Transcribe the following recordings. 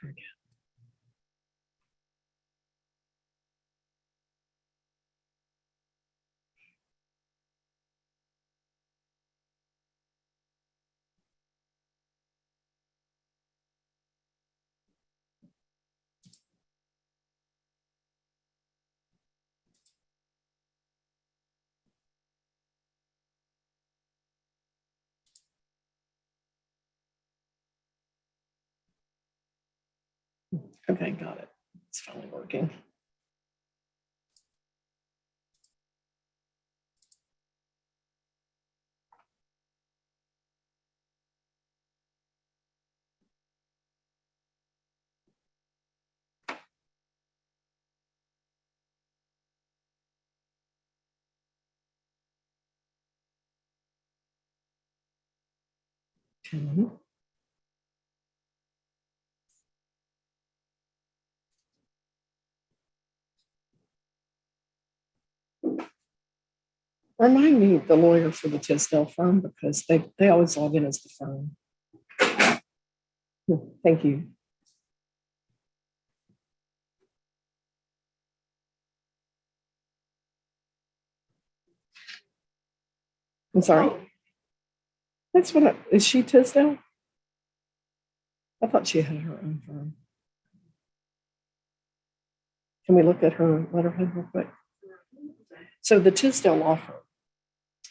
Here we go. Okay, got it. It's finally working. Okay. Remind me the lawyer for the Tisdale firm because they always log in as the firm. Thank you. I'm sorry. That's what is she Tisdale? I thought she had her own firm. Can we look at her letterhead real quick? So the Tisdale law firm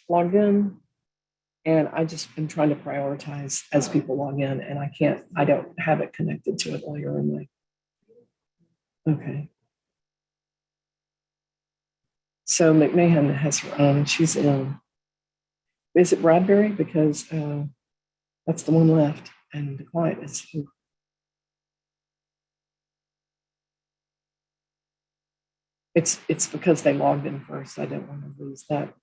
logged in, and I just been trying to prioritize as people log in, and I don't have it connected to a lawyer in my. Okay. So McMahon has her own. She's in. Is it Bradbury? Because that's the one left, and the client is. It's because they logged in first. I don't want to lose that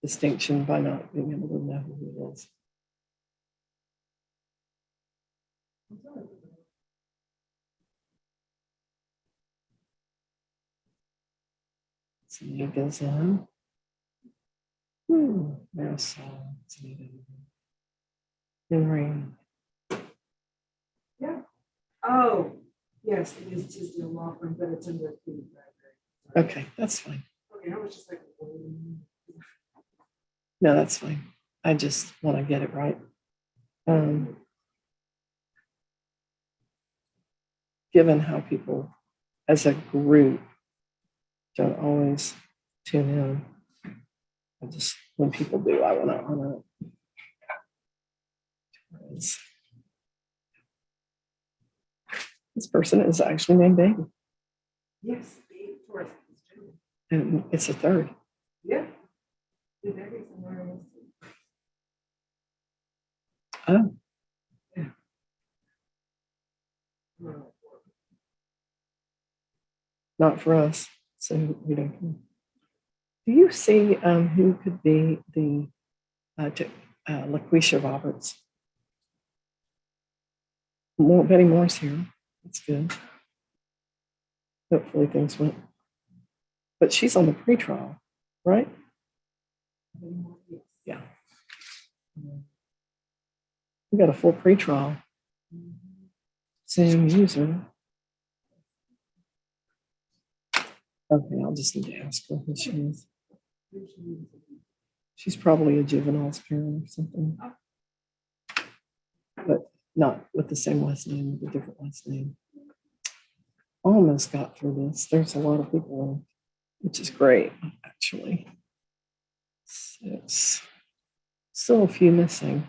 distinction by not being able to know who it is. Somebody goes in. Marisol. Henry. Yeah. Oh, yes, it is just a law firm, but it's under the Okay, that's fine. Okay, I was just like, no, that's fine. I just want to get it right. Given how people as a group don't always tune in. I just, when people do, I want to honor it. This person is actually named Baby. yes, And it's a third. Yeah. Oh. Yeah. Not for us. So we don't know. Do you see who could be the LaQuisha Roberts? Betty Moore's here. That's good. Hopefully things went. But she's on the pretrial, right? Yeah. We got a full pretrial. Same user. Okay, I'll just need to ask her who she is. She's probably a juvenile's parent or something. But not with the same last name, with a different last name. Almost got through this. There's a lot of people, which is great, actually. 6. Still a few missing.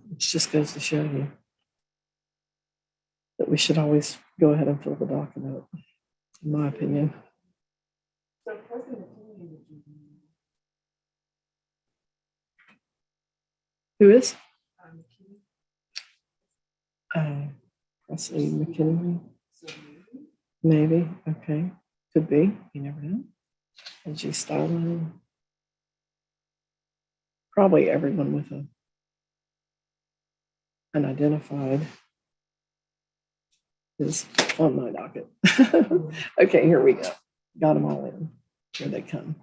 Which just goes to show you that we should always go ahead and fill the document, in my opinion. Who is? Presley McKinley. Maybe. Okay. Could be. You never know. And G. Stalin. Probably everyone with an unidentified is on my docket. Okay, here we go. Got them all in. Here they come.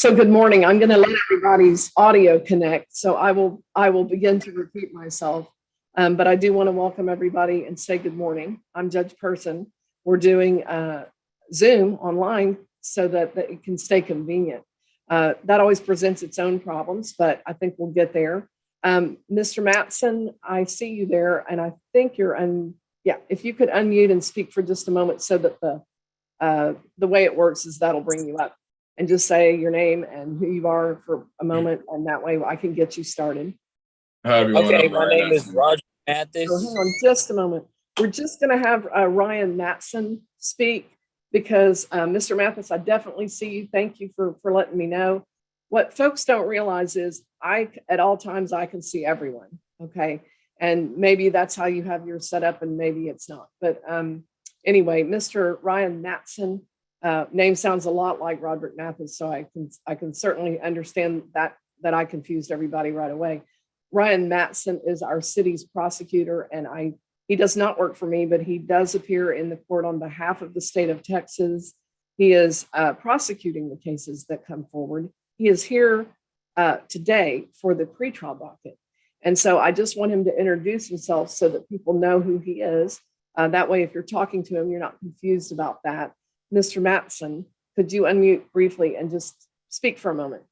So good morning. I'm going to let everybody's audio connect. So I will begin to repeat myself. But I do want to welcome everybody and say good morning. I'm Judge Person. We're doing Zoom online so that it can stay convenient. That always presents its own problems, but I think we'll get there. Mr. Matson, I see you there, and I think you're yeah, if you could unmute and speak for just a moment so that the way it works is that'll bring you up, and just say your name and who you are for a moment, and that way I can get you started. Hi, everyone. Okay, my name is Roger Mathis. So hang on just a moment. We're just going to have Ryan Matson speak because Mr. Mathis, I definitely see you. Thank you for letting me know. What folks don't realize is at all times I can see everyone. Okay. And maybe that's how you have your setup and maybe it's not. But anyway, Mr. Ryan Matson, name sounds a lot like Roderick Mathis. So I can certainly understand that I confused everybody right away. Ryan Matson is our city's prosecutor, and he does not work for me, but he does appear in the court on behalf of the state of Texas. He is prosecuting the cases that come forward. He is here today for the pretrial docket. And so I just want him to introduce himself so that people know who he is. That way, if you're talking to him, you're not confused about that. Mr. Matson, could you unmute briefly and just speak for a moment?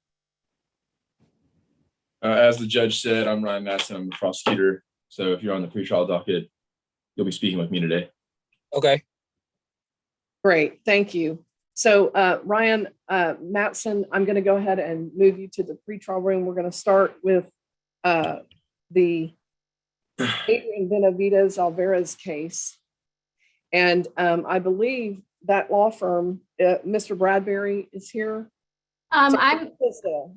As the judge said, I'm Ryan Matson. I'm the prosecutor. So if you're on the pretrial docket, you'll be speaking with me today. Okay. Great, thank you. So Ryan Matson, I'm going to go ahead and move you to the pretrial room. We're going to start with the Adrian Benavides Alvarez case. And I believe that law firm, Mr. Bradbury is here. I'm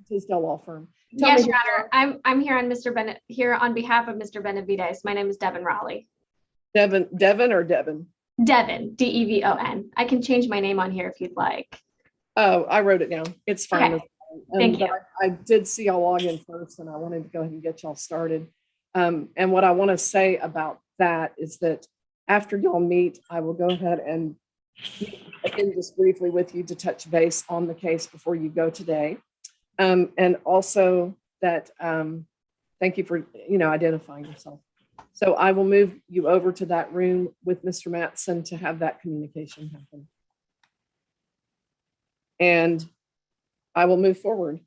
Tisdale Law Firm. yes, Your Honor. I'm here on here on behalf of Mr. Benavides. My name is Devin Raleigh. Devin or Devin? Devin, Devon. I can change my name on here if you'd like. Oh, I wrote it down. It's fine. Okay. Thank you. I did see y'all log in first, and I wanted to go ahead and get y'all started. And what I want to say about that is that after y'all meet, I will go ahead and again, just briefly with you to touch base on the case before you go today. And also that, thank you for, identifying yourself. So I will move you over to that room with Mr. Matson to have that communication happen. And I will move forward.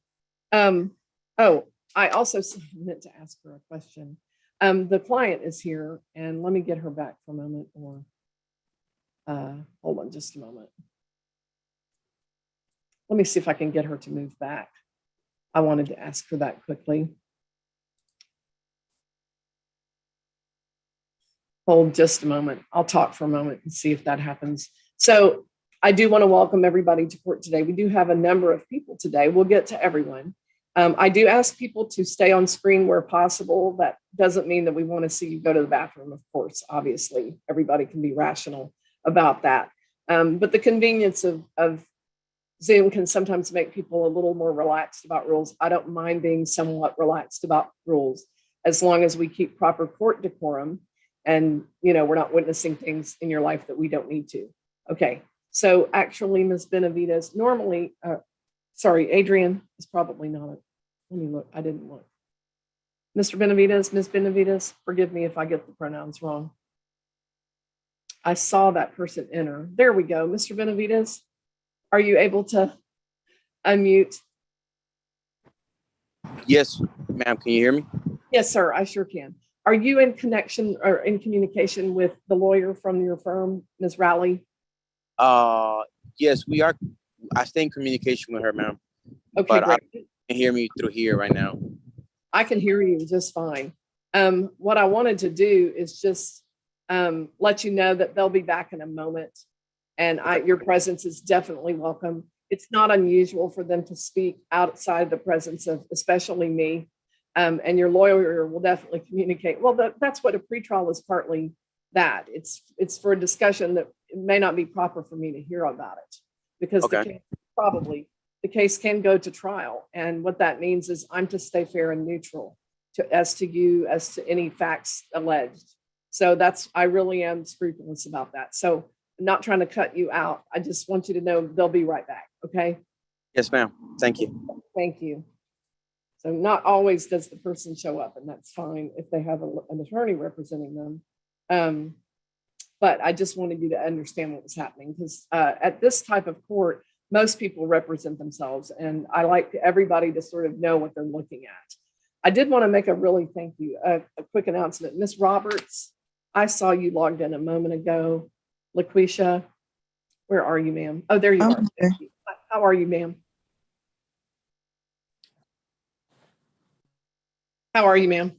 Oh, I also meant to ask her a question. The client is here, and let me get her back for a moment, or hold on just a moment. Let me see if I can get her to move back. I wanted to ask her that quickly. Hold just a moment. I'll talk for a moment and see if that happens. So I do want to welcome everybody to court today. We do have a number of people today. We'll get to everyone. I do ask people to stay on screen where possible. That doesn't mean that we want to see you go to the bathroom, of course. Obviously, everybody can be rational about that. But the convenience of Zoom can sometimes make people a little more relaxed about rules. I don't mind being somewhat relaxed about rules as long as we keep proper court decorum and, we're not witnessing things in your life that we don't need to. Okay, so actually, Ms. Benavides, normally, sorry, Adrian is probably not it. Let me look, I didn't look. Mr. Benavides, Ms. Benavides, forgive me if I get the pronouns wrong. I saw that person enter. There we go. Mr. Benavides, are you able to unmute? Yes, ma'am. Can you hear me? Yes, sir. I sure can. Are you in connection or in communication with the lawyer from your firm, Ms. Raleigh? Yes, we are. I stay in communication with her, ma'am. Okay, but great. I can hear me through here right now. I can hear you just fine. What I wanted to do is just let you know that they'll be back in a moment, and your presence is definitely welcome. It's not unusual for them to speak outside the presence of especially me, and your lawyer will definitely communicate. Well, that's what a pretrial is, partly that. It's for a discussion that it may not be proper for me to hear about it, because Okay. the case can go to trial. And what that means is I'm to stay fair and neutral as to any facts alleged. So I really am scrupulous about that. So I'm not trying to cut you out. I just want you to know they'll be right back. Okay. Yes, ma'am. Thank you. Thank you. So not always does the person show up, and that's fine if they have an attorney representing them. But I just wanted you to understand what was happening, because at this type of court, most people represent themselves, and I like everybody to sort of know what they're looking at. I did want to make a really a quick announcement. Miss Roberts, I saw you logged in a moment ago. LaQuisha, where are you, ma'am? Oh, there you are. Thank you. How are you, ma'am? How are you, ma'am?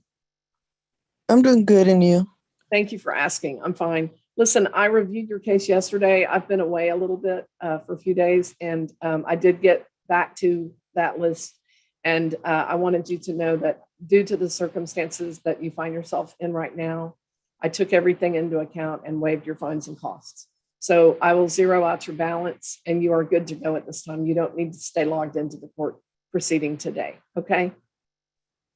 I'm doing good, and you? Thank you for asking. I'm fine. Listen, I reviewed your case yesterday. I've been away a little bit for a few days, and I did get back to that list. And I wanted you to know that due to the circumstances that you find yourself in right now, I took everything into account and waived your fines and costs. So I will zero out your balance, and you are good to go at this time. You don't need to stay logged into the court proceeding today. Okay?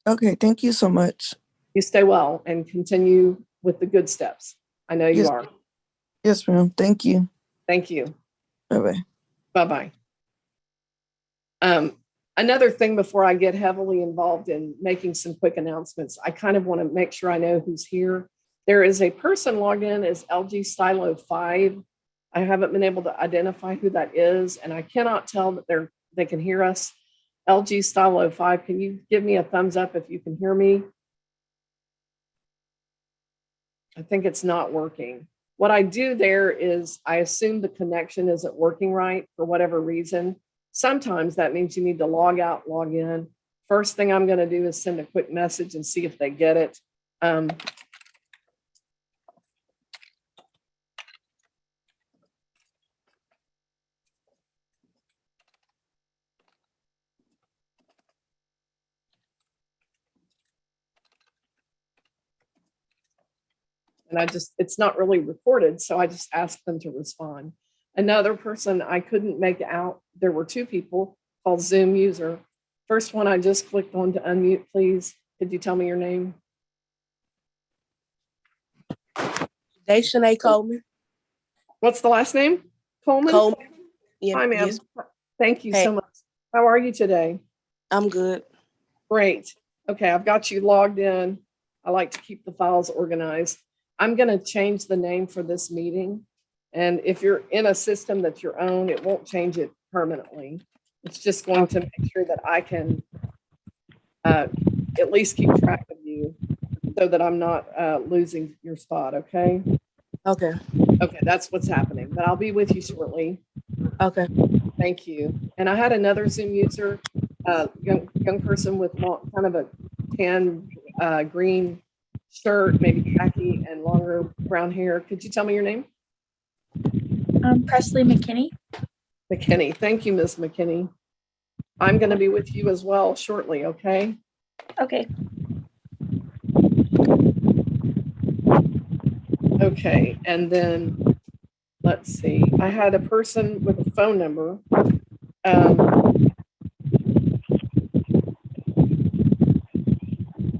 Okay, thank you so much. You stay well and continue with the good steps. I know you Yes. are. Yes, ma'am. Thank you. Thank you. Bye-bye. Bye-bye. Another thing before I get heavily involved in making some quick announcements, I kind of want to make sure I know who's here. There is a person logged in as LG Stylo 5. I haven't been able to identify who that is, and I cannot tell that they can hear us. LG Stylo 5, can you give me a thumbs up if you can hear me? I think it's not working. What I do there is I assume the connection isn't working right for whatever reason. Sometimes that means you need to log out, log in. First thing I'm going to do is send a quick message and see if they get it. And it's not really recorded, so I just asked them to respond. Another person I couldn't make out, there were two people called Zoom user. First one I just clicked on to unmute, please. Could you tell me your name? Shanae Coleman. What's the last name? Coleman? Coleman. Yeah, Hi, ma'am. yes. Thank you Hey. so much. How are you today? I'm good. Great. Okay, I've got you logged in. I like to keep the files organized. I'm going to change the name for this meeting. And if you're in a system that's your own, it won't change it permanently. It's just going to make sure that I can at least keep track of you so that I'm not losing your spot, okay? Okay. Okay, that's what's happening. But I'll be with you shortly. Okay. Thank you. And I had another Zoom user, young person with kind of a tan green shirt, maybe khaki and longer brown hair. Could you tell me your name? Presley McKinney. McKinney. Thank you, Ms. McKinney. I'm going to be with you as well shortly, okay? Okay. Okay, and then let's see. I had a person with a phone number.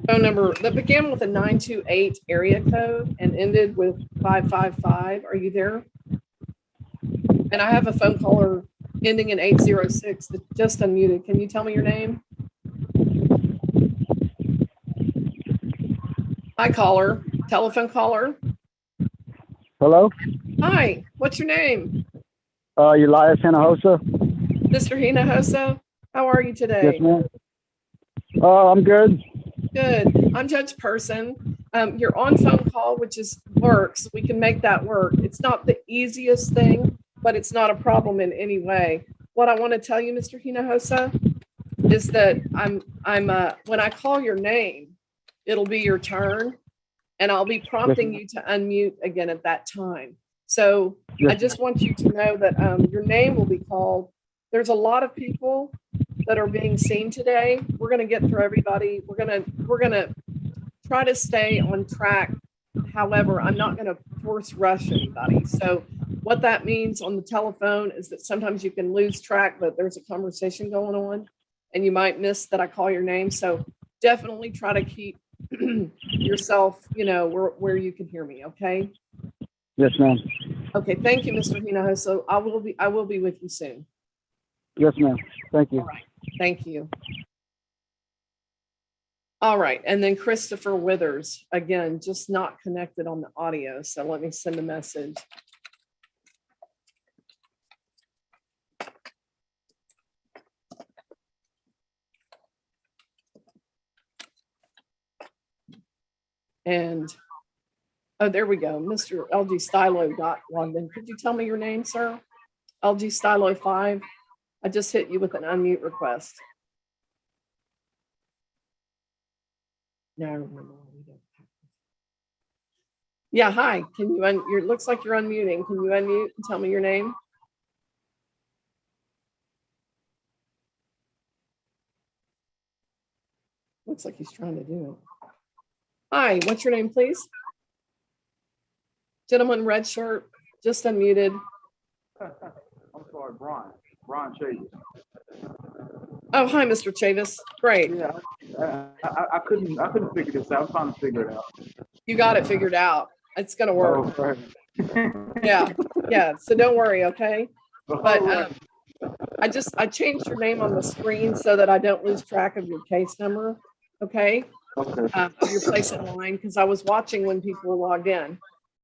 Phone number that began with a 928 area code and ended with 555. Are you there? And I have a phone caller ending in 806 that just unmuted. Can you tell me your name? Hi, caller. Telephone caller. Hello? Hi, what's your name? Elias Hinojosa. Mr. Hinojosa, how are you today? Yes, ma'am. I'm good. Good. I'm Judge Person. You're on phone call, which works. We can make that work. It's not the easiest thing, but it's not a problem in any way. What I want to tell you, Mr. Hinojosa, is that when I call your name, it'll be your turn, and I'll be prompting you to unmute again at that time. So I just want you to know that your name will be called. There's a lot of people that are being seen today. We're going to get through everybody. We're going to try to stay on track. However, I'm not going to force rush anybody. So what that means on the telephone is that sometimes you can lose track that there's a conversation going on and you might miss that I call your name. So definitely try to keep yourself, where you can hear me. Okay. Yes, ma'am. Okay. Thank you, Mr. Hinojosa. So I will be with you soon. Yes, ma'am. Thank you. All right, thank you. All right, and then Christopher Withers, again, just not connected on the audio, so let me send a message. And, oh, there we go, Mr. LG Stylo got logged in. Could you tell me your name, sir? LG Stylo 5, I just hit you with an unmute request. No, I remember. Yeah, hi, can you, it looks like you're unmuting. Can you unmute and tell me your name? Looks like he's trying to do it. Hi, what's your name, please? Gentleman, red shirt, just unmuted. I'm sorry, Brian Chavis. Oh, hi, Mr. Chavis. Great. Yeah, I couldn't figure this out. I'm trying to figure it out. You got it figured out. It's gonna work. Oh, right. Yeah. So don't worry, okay? But Alright. I changed your name on the screen so that I don't lose track of your case number, okay? Okay. Of your place in line, because I was watching when people logged in,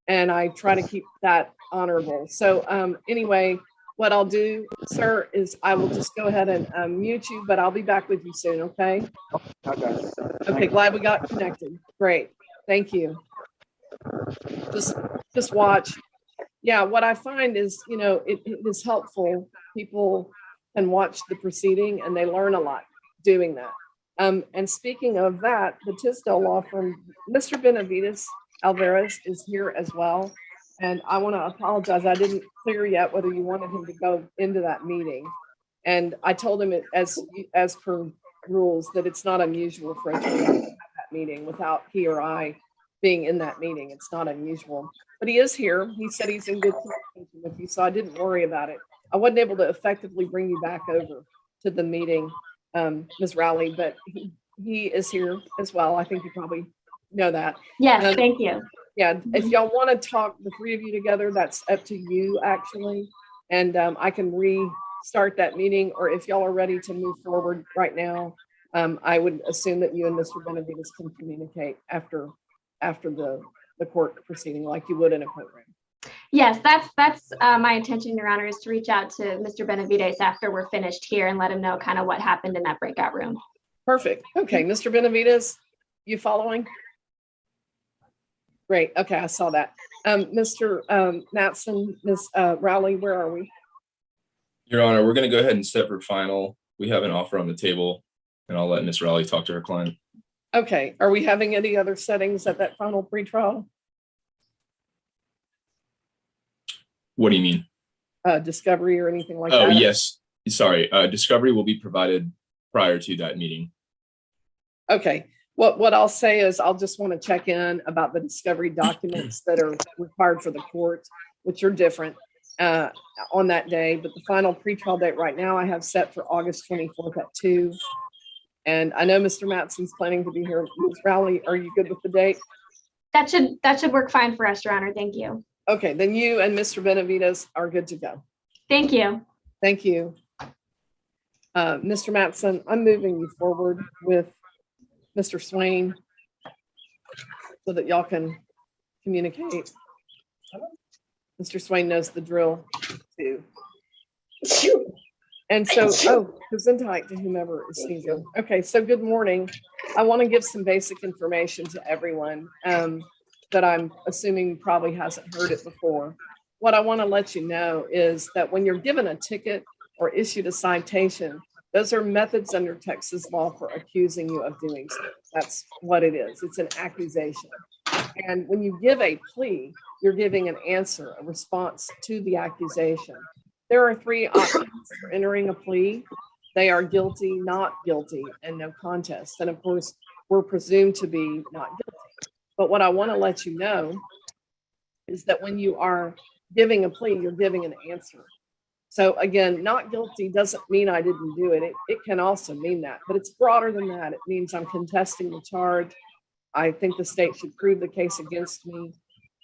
and I try to keep that honorable. So anyway, what I'll do, sir, is I will just go ahead and mute you, but I'll be back with you soon, okay? I got you. Okay, glad we got connected. Great, thank you. Just watch. Yeah, what I find is, it is helpful. People can watch the proceeding and they learn a lot doing that. And speaking of that, the Tisdale Law Firm, Mr. Benavides Alvarez is here as well. And I want to apologize. I didn't clear yet whether you wanted him to go into that meeting. And I told him as per rules that it's not unusual for a attorney to have that meeting without he or I being in that meeting. It's not unusual, but he is here. He said he's in good communication with you, so I didn't worry about it. I wasn't able to effectively bring you back over to the meeting, Ms. Rowley, but he is here as well. I think you probably know that. Yes, thank you. Yeah, if y'all want to talk, the three of you together, that's up to you actually. And I can restart that meeting, or if y'all are ready to move forward right now, I would assume that you and Mr. Benavides can communicate after the court proceeding like you would in a courtroom. Yes, that's my intention, Your Honor, is to reach out to Mr. Benavides after we're finished here and let him know kind of what happened in that breakout room. Perfect. Okay, Mr. Benavides, you following? Great. Okay, I saw that. Mr. Matson, Ms. Rowley, where are we? Your Honor, we're going to go ahead and set for final. We have an offer on the table, and I'll let Ms. Rowley talk to her client. Okay, are we having any other settings at that final pretrial? What do you mean? Discovery or anything like Oh, that? yes. Sorry. Discovery will be provided prior to that meeting. Okay, what I'll say is I'll just want to check in about the discovery documents that are required for the court, which are different on that day. But the final pretrial date right now I have set for August 24th at 2. And I know Mr. Matson's planning to be here. Ms. Rowley, are you good with the date? That should work fine for us, Your Honor. Thank you. Okay, then you and Mr. Benavides are good to go. Thank you. Thank you. Mr. Matson, I'm moving you forward with Mr. Swain so that y'all can communicate. Mr. Swain knows the drill too. And so, Gesundheit to whomever is sneezing. Okay, so good morning. I want to give some basic information to everyone that I'm assuming probably hasn't heard it before. What I want to let you know is that when you're given a ticket or issued a citation, those are methods under Texas law for accusing you of doing so. That's what it is. It's an accusation. And when you give a plea, you're giving an answer, a response to the accusation. There are 3 options for entering a plea. They are guilty, not guilty, and no contest. And of course, we're presumed to be not guilty. But what I want to let you know is that when you are giving a plea, you're giving an answer. So again, not guilty doesn't mean I didn't do it. It can also mean that, but it's broader than that. It means I'm contesting the charge. I think the state should prove the case against me.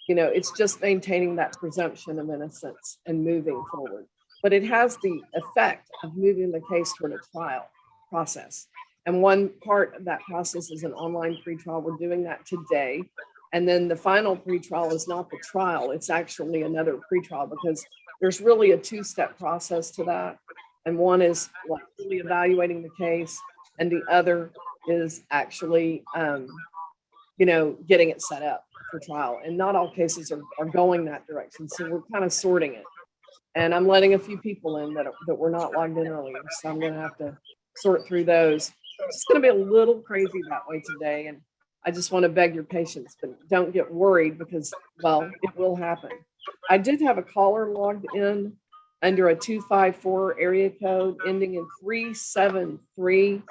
It's just maintaining that presumption of innocence and moving forward. but it has the effect of moving the case toward a trial process. And one part of that process is an online pretrial. We're doing that today. And then the final pretrial is not the trial, it's actually another pretrial, because there's really a two-step process to that. And one is like really evaluating the case, and the other is actually, getting it set up for trial. And not all cases are going that direction. So we're kind of sorting it. And I'm letting a few people in that were not logged in earlier. So I'm going to have to sort through those. It's going to be a little crazy that way today. And I just want to beg your patience, but don't get worried because, well, it will happen. I did have a caller logged in under a 254 area code ending in 373.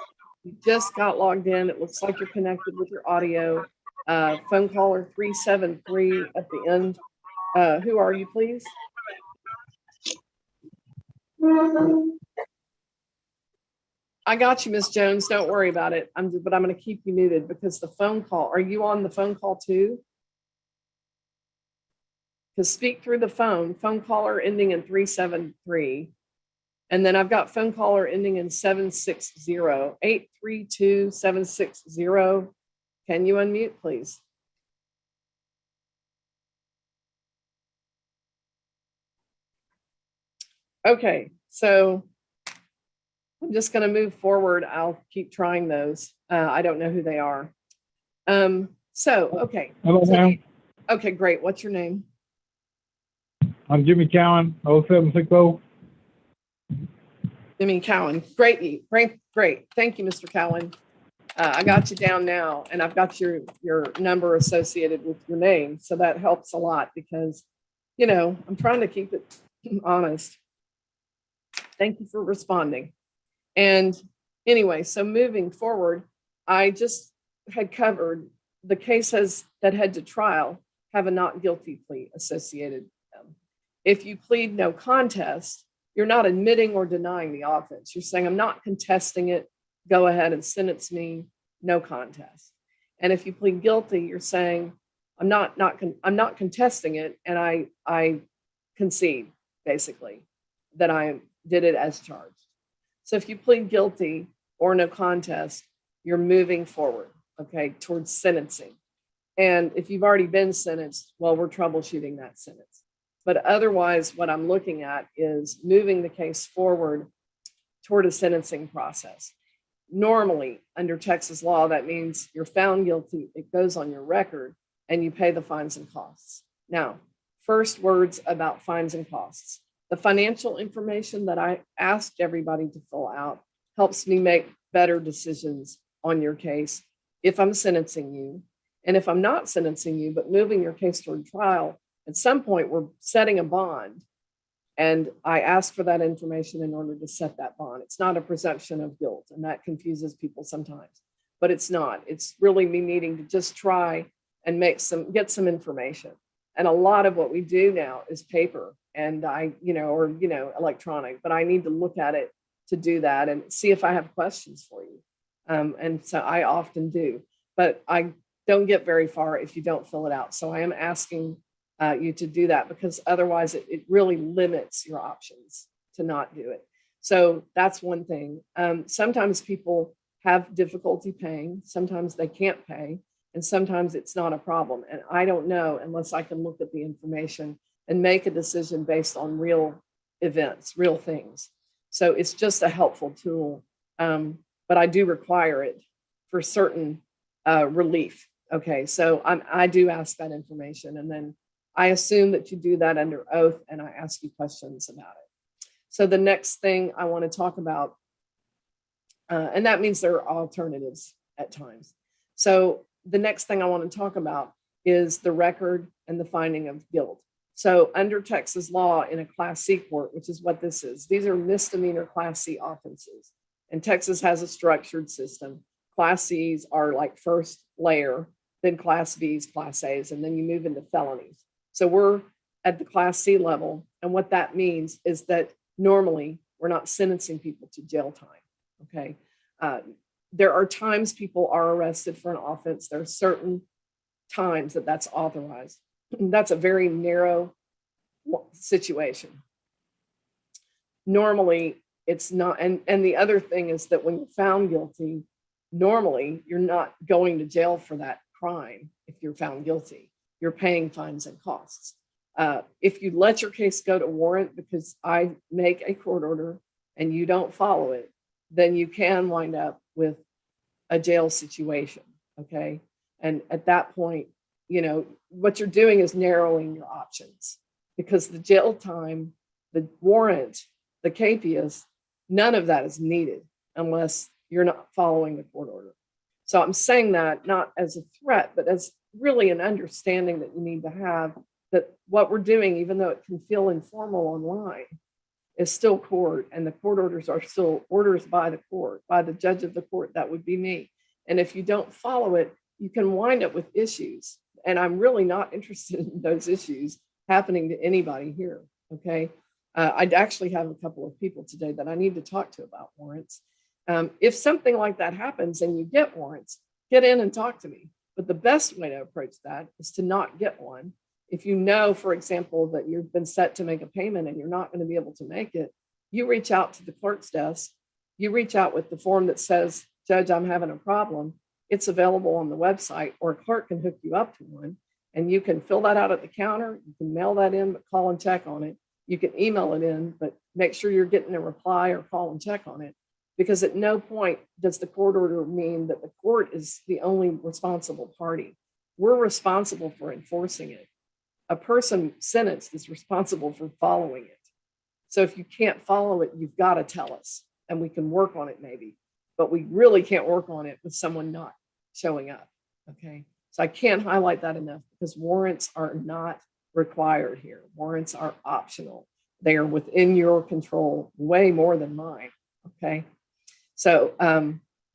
You just got logged in. It looks like you're connected with your audio. Phone caller 373 at the end. Who are you, please? I got you, Miss Jones. Don't worry about it. But I'm going to keep you muted because the phone call. Are you on the phone call too? Because speak through the phone. Phone caller ending in 373. And then I've got phone caller ending in 760, 832 760. Can you unmute, please? Okay, so I'm just going to move forward. I'll keep trying those. I don't know who they are. Okay. Hello, ma'am. Okay, great. What's your name? I'm Jimmy Cowan, 0760. Jimmy Cowan. Great. Thank you, Mr. Cowan. I got you down now, and I've got your number associated with your name. So that helps a lot because, I'm trying to keep it honest. Thank you for responding. And anyway, so moving forward, I just had covered the cases that head to trial have a not guilty plea associated with them. If you plead no contest, you're not admitting or denying the offense. You're saying, I'm not contesting it. Go ahead and sentence me, no contest. And if you plead guilty, you're saying, I'm not contesting it, and I concede basically that I did it as charged. So if you plead guilty or no contest, you're moving forward, okay, towards sentencing. And if you've already been sentenced, well, we're troubleshooting that sentence. But otherwise, what I'm looking at is moving the case forward toward a sentencing process. Normally, under Texas law, that means you're found guilty, it goes on your record, and you pay the fines and costs. Now, first words about fines and costs. The financial information that I asked everybody to fill out helps me make better decisions on your case if I'm sentencing you. And if I'm not sentencing you, but moving your case toward trial, at some point we're setting a bond. And I ask for that information in order to set that bond. It's not a presumption of guilt, and that confuses people sometimes, but it's not. It's really me needing to just try and get some information. And a lot of what we do now is paper and electronic, but I need to look at it to do that and see if I have questions for you. And so I often do, but I don't get very far if you don't fill it out. So I am asking you to do that because otherwise it really limits your options to not do it. So that's one thing. Sometimes people have difficulty paying, sometimes they can't pay, and sometimes it's not a problem. And I don't know unless I can look at the information and make a decision based on real events, real things. So it's just a helpful tool, but I do require it for certain relief. Okay, so I do ask that information, and then I assume that you do that under oath, and I ask you questions about it. So the next thing I want to talk about, and that means there are alternatives at times. So the next thing I want to talk about is the record and the finding of guilt. So under Texas law in a Class C court, which is what this is, these are misdemeanor Class C offenses. And Texas has a structured system. Class Cs are like first layer, then Class Bs, Class As, and then you move into felonies. So we're at the Class C level. And what that means is that normally we're not sentencing people to jail time, okay? There are times people are arrested for an offense. There are certain times that that's authorized. That's a very narrow situation. normally it's not, and the other thing is that when you're found guilty, normally you're not going to jail for that crime. If you're found guilty, you're paying fines and costs. If you let your case go to warrant because I make a court order and you don't follow it, then you can wind up with a jail situation. Okay. And at that point, you know, what you're doing is narrowing your options, because the jail time, the warrant, the capias, none of that is needed unless you're not following the court order. So I'm saying that not as a threat, but as really an understanding that you need to have, that what we're doing, even though it can feel informal online, is still court, and the court orders are still orders by the court, by the judge of the court. That would be me. And if you don't follow it, you can wind up with issues. And I'm really not interested in those issues happening to anybody here. Okay. I'd actually have a couple of people today that I need to talk to about warrants. If something like that happens and you get warrants, get in and talk to me. But the best way to approach that is to not get one. If you know, for example, that you've been set to make a payment and you're not going to be able to make it, you reach out to the clerk's desk. You reach out with the form that says, Judge, I'm having a problem. It's available on the website, or a clerk can hook you up to one, and you can fill that out at the counter. You can mail that in, but call and check on it. You can email it in, but make sure you're getting a reply or call and check on it, because at no point does the court order mean that the court is the only responsible party. We're responsible for enforcing it. A person sentenced is responsible for following it. So if you can't follow it, you've got to tell us, and we can work on it maybe, but we really can't work on it with someone not showing up. Okay. So I can't highlight that enough, because warrants are not required here. Warrants are optional. They are within your control way more than mine. Okay. So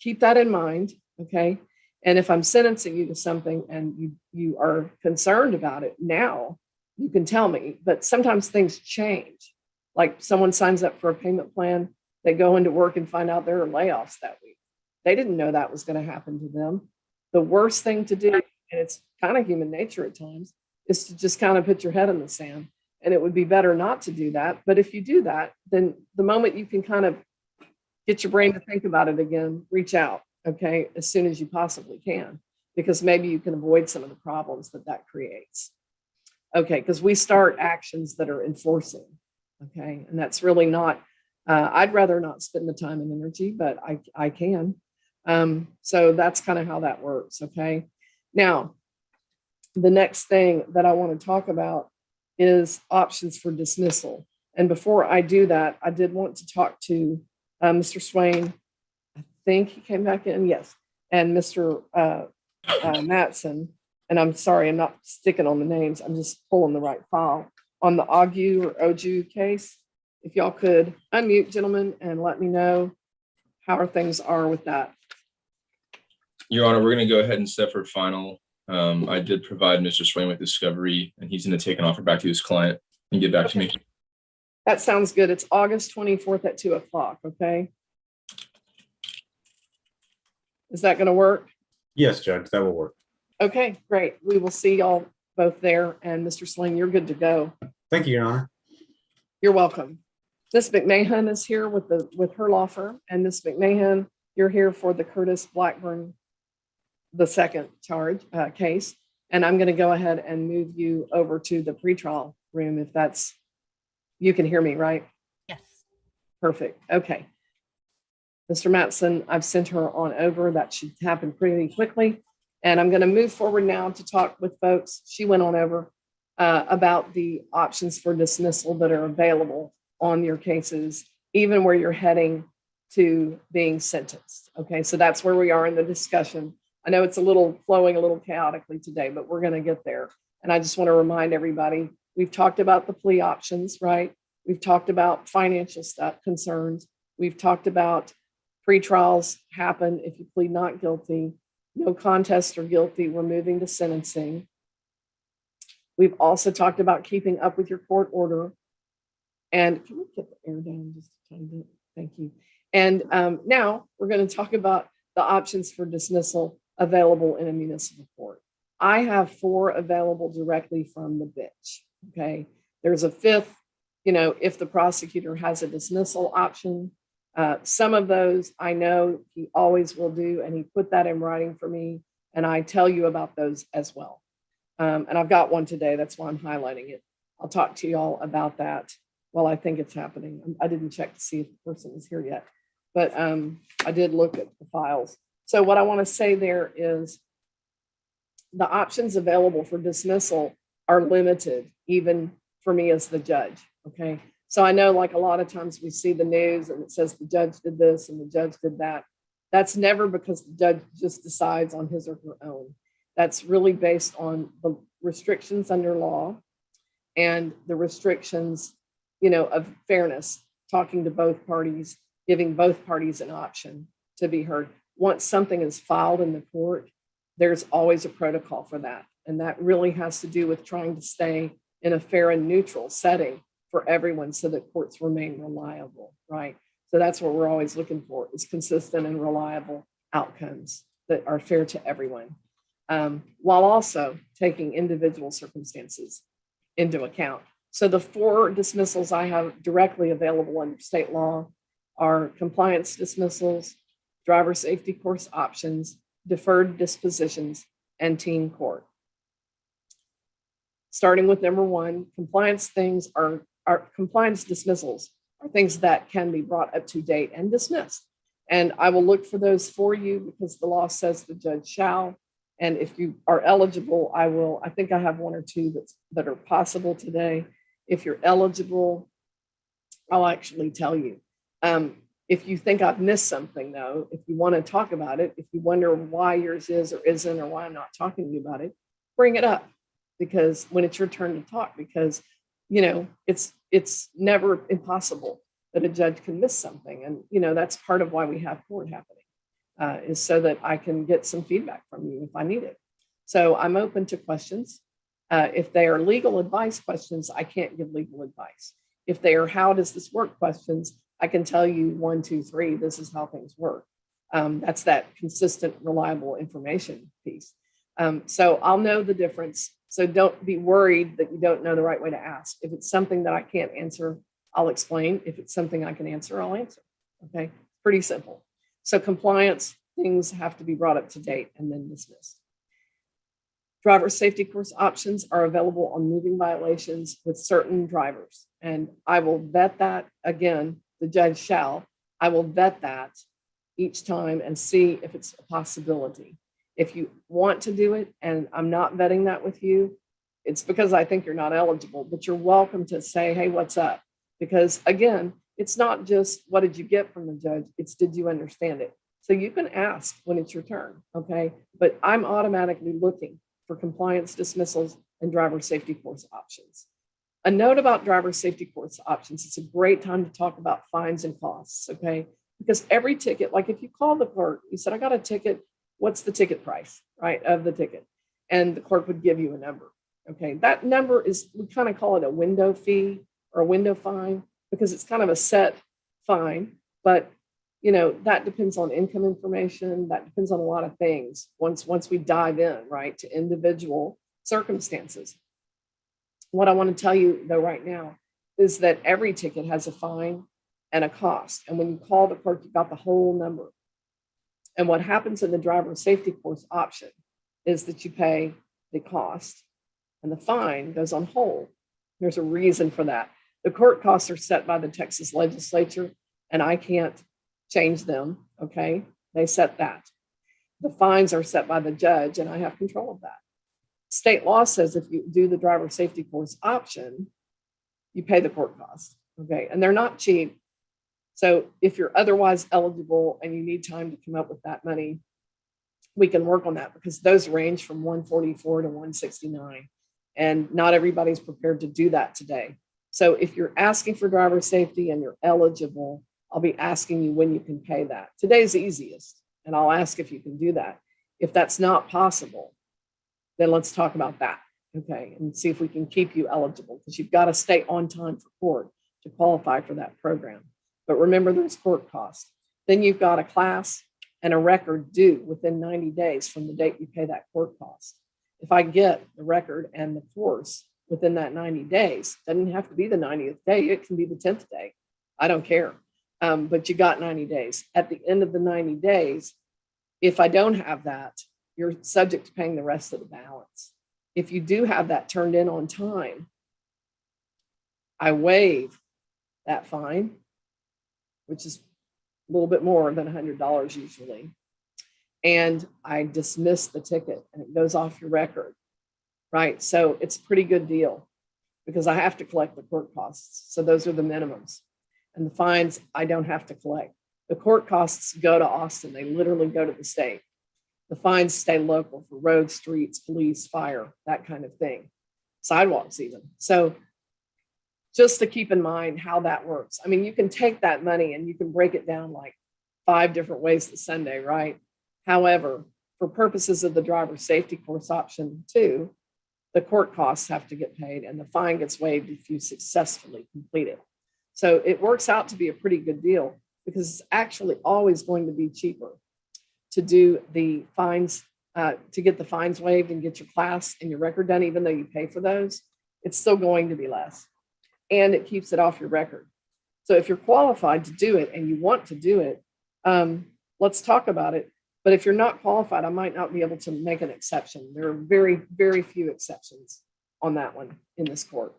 keep that in mind. Okay. And if I'm sentencing you to something and you are concerned about it now, you can tell me. But sometimes things change. Like someone signs up for a payment plan, they go into work and find out there are layoffs that week. They didn't know that was going to happen to them. The worst thing to do, and it's kind of human nature at times, is to just kind of put your head in the sand. And it would be better not to do that. But if you do that, then the moment you can kind of get your brain to think about it again, reach out, okay, as soon as you possibly can, because maybe you can avoid some of the problems that creates. Okay, because we start actions that are enforcing, okay, and that's really not, I'd rather not spend the time and energy, but I can. So that's kind of how that works, okay. Now, the next thing that I want to talk about is options for dismissal. And before I do that, I did want to talk to Mr. Swain. I think he came back in, yes, and Mr. Matson. And I'm sorry, I'm not sticking on the names. I'm just pulling the right file on the Oju case. If y'all could unmute, gentlemen, and let me know how things are with that. Your Honor, we're going to go ahead and set for final. I did provide Mr. Swain with discovery, and he's going to take an offer back to his client and get back to me. That sounds good. It's August 24th at 2:00, okay? Is that going to work? Yes, Judge, that will work. Okay, great. We will see y'all both there. And Mr. Swain, you're good to go. Thank you, Your Honor. You're welcome. Ms. McMahon is here with her law firm. And Ms. McMahon, you're here for the Curtis Blackburn, the second charge case. And I'm going to go ahead and move you over to the pretrial room if that's, you can hear me, right? Yes. Perfect. Okay. Mr. Matson, I've sent her on over. That should happen pretty quickly. And I'm going to move forward now to talk with folks. She went on over about the options for dismissal that are available on your cases, even where you're heading to being sentenced. Okay, so that's where we are in the discussion. I know it's flowing a little chaotically today, but we're going to get there. And I just want to remind everybody, we've talked about the plea options, right? We've talked about financial stuff, concerns. We've talked about pretrials happen if you plead not guilty, no contest or guilty, we're moving to sentencing. We've also talked about keeping up with your court order. And can we get the air down just a tiny bit? Thank you. And now we're going to talk about the options for dismissal available in a municipal court. I have 4 available directly from the bench. Okay. There's a 5th if the prosecutor has a dismissal option. Some of those I know he always will do, and he put that in writing for me, and I tell you about those as well. And I've got one today. That's why I'm highlighting it. I'll talk to you all about that while I think it's happening. I didn't check to see if the person is here yet, but I did look at the files. So what I want to say there is the options available for dismissal are limited, even for me as the judge. Okay. So I know, like, a lot of times we see the news and it says the judge did this and the judge did that. That's never because the judge just decides on his or her own. That's really based on the restrictions under law and the restrictions, of fairness, talking to both parties, giving both parties an option to be heard. Once something is filed in the court, there's always a protocol for that. And that really has to do with trying to stay in a fair and neutral setting for everyone so that courts remain reliable, right? So that's what we're always looking for, is consistent and reliable outcomes that are fair to everyone, while also taking individual circumstances into account. So the 4 dismissals I have directly available under state law are compliance dismissals, driver safety course options, deferred dispositions, and teen court. Starting with number 1, compliance things are compliance dismissals are things that can be brought up to date and dismissed. And I will look for those for you because the law says the judge shall. And if you are eligible, I think I have 1 or 2 that are possible today. If you're eligible, I'll actually tell you. If you think I've missed something, though, if you want to talk about it, if you wonder why yours is or isn't, or why I'm not talking to you about it, bring it up, because when it's your turn to talk, because it's never impossible that a judge can miss something. And, that's part of why we have court happening, is so that I can get some feedback from you if I need it. So I'm open to questions. If they are legal advice questions, I can't give legal advice. If they are how does this work questions, I can tell you 1, 2, 3, this is how things work. That's that consistent, reliable information piece. So I'll know the difference. So don't be worried that you don't know the right way to ask. If it's something that I can't answer, I'll explain. If it's something I can answer, I'll answer. Okay, pretty simple. So compliance things have to be brought up to date and then dismissed. Driver safety course options are available on moving violations with certain drivers. And I will vet that. Again, the judge shall. I will vet that each time and see if it's a possibility. If you want to do it and I'm not vetting that with you, it's because I think you're not eligible, but you're welcome to say, hey, what's up? Because again, it's not just what did you get from the judge, it's did you understand it? So you can ask when it's your turn, okay? But I'm automatically looking for compliance dismissals and driver safety course options. A note about driver safety course options, it's a great time to talk about fines and costs, okay? Because every ticket, like if you call the clerk, you said, I got a ticket, what's the ticket price, right, of the ticket? And the clerk would give you a number, okay? That number is, we kind of call it a window fee or a window fine because it's kind of a set fine, but that depends on income information, that depends on a lot of things once we dive in, right, to individual circumstances. What I want to tell you though right now is that every ticket has a fine and a cost. And when you call the clerk, you got the whole number. And what happens in the driver safety course option is that you pay the cost and the fine goes on hold. There's a reason for that. The court costs are set by the Texas legislature and I can't change them, okay? They set that. The fines are set by the judge and I have control of that. State law says if you do the driver safety course option, you pay the court cost, okay? And they're not cheap. So if you're otherwise eligible and you need time to come up with that money, we can work on that because those range from 144 to 169 and not everybody's prepared to do that today. So if you're asking for driver safety and you're eligible, I'll be asking you when you can pay that. Today's easiest, and I'll ask if you can do that. If that's not possible, then let's talk about that, okay? And see if we can keep you eligible because you've got to stay on time for court to qualify for that program. But remember those court costs. Then you've got a class and a record due within 90 days from the date you pay that court cost. If I get the record and the course within that 90 days. Doesn't have to be the 90th day. It can be the 10th day. I don't care. But you got 90 days. At the end of the 90 days, if I don't have that, you're subject to paying the rest of the balance. If you do have that turned in on time, I waive that fine, which is a little bit more than $100 usually. And I dismiss the ticket and it goes off your record, right? So it's a pretty good deal because I have to collect the court costs. So those are the minimums. And the fines I don't have to collect. The court costs go to Austin. They literally go to the state. The fines stay local for roads, streets, police, fire, that kind of thing, sidewalks even. So just to keep in mind how that works. I mean, you can take that money and you can break it down like 5 different ways to Sunday, right? However, for purposes of the driver's safety course option 2, the court costs have to get paid and the fine gets waived if you successfully complete it. So it works out to be a pretty good deal because it's actually always going to be cheaper to do the fines, to get the fines waived and get your class and your record done, even though you pay for those, it's still going to be less. And it keeps it off your record. So if you're qualified to do it and you want to do it, let's talk about it. But if you're not qualified, I might not be able to make an exception. There are very, very few exceptions on that one in this court.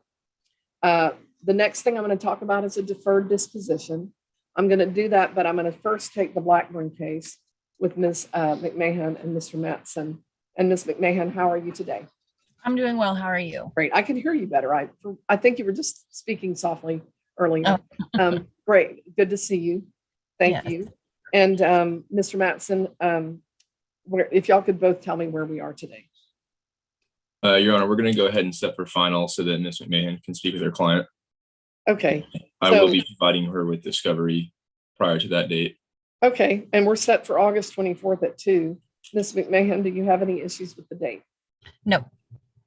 The next thing I'm going to talk about is a deferred disposition. I'm going to do that, but I'm going to first take the Blackburn case with Ms. McMahon and Mr. Mattson. And Ms. McMahon, how are you today? I'm doing well. How are you? Great. I can hear you better. I think you were just speaking softly earlier. Great. Good to see you. Thank you. And Mr. Mattson, if y'all could both tell me where we are today. Your Honor, we're going to go ahead and set for final so that Ms. McMahon can speak with her client. Okay. I will be providing her with discovery prior to that date. Okay. And we're set for August 24th at 2. Ms. McMahon, do you have any issues with the date? No.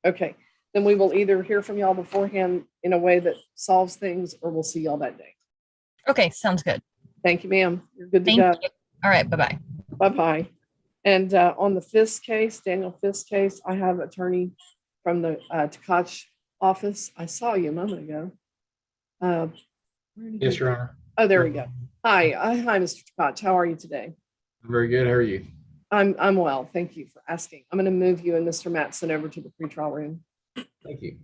Okay. Then we will either hear from y'all beforehand in a way that solves things or we'll see y'all that day. Okay. Sounds good. Thank you, ma'am. You're good to Thank go. you. All right. Bye-bye. Bye-bye. And on the Fisk case, Daniel Fisk case, I have attorney from the Tkach office. I saw you a moment ago. Yes, Your Honor. Oh, there we go. Hi, Mr. Tkach. How are you today? Very good. How are you? I'm well. Thank you for asking. I'm going to move you and Mr. Mattson over to the pretrial room. Thank you.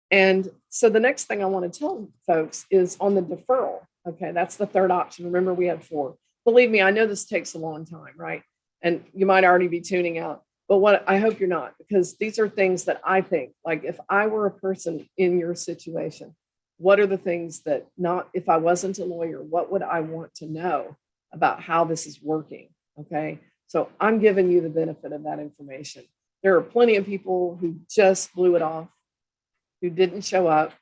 And so the next thing I want to tell folks is on the deferral. Okay, that's the third option. Remember, we had 4. Believe me, I know this takes a long time, right? And you might already be tuning out, but what I hope you're not, because these are things that I think, like if I were a person in your situation, what are the things that not, if I wasn't a lawyer, what would I want to know about how this is working? Okay, so I'm giving you the benefit of that information. There are plenty of people who just blew it off, who didn't show up,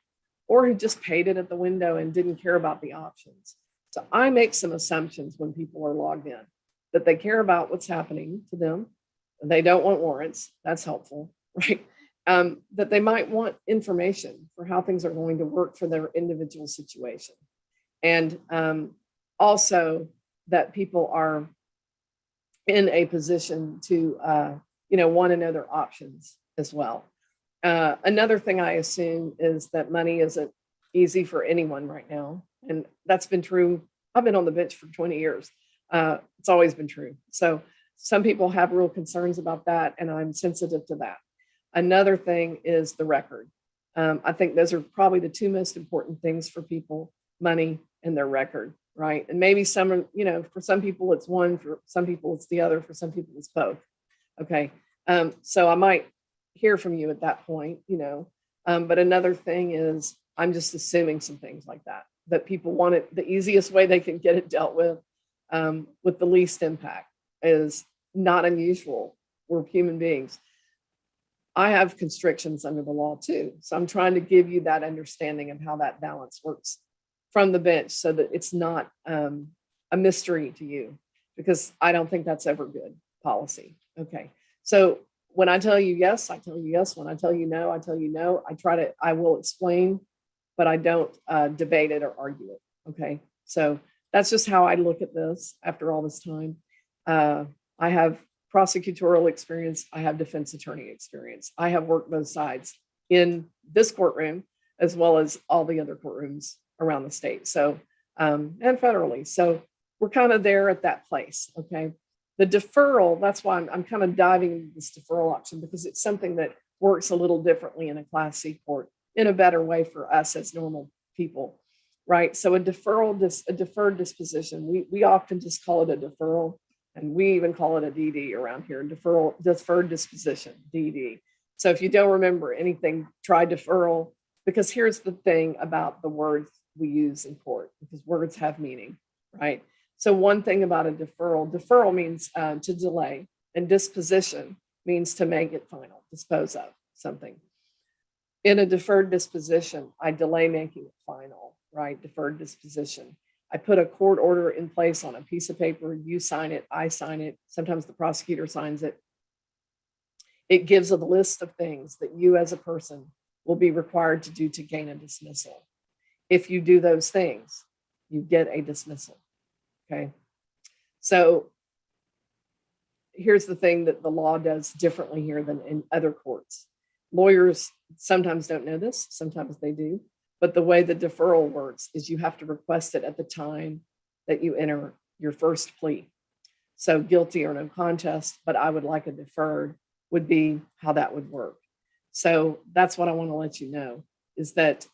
or who just paid it at the window and didn't care about the options. So I make some assumptions when people are logged in, that they care about what's happening to them. They don't want warrants. That's helpful, right? That they might want information for how things are going to work for their individual situation. And also that people are in a position to, want to know their options as well. Another thing I assume is that money isn't easy for anyone right now. And that's been true. I've been on the bench for 20 years. It's always been true. So some people have real concerns about that, and I'm sensitive to that. Another thing is the record. I think those are probably the 2 most important things for people, money and their record, right? And maybe some are, for some people it's one, for some people it's the other, for some people it's both. Okay. So I might hear from you at that point, but another thing is I'm just assuming some things like that people want it, the easiest way they can get it dealt with the least impact is not unusual. We're human beings. I have constrictions under the law too. So I'm trying to give you that understanding of how that balance works from the bench so that it's not a mystery to you, because I don't think that's ever good policy. Okay. So when I tell you yes, I tell you yes. When I tell you no, I tell you no. I will explain, but I don't debate it or argue it. Okay. So that's just how I look at this after all this time. I have prosecutorial experience. I have defense attorney experience. I have worked both sides in this courtroom, as well as all the other courtrooms around the state. So, and federally. So we're kind of there at that place. Okay. The deferral, that's why I'm kind of diving into this deferral option, because it's something that works a little differently in a Class C court in a better way for us as normal people, right? So a deferred disposition, we often just call it a deferral, and we even call it a DD around here, deferred disposition, DD. So if you don't remember anything, try deferral, because here's the thing about the words we use in court, because words have meaning, right? So one thing about a deferral means to delay, and disposition means to make it final, dispose of something. In a deferred disposition, I delay making it final, right? Deferred disposition. I put a court order in place on a piece of paper. You sign it, I sign it. Sometimes the prosecutor signs it. It gives a list of things that you as a person will be required to do to gain a dismissal. If you do those things, you get a dismissal. Okay. So here's the thing that the law does differently here than in other courts. Lawyers sometimes don't know this, sometimes they do, but the way the deferral works is you have to request it at the time that you enter your first plea. So guilty or no contest, but I would like a deferred would be how that would work. So that's what I want to let you know, is that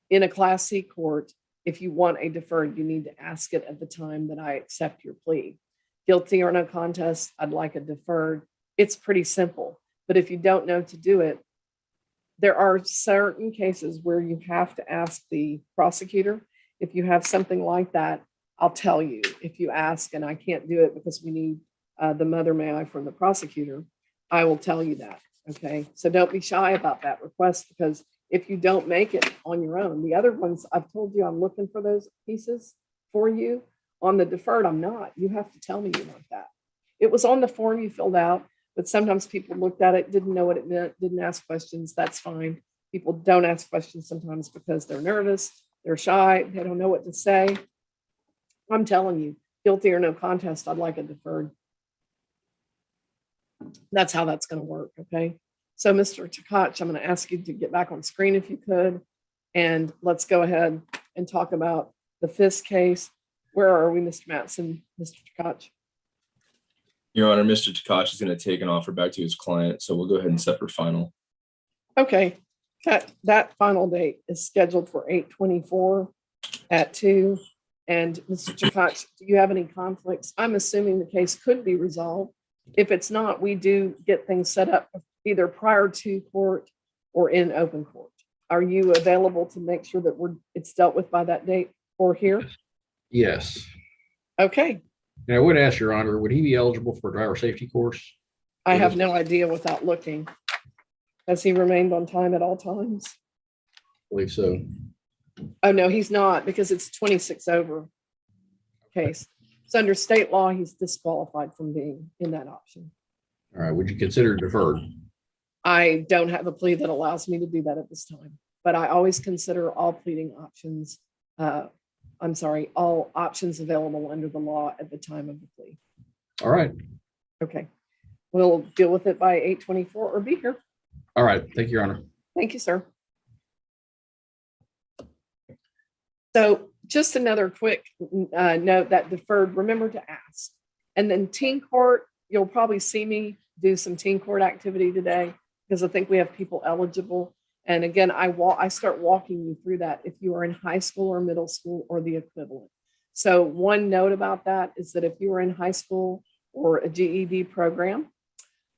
in a Class C court, if you want a deferred, you need to ask it at the time that I accept your plea. Guilty or no contest, I'd like a deferred. It's pretty simple, but if you don't know to do it, there are certain cases where you have to ask the prosecutor. If you have something like that, I'll tell you. If you ask and I can't do it because we need the mother may I from the prosecutor, I will tell you that. Okay, so don't be shy about that request, because if you don't make it on your own, the other ones, I've told you I'm looking for those pieces for you. On the deferred, I'm not. You have to tell me you want that. It was on the form you filled out, but sometimes people looked at it, didn't know what it meant, didn't ask questions. That's fine. People don't ask questions sometimes because they're nervous, they're shy, they don't know what to say. I'm telling you, guilty or no contest, I'd like a deferred. That's how that's going to work. Okay. So Mr. Tkach, I'm going to ask you to get back on screen if you could, and let's go ahead and talk about the Fisk case. Where are we, Mr. Matson, Mr. Tkach? Your Honor, Mr. Takashi is going to take an offer back to his client, so we'll go ahead and set for final. Okay, that final date is scheduled for 8/24 at 2. And Mr. Tkach, do you have any conflicts? I'm assuming the case could be resolved. If it's not, we do get things set up either prior to court or in open court. Are you available to make sure that it's dealt with by that date or here? Yes. Okay, And I would ask Your Honor, would he be eligible for a driver safety course? I have no idea without looking. Has he remained on time at all times? I believe so. Oh, no, he's not, because it's 26 over case. So under state law, he's disqualified from being in that option. All right. Would you consider deferred? I don't have a plea that allows me to do that at this time, but I always consider all pleading options. All options available under the law at the time of the plea. All right. Okay. We'll deal with it by 8/24 or be here. All right. Thank you, Your Honor. Thank you, sir. So just another quick note that deferred, remember to ask. And then teen court, you'll probably see me do some teen court activity today, because I think we have people eligible. And again, I start walking you through that if you are in high school or middle school or the equivalent. So one note about that is that if you are in high school or a GED program,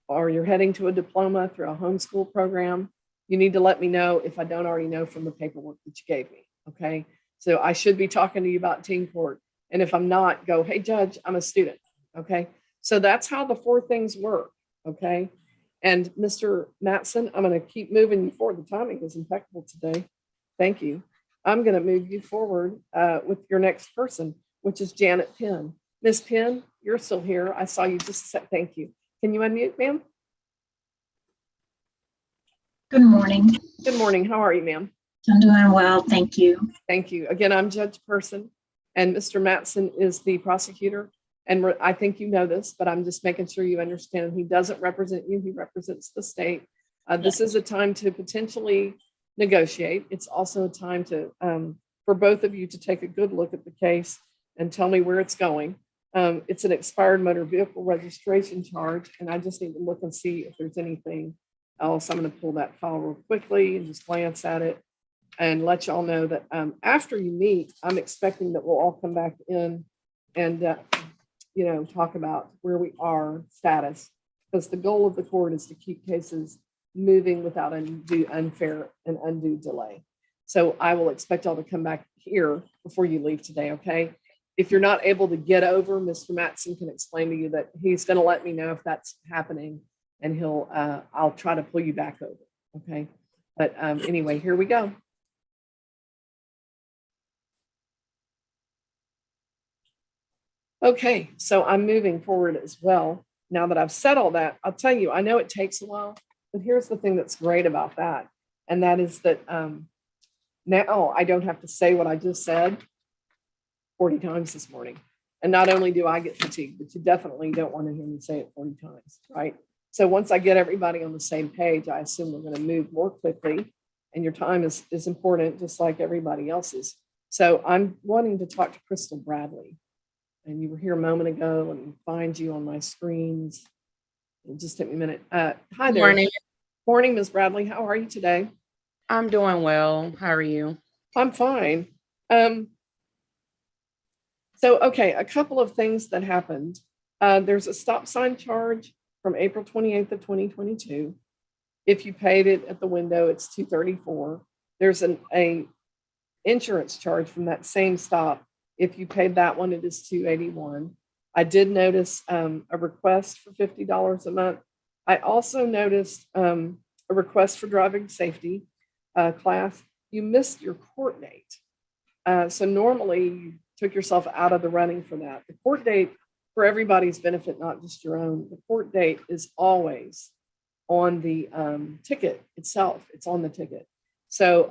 or you're heading to a diploma through a homeschool program, you need to let me know if I don't already know from the paperwork that you gave me. Okay. So I should be talking to you about teen court. And if I'm not, go, hey, Judge, I'm a student. Okay. So that's how the 4 things work. Okay. And Mr. Matson, I'm going to keep moving you forward. The timing is impeccable today. Thank you. I'm going to move you forward with your next person, which is Janet Penn. Miss Penn, you're still here. I saw you just said thank you. Can you unmute, ma'am? Good morning. Good morning. How are you, ma'am? I'm doing well, thank you. Thank you. Again, I'm Judge Person, and Mr. Matson is the prosecutor. And I think you know this, but I'm just making sure you understand he doesn't represent you. He represents the state. This is a time to potentially negotiate. It's also a time to, for both of you to take a good look at the case and tell me where it's going. It's an expired motor vehicle registration charge, and I just need to look and see if there's anything else. I'm going to pull that file real quickly and just glance at it and let y'all know that after you meet, I'm expecting that we'll all come back in and talk about where we are status, because the goal of the court is to keep cases moving without unfair and undue delay. So I will expect y'all to come back here before you leave today, okay? If you're not able to get over, Mr. Matson can explain to you that he's going to let me know if that's happening, and I'll try to pull you back over, okay? But anyway, here we go. Okay, so I'm moving forward as well. Now that I've said all that, I'll tell you, I know it takes a while, but here's the thing that's great about that. And that is that now I don't have to say what I just said 40 times this morning. And not only do I get fatigued, but you definitely don't want to hear me say it 40 times, right? So once I get everybody on the same page, I assume we're going to move more quickly, and your time is important, just like everybody else's. So I'm wanting to talk to Crystal Bradley. And you were here a moment ago, and find you on my screens. It'll just take me a minute. Hi there. Morning. Morning, Ms. Bradley. How are you today? I'm doing well. How are you? I'm fine. Okay, a couple of things that happened. There's a stop sign charge from April 28th of 2022. If you paid it at the window, it's $234. There's a insurance charge from that same stop. If you paid that one, it is $281. I did notice a request for $50 a month. I also noticed a request for driving safety class. You missed your court date. So normally you took yourself out of the running for that. The court date, for everybody's benefit, not just your own, the court date is always on the ticket itself. It's on the ticket. So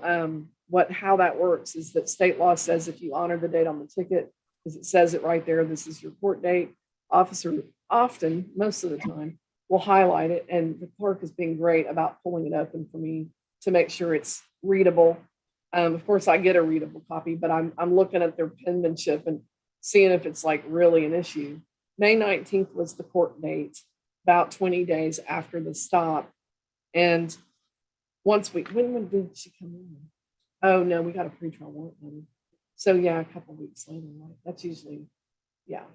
how that works is that state law says if you honor the date on the ticket, because it says it right there, this is your court date, officer often, most of the time, will highlight it, and the clerk is being great about pulling it open for me to make sure it's readable. Of course, I get a readable copy, but I'm looking at their penmanship and seeing if it's like really an issue. May 19th was the court date, about 20 days after the stop. And when did she come in? Oh, no, we got a pretrial warrant letter. So yeah, a couple weeks later, right? That's usually, yeah.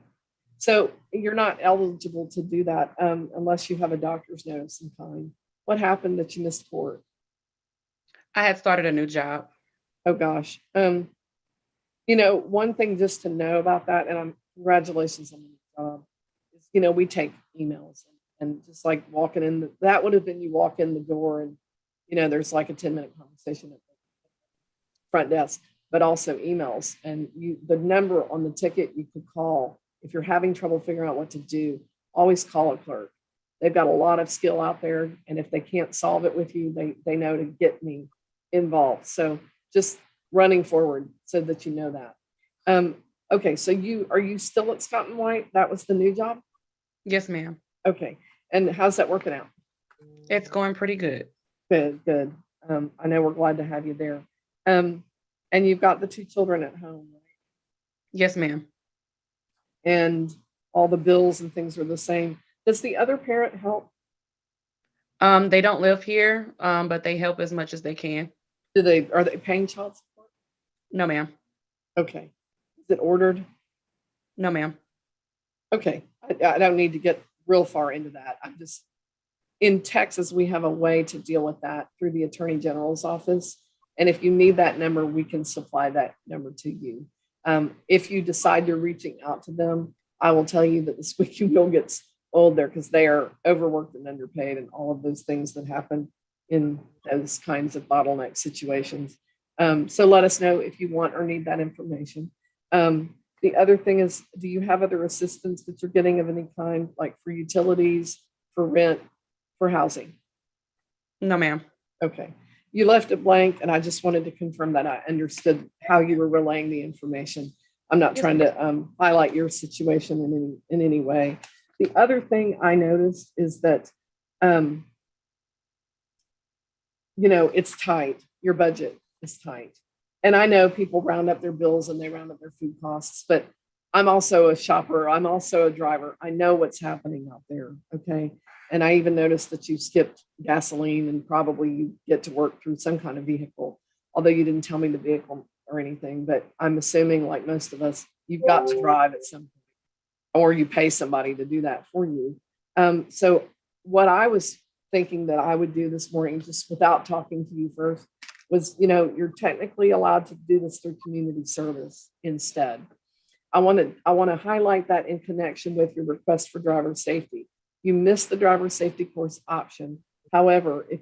So you're not eligible to do that unless you have a doctor's notice in time. What happened that you missed court? I had started a new job. Oh gosh. One thing just to know about that, and congratulations on the job, is, we take emails and just like walking in, that would have been you walk in the door and, there's like a 10-minute conversation at the front desk, but also emails. And the number on the ticket you could call if you're having trouble figuring out what to do, always call a clerk. They've got a lot of skill out there. And if they can't solve it with you, they know to get me involved. So just running forward so that you know that. Okay, so are you still at Scott and White? That was the new job? Yes, ma'am. Okay, and how's that working out? It's going pretty good. Good. I know we're glad to have you there. And you've got the 2 children at home, right? Yes, ma'am. And all the bills and things are the same. Does the other parent help? They don't live here, but they help as much as they can. Are they paying child support? No, ma'am. Okay. Is it ordered? No, ma'am. Okay. I don't need to get real far into that. I'm just, in Texas, we have a way to deal with that through the Attorney General's office. And if you need that number, we can supply that number to you. If you decide you're reaching out to them, I will tell you that the squeaky wheel gets old there because they are overworked and underpaid and all of those things that happen in those kinds of bottleneck situations. So let us know if you want or need that information. The other thing is, do you have other assistance that you're getting of any kind, like for utilities, for rent, for housing? No, ma'am. Okay. You left it blank, and I just wanted to confirm that I understood how you were relaying the information. I'm not trying to highlight your situation in any way. The other thing I noticed is that it's tight. Your budget is tight. And I know people round up their bills and they round up their food costs, but I'm also a shopper. I'm also a driver. I know what's happening out there. Okay. And I even noticed that you skipped gasoline and probably you get to work through some kind of vehicle, although you didn't tell me the vehicle or anything. But I'm assuming, like most of us, you've got to drive at some point or you pay somebody to do that for you. So, what I was thinking that I would do this morning, just without talking to you first, was you're technically allowed to do this through community service instead. I want to highlight that in connection with your request for driver safety. You missed the driver safety course option. However, if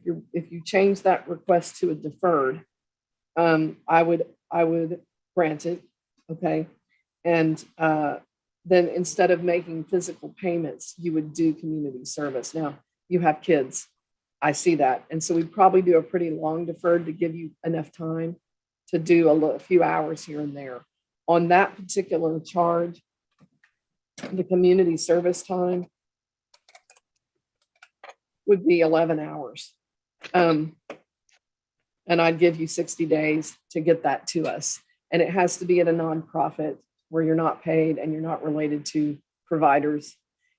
you change that request to a deferred, I would grant it. Okay, and then instead of making physical payments, you would do community service. Now you have kids. I see that, and so we'd probably do a pretty long deferred to give you enough time to do a few hours here and there. On that particular charge, the community service time would be 11 hours. And I'd give you 60 days to get that to us. And it has to be at a nonprofit where you're not paid and you're not related to providers.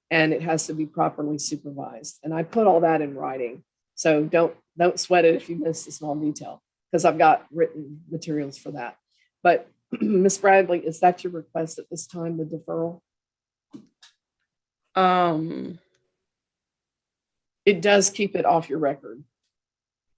And it has to be properly supervised. And I put all that in writing. So don't sweat it if you miss a small detail, because I've got written materials for that. But Ms. Bradley, is that your request at this time, the deferral? It does keep it off your record.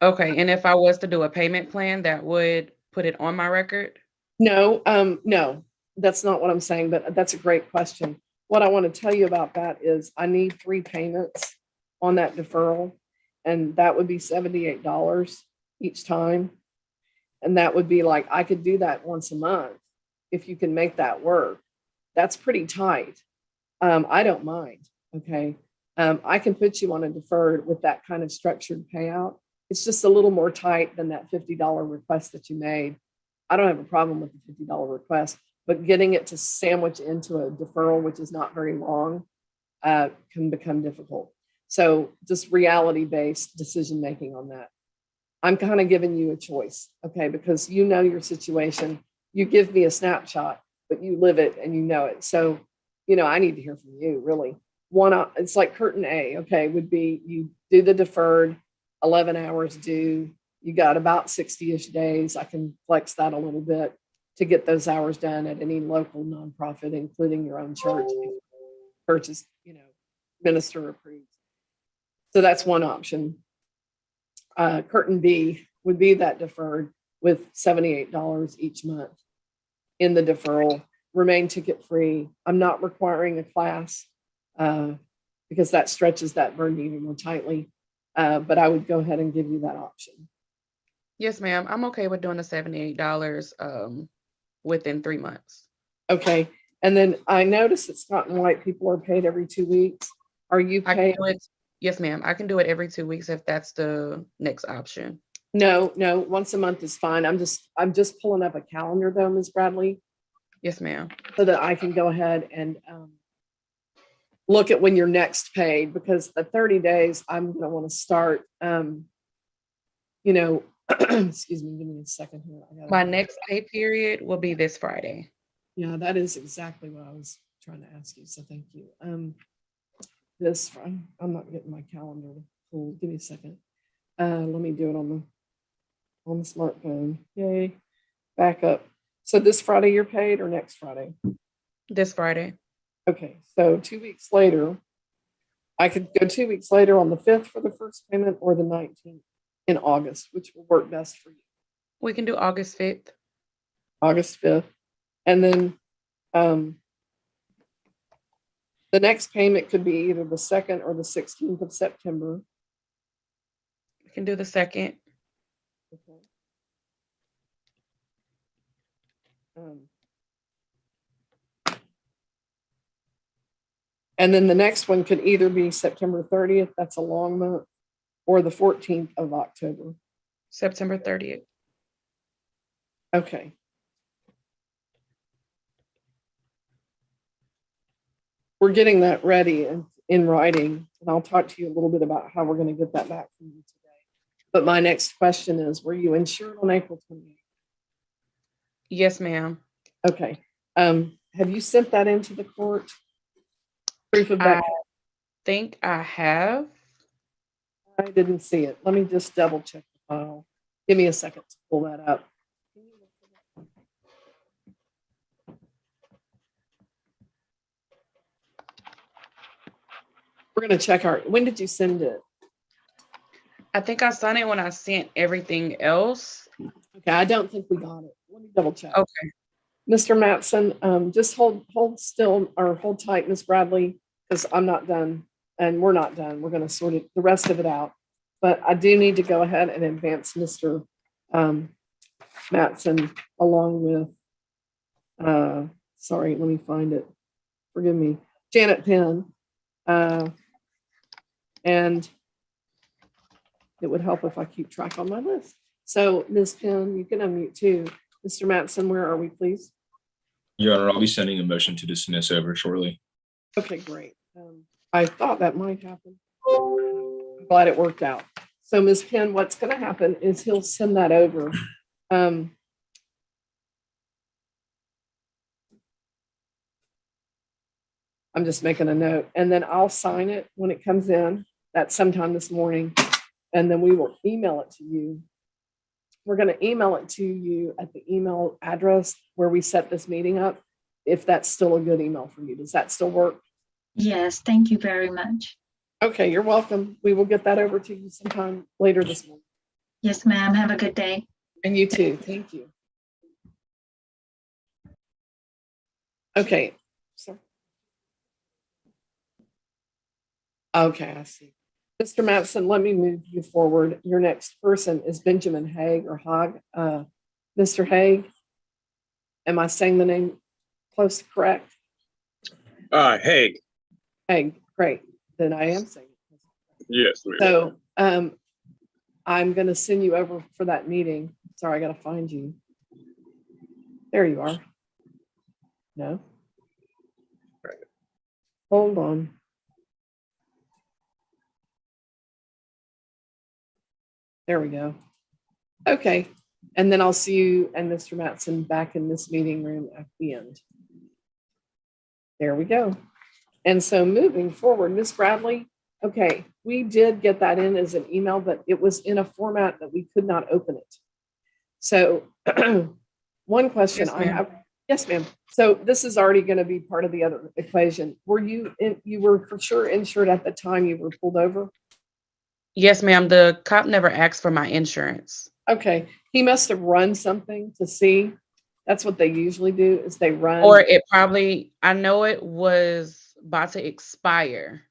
Okay, and if I was to do a payment plan, that would put it on my record? No, no, that's not what I'm saying, but that's a great question. What I want to tell you about that is I need 3 payments on that deferral, and that would be $78 each time. And that would be like, I could do that once a month if you can make that work. That's pretty tight. I don't mind. Okay. I can put you on a deferred with that kind of structured payout. It's just a little more tight than that $50 request that you made. I don't have a problem with the $50 request, but getting it to sandwich into a deferral, which is not very long, can become difficult. So just reality-based decision-making on that. I'm kind of giving you a choice, okay, because you know your situation. You give me a snapshot, but you live it and you know it. So, I need to hear from you, really. It's like curtain A, okay, would be you do the deferred, 11 hours due. You got about 60-ish days. I can flex that a little bit to get those hours done at any local nonprofit, including your own church. Purchase, minister approved. So that's one option. Curtain B would be that deferred with $78 each month in the deferral, remain ticket free. I'm not requiring a class because that stretches that burden even more tightly. But I would go ahead and give you that option. Yes, ma'am. I'm okay with doing the $78 within 3 months. Okay. And then I noticed that Scott and White people are paid every 2 weeks. Are you paid? Yes, ma'am. I can do it every 2 weeks if that's the next option. No, once a month is fine. I'm just pulling up a calendar though, Ms. Bradley. Yes, ma'am. So that I can go ahead and look at when you're next paid, because the 30 days I'm going to want to start, excuse me, give me a second here. My next pay period will be this Friday. Yeah, that is exactly what I was trying to ask you. So thank you. I'm not getting my calendar pulled. Give me a second. Let me do it on the smartphone. Yay. Back up. So this Friday you're paid or next Friday? This Friday. Okay. So 2 weeks later, I could go 2 weeks later on the 5th for the first payment or the 19th in August, which will work best for you. We can do August 5th. August 5th. And then the next payment could be either the 2nd or the 16th of September. We can do the 2nd. Okay. And then the next one could either be September 30th, that's a long month, or the 14th of October. September 30th. Okay. We're getting that ready in writing, and I'll talk to you a little bit about how we're going to get that back from you today. But my next question is, were you insured on April 28th? Yes, ma'am. Okay. Have you sent that into the court? Proof of I that? think I have. I didn't see it. Let me just double check the file. Give me a second to pull that up. We're going to check when did you send it? I think I signed it when I sent everything else. Okay, I don't think we got it. Let me double check. Okay. Mr. Matson, just hold still or hold tight, Ms. Bradley, because I'm not done and we're not done. We're going to sort the rest of it out. But I do need to go ahead and advance Mr. Matson along with, sorry, let me find it. Forgive me, Janet Penn. And it would help if I keep track on my list. So Ms. Penn, you can unmute too. Mr. Matson, where are we, please? Your Honor, I'll be sending a motion to dismiss over shortly. Okay, great. I thought that might happen. I'm glad it worked out. So Ms. Penn, what's going to happen is he'll send that over. I'm just making a note, and then I'll sign it when it comes in. That's sometime this morning, and then we will email it to you. We're going to email it to you at the email address where we set this meeting up, if that's still a good email for you. Does that still work? Yes, thank you very much. Okay, you're welcome. We will get that over to you sometime later this morning. Yes, ma'am. Have a good day. And you too. Thank you. Okay. So, okay, I see. Mr. Matson, let me move you forward. Your next person is Benjamin Haig or Hogg. Mr. Haig, am I saying the name close to correct? Haig. Haig, great. Then I am saying it. Yes. Ma'am. So I'm going to send you over for that meeting. Sorry, I got to find you. There you are. No. Hold on. There we go. Okay. And then I'll see you and Mr. Matson back in this meeting room at the end. There we go. And so moving forward, Ms. Bradley, okay, we did get that in as an email, but it was in a format that we could not open it. So one question I have, yes, ma'am. So this is already going to be part of the other equation. Were you were for sure insured at the time you were pulled over? Yes, ma'am. The cop never asked for my insurance. Okay. He must have run something to see. That's what they usually do is they run. Or it probably, I know it was about to expire,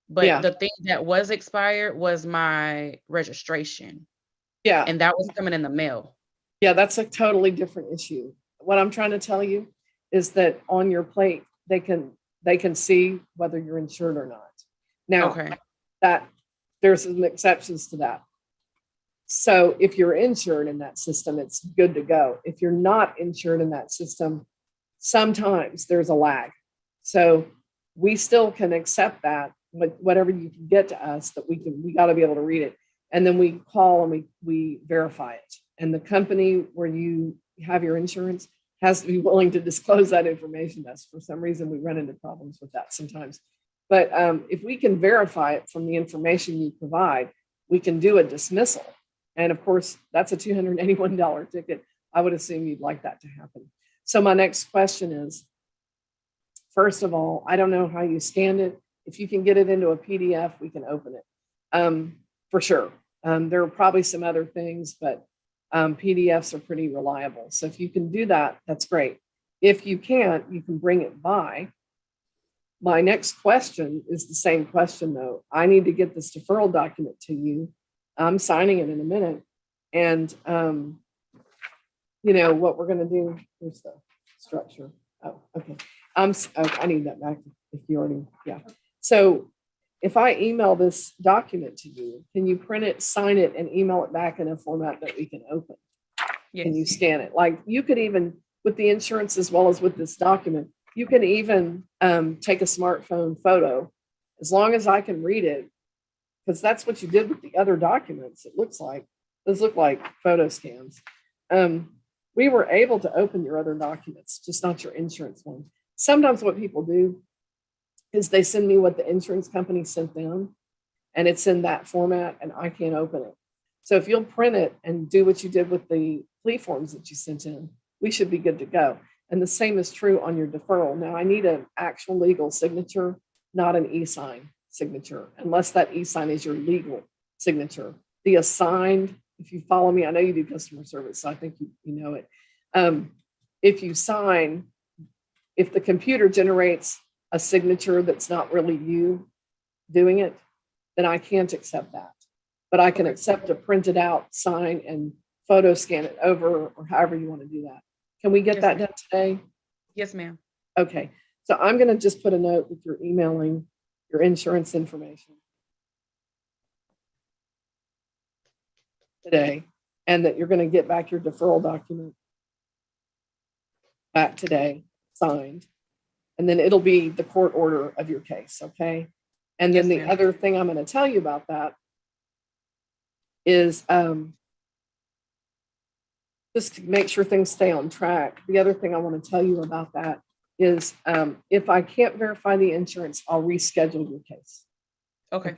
but Yeah. the thing that was expired was my registration. Yeah. And that was coming in the mail. Yeah, that's a totally different issue. What I'm trying to tell you is that on your plate, they can see whether you're insured or not. Now, Okay. that there's some exceptions to that. So if you're insured in that system, it's good to go. If you're not insured in that system, sometimes there's a lag. So we still can accept that, whatever you can get to us, that we got to be able to read it. And then we call and we verify it. And the company where you have your insurance has to be willing to disclose that information. That's for some reason we run into problems with that sometimes. But if we can verify it from the information you provide, we can do a dismissal. And of course, that's a $281 ticket. I would assume you'd like that to happen. So my next question is, first of all, I don't know how you scanned it. If you can get it into a PDF, we can open it for sure. There are probably some other things, but PDFs are pretty reliable. So if you can do that, that's great. If you can't, you can bring it by. My next question is the same question though. I need to get this deferral document to you. I'm signing it in a minute. And you know what we're gonna do, here's the structure. Oh, okay. I need that back if you already, yeah. So if I email this document to you, can you print it, sign it, and email it back in a format that we can open? Yes. Can you scan it? Like you could even, with the insurance as well as with this document, you can even take a smartphone photo as long as I can read it, because that's what you did with the other documents, it looks like. Those look like photo scans. We were able to open your other documents, just not your insurance one. Sometimes what people do is they send me what the insurance company sent them, and it's in that format, and I can't open it. So if you'll print it and do what you did with the plea forms that you sent in, we should be good to go. And the same is true on your deferral. Now, I need an actual legal signature, not an e-sign signature, unless that e-sign is your legal signature. The assigned, if you follow me, I know you do customer service, so I think you know it. If you sign, if the computer generates a signature that's not really you doing it, then I can't accept that. But I can accept a printed out sign and photo scan it over, or however you want to do that. Can we get that done today? Yes, ma'am. Okay, so I'm going to just put a note that you're emailing your insurance information today, and that you're going to get back your deferral document back today, signed, and then it'll be the court order of your case, okay? And then Yes, the ma'am. other thing I'm going to tell you about that is just to make sure things stay on track. The other thing I want to tell you about that is if I can't verify the insurance, I'll reschedule your case. Okay.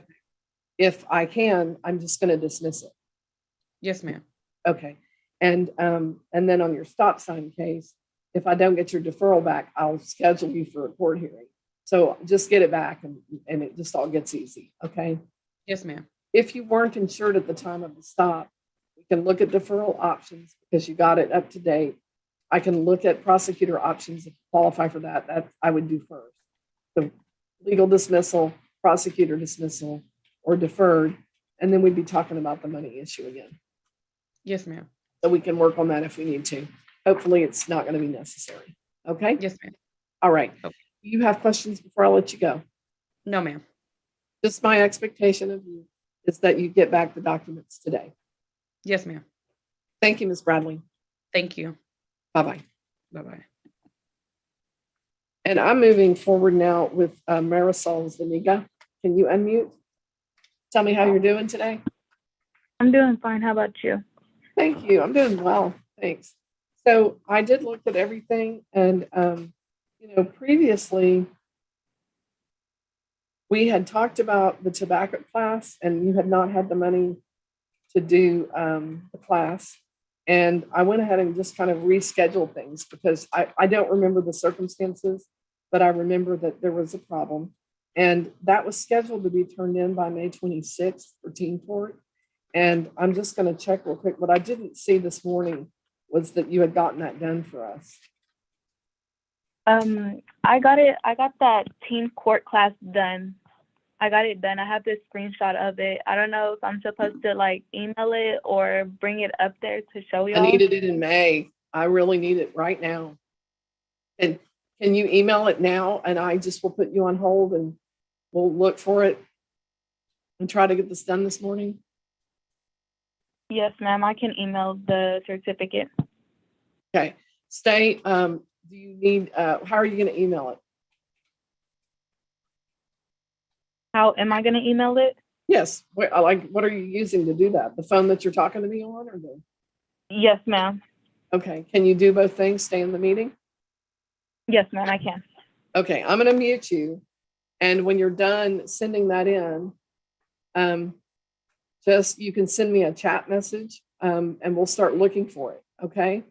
If I can, I'm just going to dismiss it. Yes, ma'am. Okay. And then on your stop sign case, if I don't get your deferral back, I'll schedule you for a court hearing. So just get it back and it just all gets easy. Okay. Yes, ma'am. If you weren't insured at the time of the stop, we can look at deferral options because you got it up to date. I can look at prosecutor options if you qualify for that. That I would do first. The legal dismissal, prosecutor dismissal, or deferred. And then we'd be talking about the money issue again. Yes, ma'am. So we can work on that if we need to. Hopefully it's not going to be necessary. Okay? Yes, ma'am. All right. Okay. Do you have questions before I let you go? No, ma'am. Just my expectation of you is that you get back the documents today. Yes, ma'am. Thank you, Ms. Bradley. Thank you. Bye-bye. Bye-bye. And I'm moving forward now with Marisol Zuniga. Can you unmute? Tell me how you're doing today. I'm doing fine. How about you? Thank you. I'm doing well. Thanks. So I did look at everything, and previously we had talked about the tobacco class, and you had not had the money to do the class. And I went ahead and just kind of rescheduled things because I don't remember the circumstances, but I remember that there was a problem. And that was scheduled to be turned in by May 26th for teen court. And I'm just going to check real quick. What I didn't see this morning was that you had gotten that done for us. I got it. I got that teen court class done. I got it done. I have this screenshot of it. I don't know if I'm supposed to like email it or bring it up there to show y'all. I needed it in May. I really need it right now. And can you email it now? And I just will put you on hold and we'll look for it and try to get this done this morning. Yes, ma'am. I can email the certificate. Okay. Stay. Do you need, how are you going to email it? How am I going to email it? Yes. What are you using to do that? The phone that you're talking to me on, or the? Yes, ma'am. Okay. Can you do both things? Stay in the meeting? Yes, ma'am, I can. Okay. I'm going to mute you. And when you're done sending that in, you can send me a chat message and we'll start looking for it. Okay.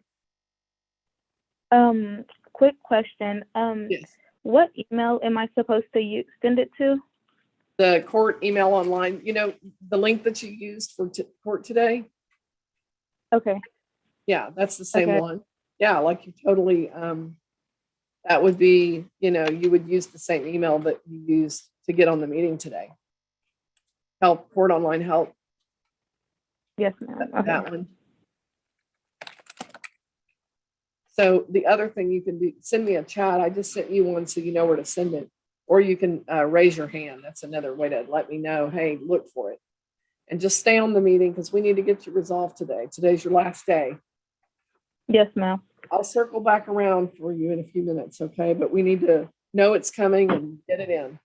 Quick question. Yes. What email am I supposed to send it to? The court email online, the link that you used for court today. Okay. Yeah, that's the same Okay. one. Yeah, like you totally, that would be, you would use the same email that you used to get on the meeting today. Help, court online help. Yes, ma'am. Okay. That one. So the other thing you can do, send me a chat. I just sent you one so you know where to send it. Or you can raise your hand. That's another way to let me know, hey, look for it. And just stay on the meeting because we need to get you resolved today. Today's your last day. Yes, ma'am. I'll circle back around for you in a few minutes, okay? But we need to know it's coming and get it in,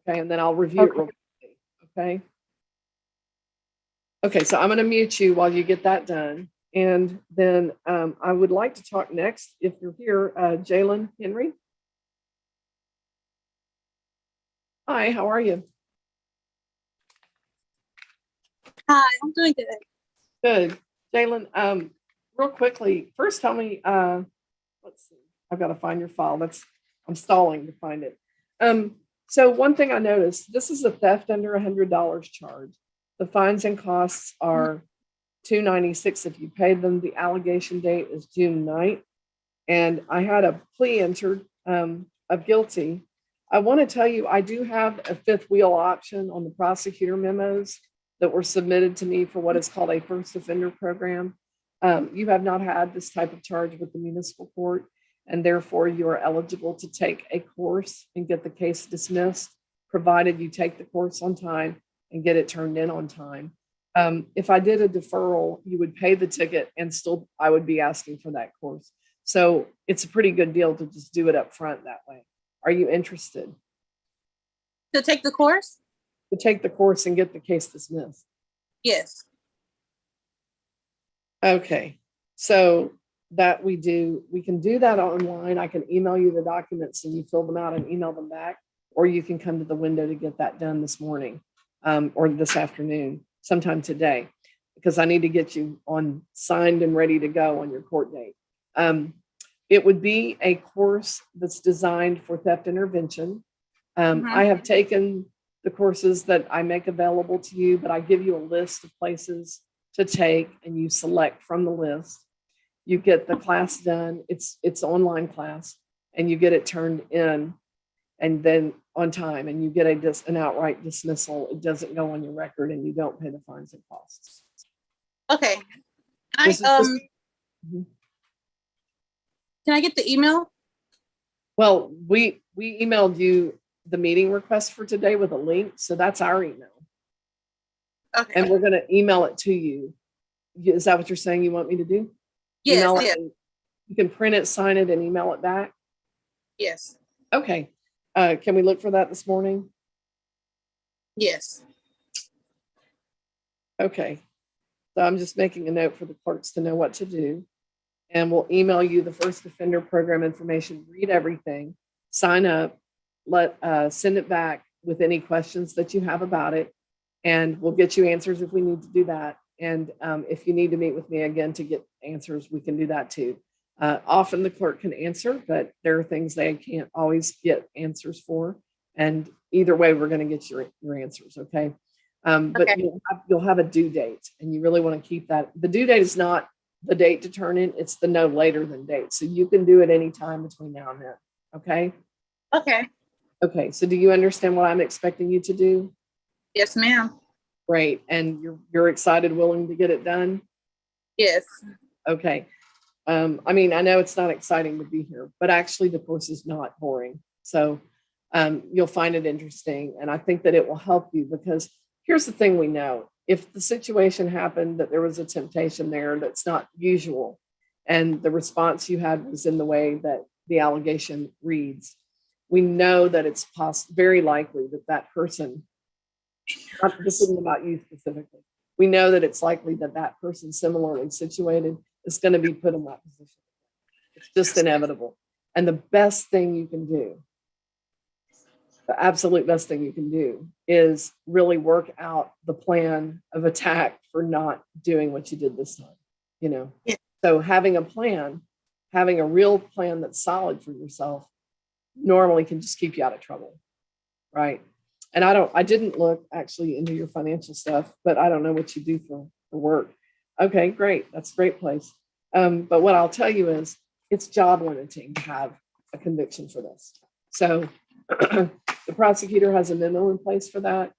okay? And then I'll review it real quickly, okay? Okay, so I'm going to mute you while you get that done. And then I would like to talk next, if you're here, Jalen Henry. Hi, how are you? Hi, I'm doing good. Good. Jalen, real quickly, first tell me, let's see, I've got to find your file. I'm stalling to find it. So one thing I noticed, this is a theft under $100 charge. The fines and costs are $296 if you paid them. The allegation date is June 9th. And I had a plea entered of guilty. I want to tell you, I do have a fifth wheel option on the prosecutor memos that were submitted to me for what is called a first offender program. You have not had this type of charge with the municipal court, and therefore you are eligible to take a course and get the case dismissed, provided you take the course on time and get it turned in on time. If I did a deferral, you would pay the ticket and still I would be asking for that course. So it's a pretty good deal to just do it up front that way. Are you interested? To take the course? To take the course and get the case dismissed? Yes. Okay, so that we can do that online. I can email you the documents and you fill them out and email them back, or you can come to the window to get that done this morning or this afternoon, sometime today, because I need to get you on signed and ready to go on your court date. It would be a course that's designed for theft intervention. I have taken the courses that I make available to you, but I give you a list of places to take and you select from the list. You get the class done. It's online class and you get it turned in and then on time, and you get an outright dismissal. It doesn't go on your record and you don't pay the fines and costs. Okay. Can I get the email? Well, we emailed you the meeting request for today with a link. So that's our email. Okay. And we're going to email it to you. Is that what you're saying you want me to do? Yes. Email Yes. it, you can print it, sign it, and email it back. Yes. Okay. Can we look for that this morning? Yes. Okay. So I'm just making a note for the clerks to know what to do. And we'll email you the first offender program information, read everything, sign up, send it back with any questions that you have about it. And we'll get you answers if we need to do that. And if you need to meet with me again to get answers, we can do that too. Often the clerk can answer, but there are things they can't always get answers for. And either way, we're going to get your answers. Okay. But Okay. you'll have a due date, and you really want to keep that. The due date is not the date to turn in, it's the no later than date. So you can do it anytime between now and then. Okay. Okay. Okay. So do you understand what I'm expecting you to do? Yes, ma'am. Great. And you're excited, willing to get it done? Yes. Okay. I mean, I know it's not exciting to be here, but actually the course is not boring. So you'll find it interesting. And I think that it will help you, because here's the thing we know. If the situation happened that there was a temptation there that's not usual, and the response you had was in the way that the allegation reads, we know that it's very likely that that person, this isn't about you specifically, we know that it's likely that that person similarly situated is going to be put in that position. It's just inevitable. And the best thing you can do, the absolute best thing you can do, is really work out the plan of attack for not doing what you did this time. Yeah. So having a plan, having a real plan that's solid for yourself, normally can just keep you out of trouble, right? And I didn't look actually into your financial stuff, but I don't know what you do for work. Okay, great. That's a great place. But what I'll tell you is it's job limiting to have a conviction for this. So the prosecutor has a memo in place for that,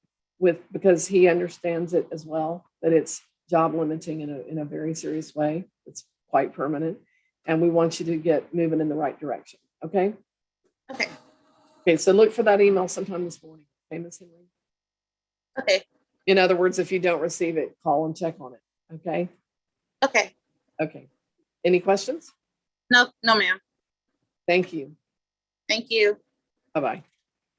because he understands it as well, that it's job limiting in a very serious way. It's quite permanent. And we want you to get moving in the right direction. Okay. Okay. Okay. So look for that email sometime this morning. Okay, Ms. Henry? Okay. In other words, if you don't receive it, call and check on it. Okay. Okay. Okay. Any questions? No, ma'am. Thank you. Thank you. Bye-bye.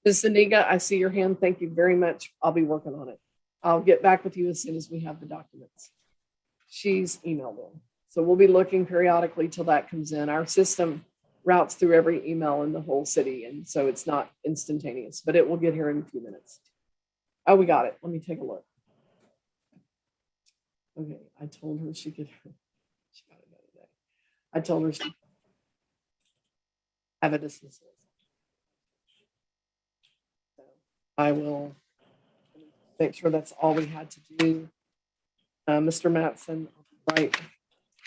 Ms. Zuniga, I see your hand. Thank you very much. I'll be working on it. I'll get back with you as soon as we have the documents. She's emailed them. So we'll be looking periodically till that comes in. Our system routes through every email in the whole city. And so it's not instantaneous, but it will get here in a few minutes. Oh, we got it. Let me take a look. Okay, I told her she could. She got it the other day. I told her she have a dismissal. So I will make sure that's all we had to do. Mr. Mattson, right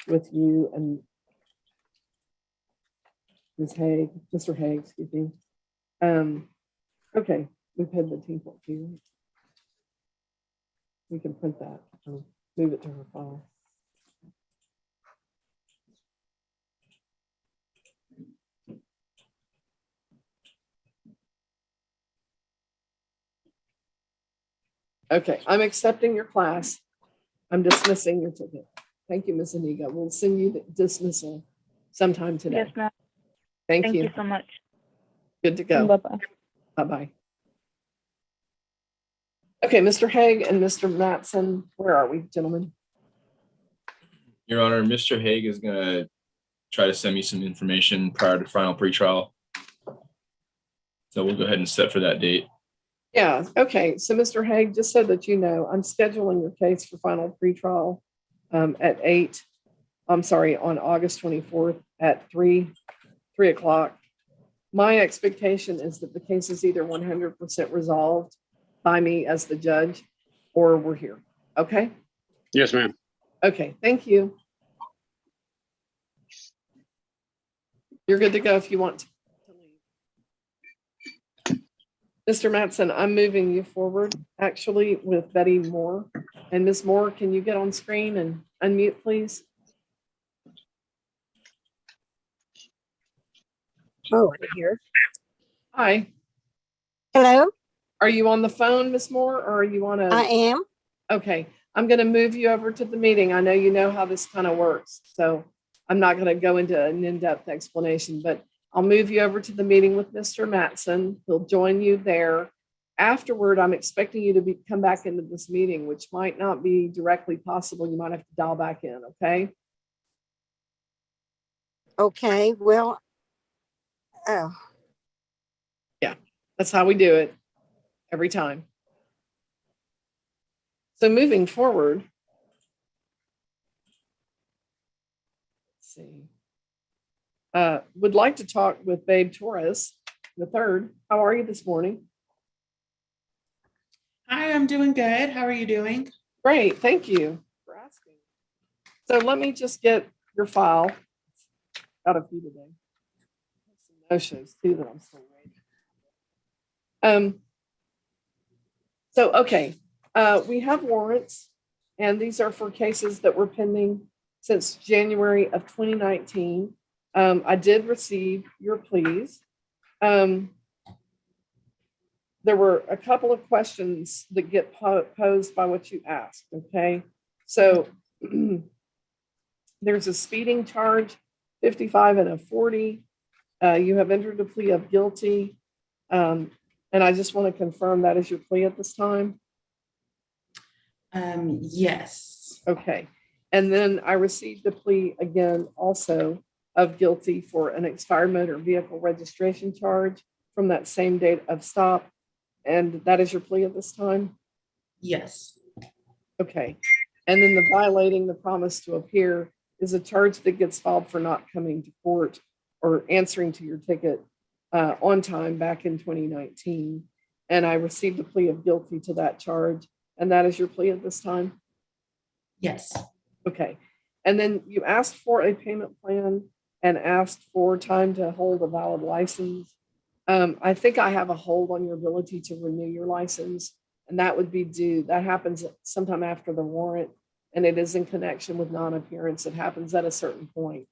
with you and Ms. Haig, Mr. Haig, excuse me. Okay, we've had the team report too. We can print that and move it to her file. Okay, I'm accepting your class. I'm dismissing your ticket. Thank you, Ms. Aniga. We'll send you the dismissal sometime today. Yes, ma'am. Thank Thank you. you so much. Good to go. Bye-bye. Bye-bye. Okay, Mr. Haig and Mr. Mattson, where are we, gentlemen? Your Honor, Mr. Haig is gonna try to send me some information prior to final pretrial. So we'll go ahead and set for that date. Yeah, okay. So Mr. Haig, just so that you know, I'm scheduling your case for final pretrial at 8. I'm sorry, on August 24th at 3 o'clock. My expectation is that the case is either 100% resolved by me as the judge, or we're here. Okay? Yes, ma'am. Okay, thank you. You're good to go if you want to leave. Mr. Mattson, I'm moving you forward actually with Betty Moore. And Ms. Moore, can you get on screen and unmute, please? Oh, I'm here. Hi. Hello? Are you on the phone, Ms. Moore, or are you on a? I am. Okay, I'm going to move you over to the meeting. I know you know how this kind of works, so I'm not going to go into an in-depth explanation, but I'll move you over to the meeting with Mr. Mattson. He'll join you there. Afterward, I'm expecting you to come back into this meeting, which might not be directly possible. You might have to dial back in, okay? Okay, well, oh, Yeah, that's how we do it every time. So moving forward, let's see. Would like to talk with Babe Torres the third. How are you this morning? Hi, I'm doing good. How are you doing? Great, thank you for asking. So let me just get your file. Got a few today. Some no-shows too that I'm still waiting. So okay, we have warrants, and these are for cases that were pending since January of 2019. I did receive your pleas. There were a couple of questions that get posed by what you asked, okay? So there's a speeding charge, 55 and a 40. You have entered a plea of guilty. And I just want to confirm that is your plea at this time? Yes. Okay. And then I received the plea again also of guilty for an expired motor vehicle registration charge from that same date of stop. And that is your plea at this time? Yes. Okay. And then the violating the promise to appear is a charge that gets filed for not coming to court or answering to your ticket on time back in 2019. And I received a plea of guilty to that charge. And that is your plea at this time? Yes. Okay. And then you asked for a payment plan and asked for time to hold a valid license. I think I have a hold on your ability to renew your license, and that would be due. That happens sometime after the warrant, and it is in connection with non-appearance. It happens at a certain point.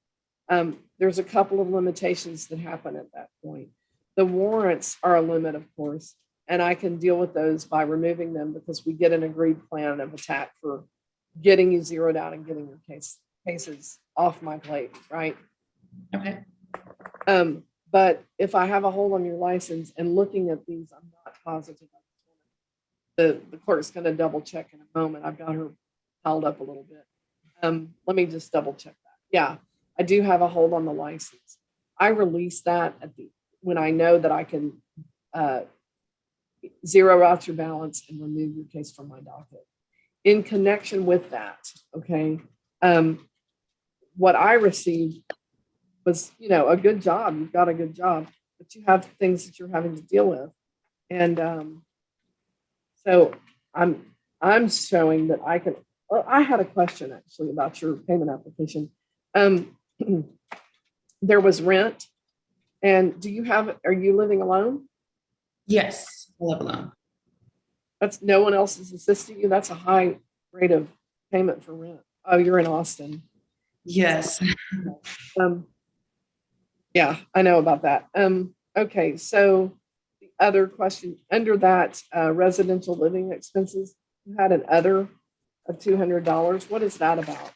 There's a couple of limitations that happen at that point. The warrants are a limit, of course, and I can deal with those by removing them because we get an agreed plan of attack for getting you zeroed out and getting your cases off my plate, right? Okay. But if I have a hold on your license and looking at these, I'm not positive. the clerk's gonna double check in a moment. I've got her piled up a little bit. Let me just double check that. Yeah, I do have a hold on the license. I release that when I know that I can zero out your balance and remove your case from my docket. In connection with that, okay, what I received was, a good job. You've got a good job, but you have things that you're having to deal with. And so I'm showing that I can. Well, I had a question actually about your payment application. There was rent, and are you living alone? Yes, I live alone. That's no one else is assisting you. That's a high rate of payment for rent. Oh, you're in Austin. Yes. Yeah, I know about that. Okay, so the other question under that residential living expenses, you had an other of $200. What is that about?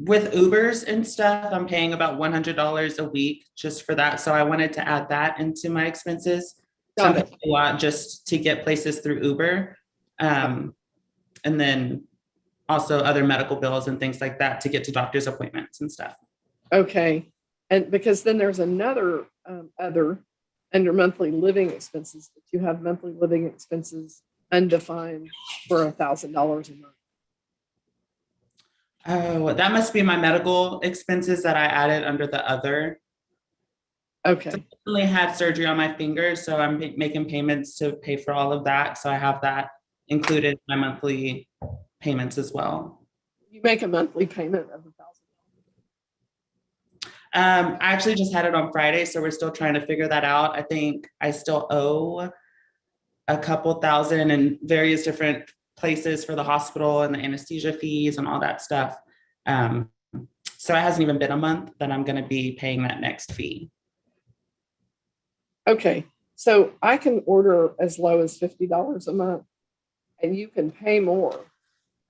With Ubers and stuff, I'm paying about $100 a week just for that. So I wanted to add that into my expenses. So I'm paying a lot just to get places through Uber. And then also other medical bills and things like that to get to doctor's appointments and stuff. Okay. And because then there's another other under monthly living expenses that you have monthly living expenses undefined for $1,000 a month. Oh, that must be my medical expenses that I added under the other. Okay. So I recently had surgery on my finger, so I'm making payments to pay for all of that. So I have that included in my monthly payments as well. You make a monthly payment of $1,000. I actually just had it on Friday, so we're still trying to figure that out. I think I still owe a couple thousand in various different places for the hospital and the anesthesia fees and all that stuff. So it hasn't even been a month that I'm going to be paying that next fee. Okay, so I can order as low as $50 a month and you can pay more.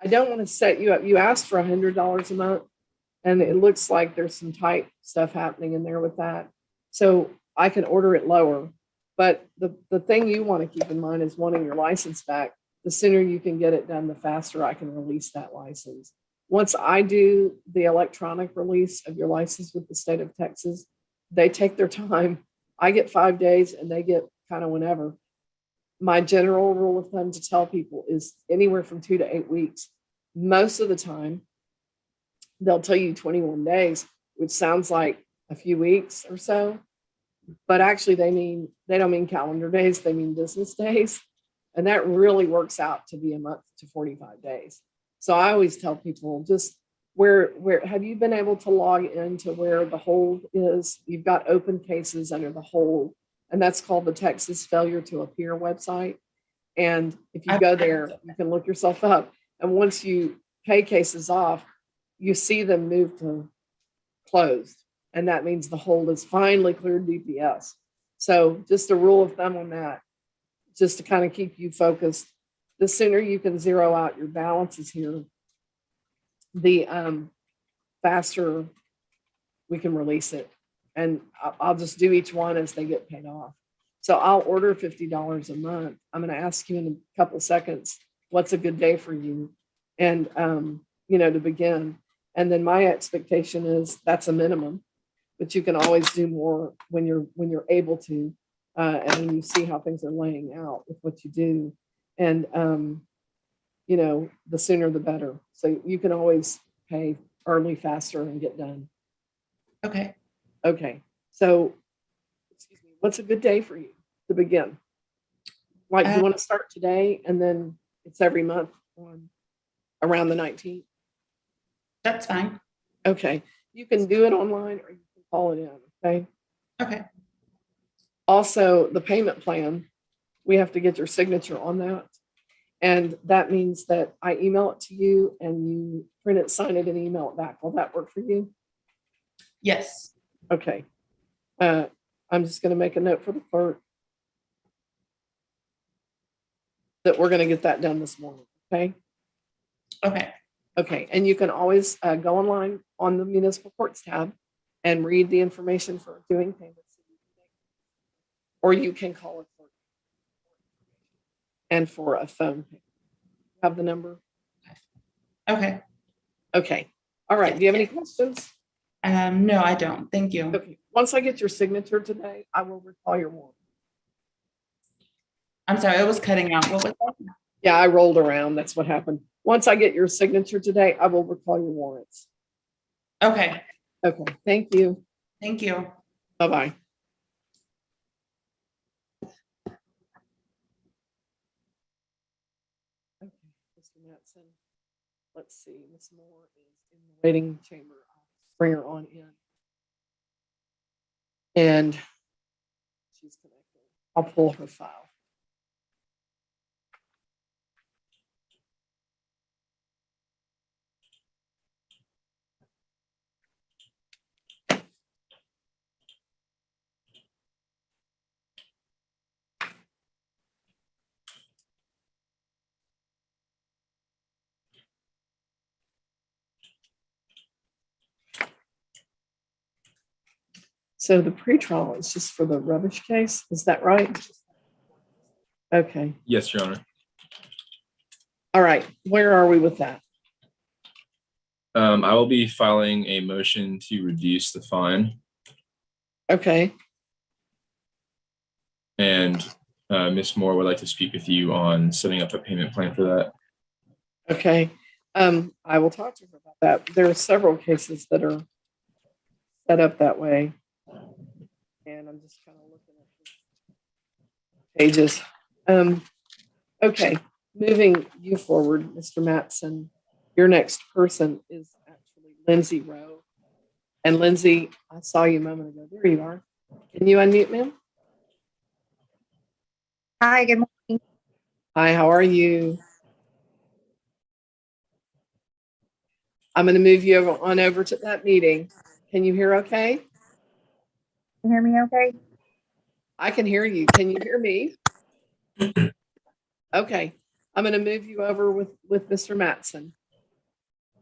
I don't want to set you up. You asked for $100 a month and it looks like there's some tight stuff happening in there with that. So I can order it lower. But the thing you want to keep in mind is wanting your license back. The sooner you can get it done, the faster I can release that license. Once I do the electronic release of your license with the state of Texas, they take their time. I get 5 days and they get kind of whenever. My general rule of thumb to tell people is anywhere from 2 to 8 weeks. Most of the time, they'll tell you 21 days, which sounds like a few weeks or so. But actually they don't mean calendar days, they mean business days. And that really works out to be a month to 45 days. So I always tell people just where have you been able to log into where the hold is? You've got open cases under the hold, and that's called the Texas Failure to Appear website. And if you go there, you can look yourself up. And once you pay cases off, you see them move to closed. And that means the hold is finally cleared DPS. So just a rule of thumb on that, just to kind of keep you focused. The sooner you can zero out your balances here, the faster we can release it. And I'll just do each one as they get paid off. So I'll order $50 a month. I'm going to ask you in a couple seconds, what's a good day for you? And, to begin. And then my expectation is that's a minimum, but you can always do more when you're able to, and when you see how things are laying out with what you do. And, the sooner the better. So you can always pay early, faster, and get done. Okay. Okay. So, excuse me, what's a good day for you to begin? Like, you want to start today and then it's every month on around the 19th? That's fine. Okay. You can do it online or you can call it in. Okay. Okay. Also, the payment plan, we have to get your signature on that. And that means that I email it to you and you print it, sign it, and email it back. Will that work for you? Yes. Okay. I'm just going to make a note for the clerk that we're going to get that done this morning. Okay. Okay. Okay. And you can always go online on the municipal courts tab and read the information for doing payments. Or you can call a clerk. and for a phone. Have the number? Okay. Okay. All right. Do you have any questions? No, I don't. Thank you. Okay. Once I get your signature today, I will recall your warrant. I'm sorry, it was cutting out. What was that? Yeah, I rolled around. That's what happened. Once I get your signature today, I will recall your warrants. Okay. Okay. Thank you. Thank you. Bye-bye. Okay, Mr. Matson. Let's see. Ms. Moore is in the waiting chamber. I'll bring her on in. And she's connected. I'll pull her file. So the pretrial is just for the rubbish case. Is that right? Okay. Yes, Your Honor. All right. Where are we with that? I will be filing a motion to reduce the fine, Okay. and Ms. Moore would like to speak with you on setting up a payment plan for that. Okay. I will talk to her about that. There are several cases that are set up that way. And I'm just kind of looking at the pages. Okay. Moving you forward, Mr. Matson, your next person is actually Lindsay Rowe. And Lindsay, I saw you a moment ago. There you are. Can you unmute, ma'am? Hi, good morning. Hi, how are you? I'm going to move you on over to that meeting. Can you hear okay? Can you hear me okay? I can hear you. Can you hear me? Okay. I'm going to move you over with Mr. Matson.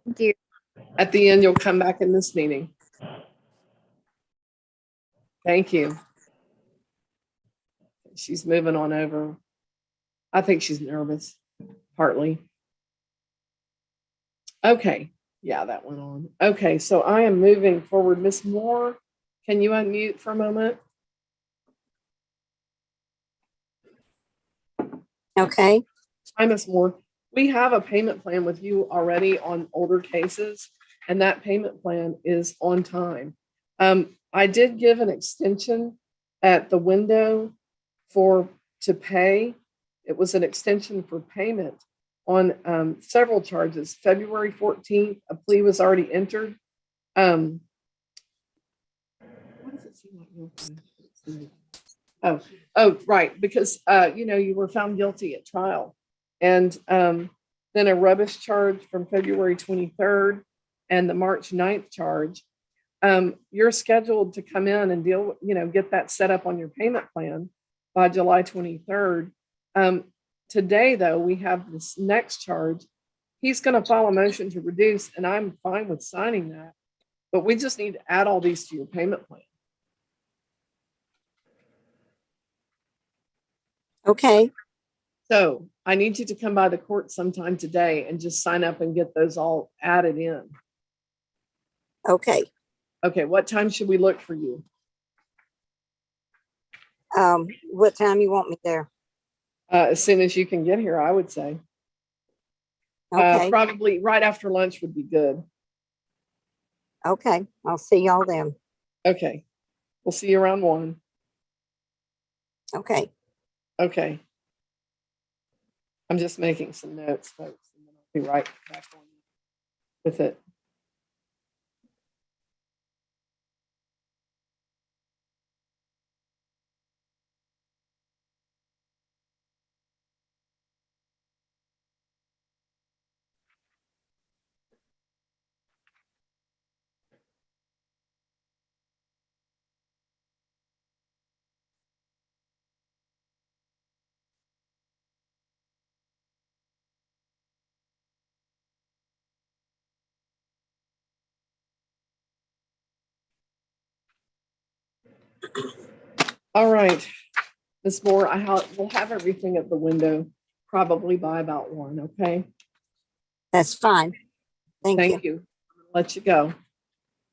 Thank you. At the end, you'll come back in this meeting. Thank you. She's moving on over. I think she's nervous, partly. Okay. Yeah, that went on. Okay, so I am moving forward. Ms. Moore, can you unmute for a moment? Okay. Hi, Ms. Moore. We have a payment plan with you already on older cases, and that payment plan is on time. I did give an extension at the window to pay. It was an extension for payment on several charges. February 14th, a plea was already entered. What does it seem like? Oh, right, because you were found guilty at trial. And then a rubbish charge from February 23rd and the March 9th charge. You're scheduled to come in and get that set up on your payment plan by July 23rd. Today, though, we have this next charge. He's going to file a motion to reduce, and I'm fine with signing that. But we just need to add all these to your payment plan. Okay. So I need you to come by the court sometime today and just sign up and get those all added in. Okay. Okay, what time should we look for you? What time you want me there? As soon as you can get here, I would say. Okay. Probably right after lunch would be good. Okay. I'll see y'all then. Okay. We'll see you around 1. Okay. Okay. I'm just making some notes, folks, and then I'll be right back on with it. All right, Ms. Moore, we'll have everything at the window probably by about 1, okay? That's fine. Thank you. Thank you. Let you go.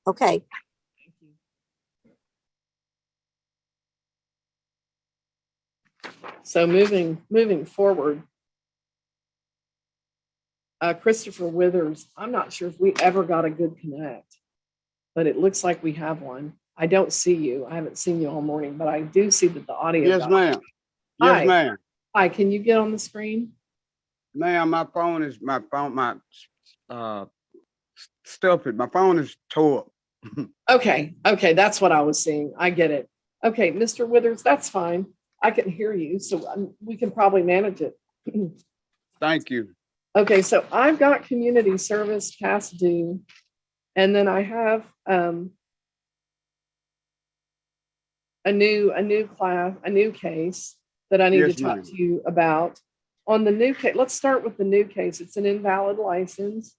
Okay. So moving forward, Christopher Withers, I'm not sure if we ever got a good connect, but it looks like we have one. I don't see you. I haven't seen you all morning, but I do see that the audio. Yes, ma'am. Hi. Yes, ma'am. Hi, can you get on the screen? Ma'am, my phone, stuff it. My phone is tore up. Okay, that's what I was seeing. I get it. Okay, Mr. Withers, that's fine. I can hear you, so we can probably manage it. Thank you. Okay, so I've got community service past due, and then I have a new case that I need Yes, to talk ma'am. to you about. On the new case, let's start with the new case. It's an invalid license,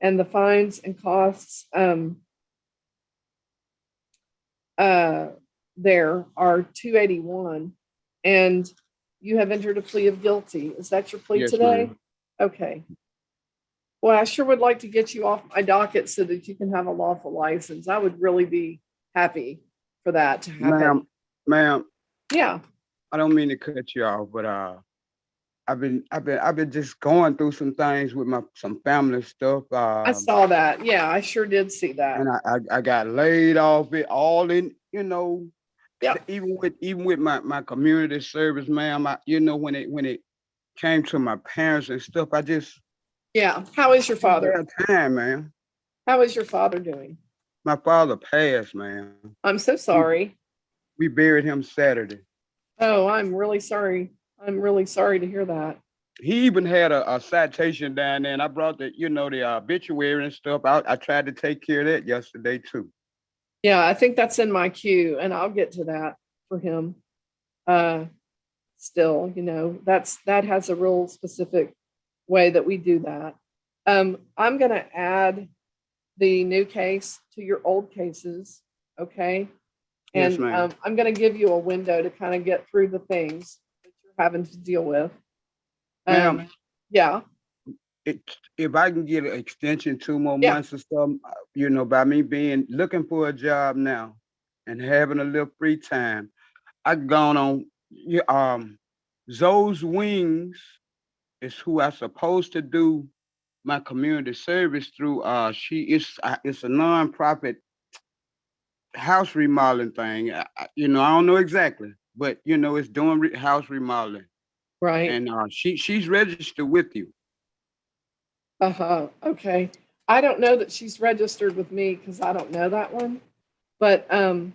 and the fines and costs there are $281, and you have entered a plea of guilty. Is that your plea Yes, today? ma'am. Okay. Well, I sure would like to get you off my docket so that you can have a lawful license. I would really be happy for that to happen. Ma'am, Yeah. I don't mean to cut you off, but I've been just going through some things with some family stuff. I saw that. Yeah, I sure did see that. And I got laid off it all in, Yeah. even with my community service, ma'am. When it came to my parents and stuff, I just Yeah. How is your father? didn't have time, man. How is your father doing? My father passed, man. I'm so sorry. We buried him Saturday. Oh, I'm really sorry. I'm really sorry to hear that. He even had a citation down there, and I brought the obituary and stuff out. I tried to take care of that yesterday too. Yeah, I think that's in my queue, and I'll get to that for him. Still, that has a real specific way that we do that. I'm going to add the new case to your old cases, okay? And Yes, ma'am. I'm going to give you a window to kind of get through the things that you're having to deal with. Ma'am, Yeah. if I can get an extension 2 more Yeah. months or something, by me looking for a job now and having a little free time, I've gone on. Zoe's Wings is who I supposed to do my community service through. It's a nonprofit house remodeling thing. I don't know exactly, but it's doing house remodeling. Right. And she's registered with you. Okay. I don't know that she's registered with me because I don't know that one. But I'm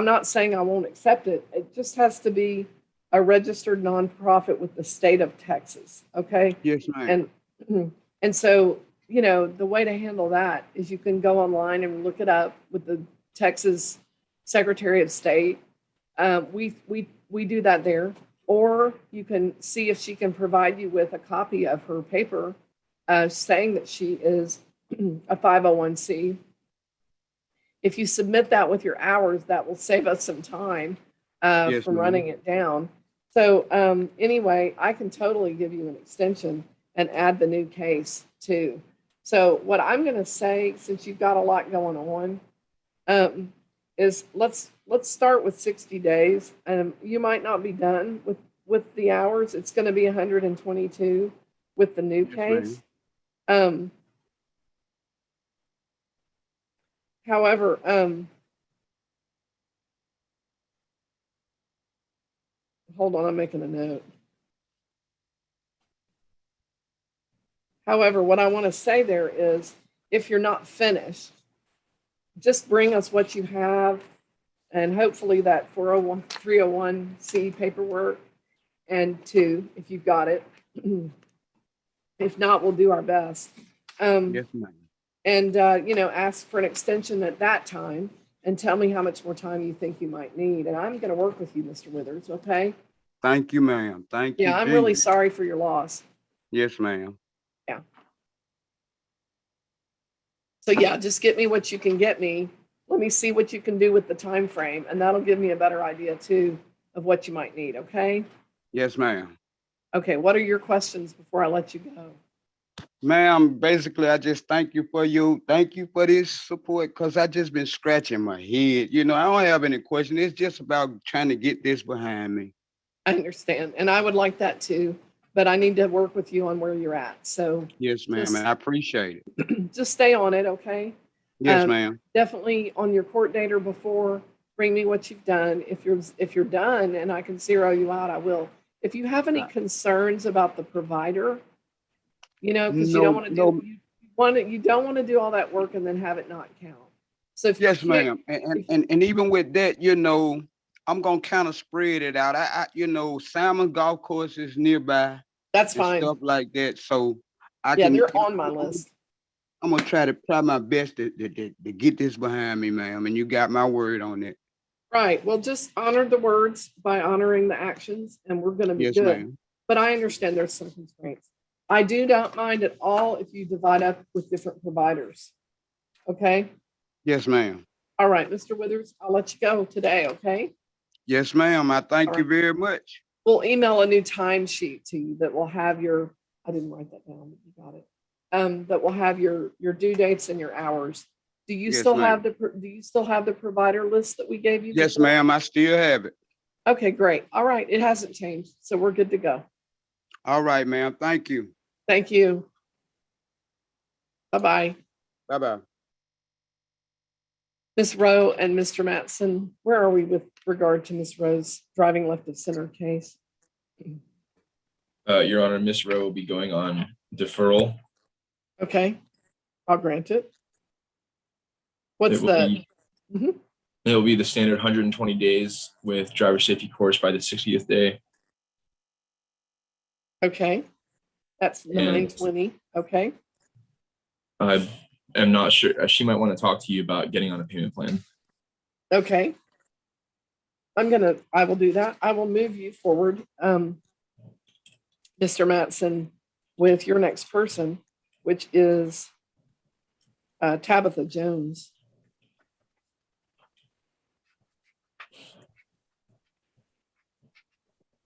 not saying I won't accept it. It just has to be a registered nonprofit with the state of Texas. Okay. Yes, ma'am. And so, the way to handle that is you can go online and look it up with the Texas Secretary of State. We do that there. Or you can see if she can provide you with a copy of her paper saying that she is a 501c. If you submit that with your hours, that will save us some time Yes, from ma'am. running it down. So anyway, I can totally give you an extension and add the new case too. So what I'm going to say, since you've got a lot going on, is let's start with 60 days. You might not be done with the hours. It's going to be 122 with the new case. However, hold on, I'm making a note. However, what I want to say there is, if you're not finished, just bring us what you have, and hopefully that 301c paperwork, and 2, if you've got it. If not, we'll do our best. Yes, ma'am. And ask for an extension at that time, and tell me how much more time you think you might need. And I'm going to work with you, Mr. Withers. Okay. Thank you, ma'am. Thank you. Yeah, I'm really Jesus. sorry for your loss. Yes, ma'am. Yeah. So yeah, just get me what you can get me. Let me see what you can do with the time frame, and that'll give me a better idea too of what you might need. Okay. Yes, ma'am. Okay, what are your questions before I let you go? Ma'am, basically, I just thank you for this support because I just been scratching my head. You know, I don't have any question. It's just about trying to get this behind me. I understand, and I would like that too, but I need to work with you on where you're at. So Yes, ma'am, just, and I appreciate it. just stay on it, okay? Yes, ma'am. Definitely on your court date or before, bring me what you've done. If you're done and I can zero you out, I will. If you have any concerns about the provider, you know, because you don't want to do you don't want to do all that work and then have it not count. So if Yes, you can't, ma'am. And even with that, you know, I'm gonna kind of spread it out. You know, Salmon Golf Course is nearby. That's and fine. stuff like that. So I Yeah, can. they're on my list. I'm gonna try my best to get this behind me, ma'am. And you got my word on it. Right. Well, just honor the words by honoring the actions, and we're going to be Yes, good. ma'am. But I understand there's some constraints. I do not mind at all if you divide up with different providers. Okay. Yes, ma'am. All right, Mr. Withers, I'll let you go today. Okay. Yes, ma'am. I thank All you right. very much. We'll email a new timesheet to you that will have your. I didn't write that down, but you got it. That will have your due dates and your hours. Do you Yes, still ma'am. have the provider list that we gave you? Yes, before? ma'am. I still have it. Okay, great. All right, it hasn't changed, so we're good to go. All right, ma'am. Thank you. Thank you. Bye-bye. Bye-bye. Ms. Rowe and Mr. Matson, where are we with regard to Ms. Rowe's driving left of center case? Your Honor, Ms. Rowe will be going on deferral. Okay, I'll grant it. What's It will the? It will be the standard 120 days with driver safety course by the 60th day. Okay, that's 9/20. Okay. I am not sure. She might want to talk to you about getting on a payment plan. Okay. I will do that. I will move you forward, Mr. Matson, with your next person, which is Tabitha Jones.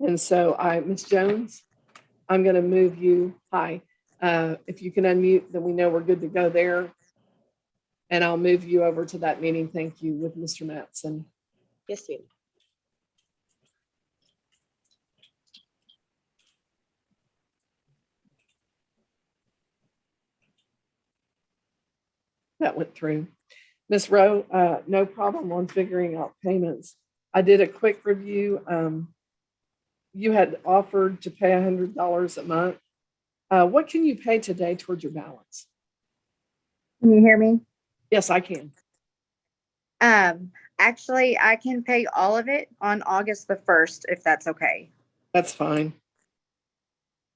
And so Ms. Jones, I'm going to move you. Hi. If you can unmute, then we know we're good to go there. And I'll move you over to that meeting. Thank you, with Mr. Matson. Yes, ma'am. That went through. Ms. Rowe, no problem on figuring out payments. I did a quick review. You had offered to pay $100 a month. What can you pay today towards your balance? Can you hear me? Yes, I can. Actually, I can pay all of it on August the 1st, if that's okay. That's fine.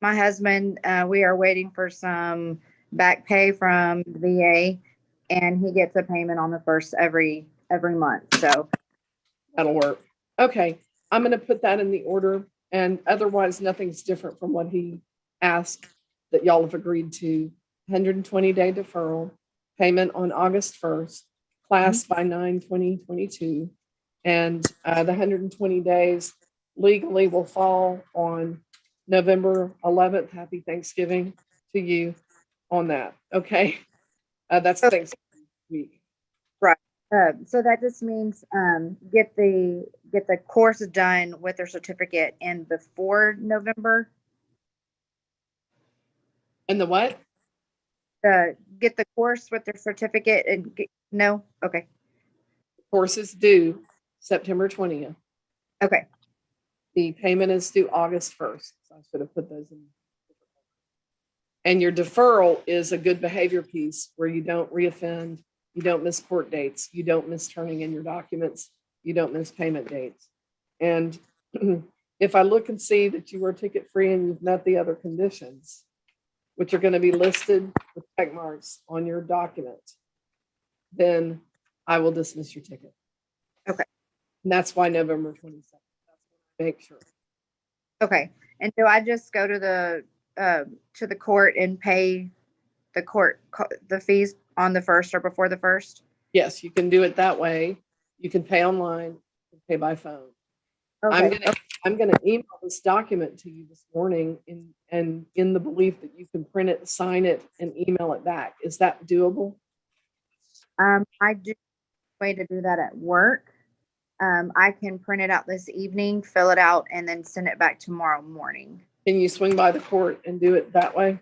My husband, we are waiting for some back pay from the VA, and he gets a payment on the 1st every month. So that'll work. Okay, I'm going to put that in the order, and otherwise nothing's different from what he asked that y'all have agreed to. 120-day deferral, payment on August 1st, class by 9/20/22, and the 120 days legally will fall on November 11th. Happy Thanksgiving to you on that. Okay, that's Thanksgiving week. right. So that just means get the course done with their certificate in before November. And the what? Get the course with their certificate and no? Okay. The course is due September 20th. Okay. The payment is due August 1st. So I should have put those in. And your deferral is a good behavior piece where you don't reoffend, you don't miss court dates, you don't miss turning in your documents, you don't miss payment dates. And if I look and see that you are ticket free and you've met the other conditions, which are going to be listed with check marks on your document, then I will dismiss your ticket. Okay. And that's why November 22nd. That's what I make sure. Okay. And do I just go to the court and pay the fees on the 1st or before the 1st? Yes, you can do it that way. You can pay online, you can pay by phone. Okay. I'm going to email this document to you this morning in the belief that you can print it, sign it, and email it back. Is that doable? I do way to do that at work. I can print it out this evening, fill it out, and then send it back tomorrow morning. Can you swing by the court and do it that way?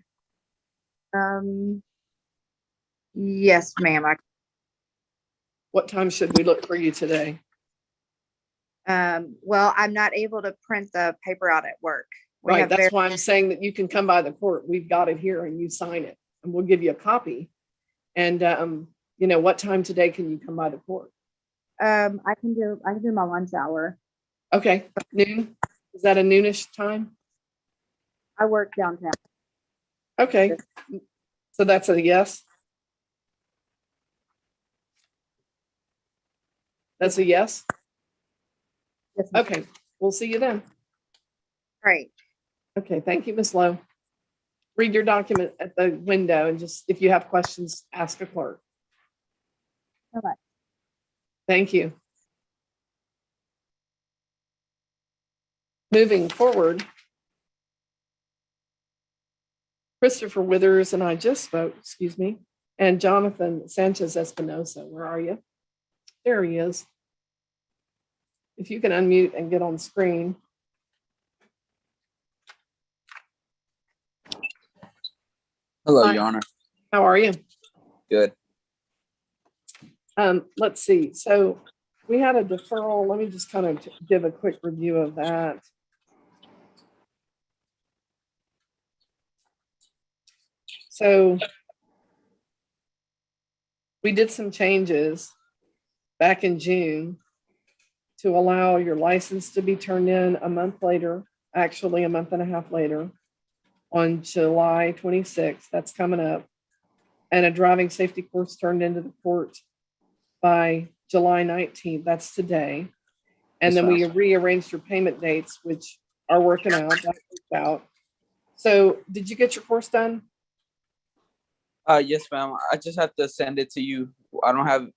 Yes, ma'am. What time should we look for you today? Well, I'm not able to print the paper out at work. Right, that's why I'm saying that you can come by the court. We've got it here and you sign it and we'll give you a copy. And, you know, what time today can you come by the court? I can do my lunch hour. Okay, noon? Is that a noonish time? I work downtown. Okay, so that's a yes? That's a yes? Yes, ma'am. Okay, we'll see you then. Great. Okay, thank you, Ms. Lowe. Read your document at the window and just, if you have questions, ask the clerk. All right. Thank you. Moving forward, Christopher Withers and I just spoke, excuse me, and Jonathan Sanchez Espinosa. Where are you? There he is. If you can unmute and get on screen. Hello, Hi. Your Honor. How are you? Good. Let's see. So we had a deferral. Let me just kind of give a quick review of that. So we did some changes back in June to allow your license to be turned in a month later, actually a month and a half later, on July 26th. That's coming up. And a driving safety course turned into the court by July 19th. That's today. And then we rearranged your payment dates, which are working out. That worked out. So did you get your course done? Yes, ma'am. I just have to send it to you. I don't have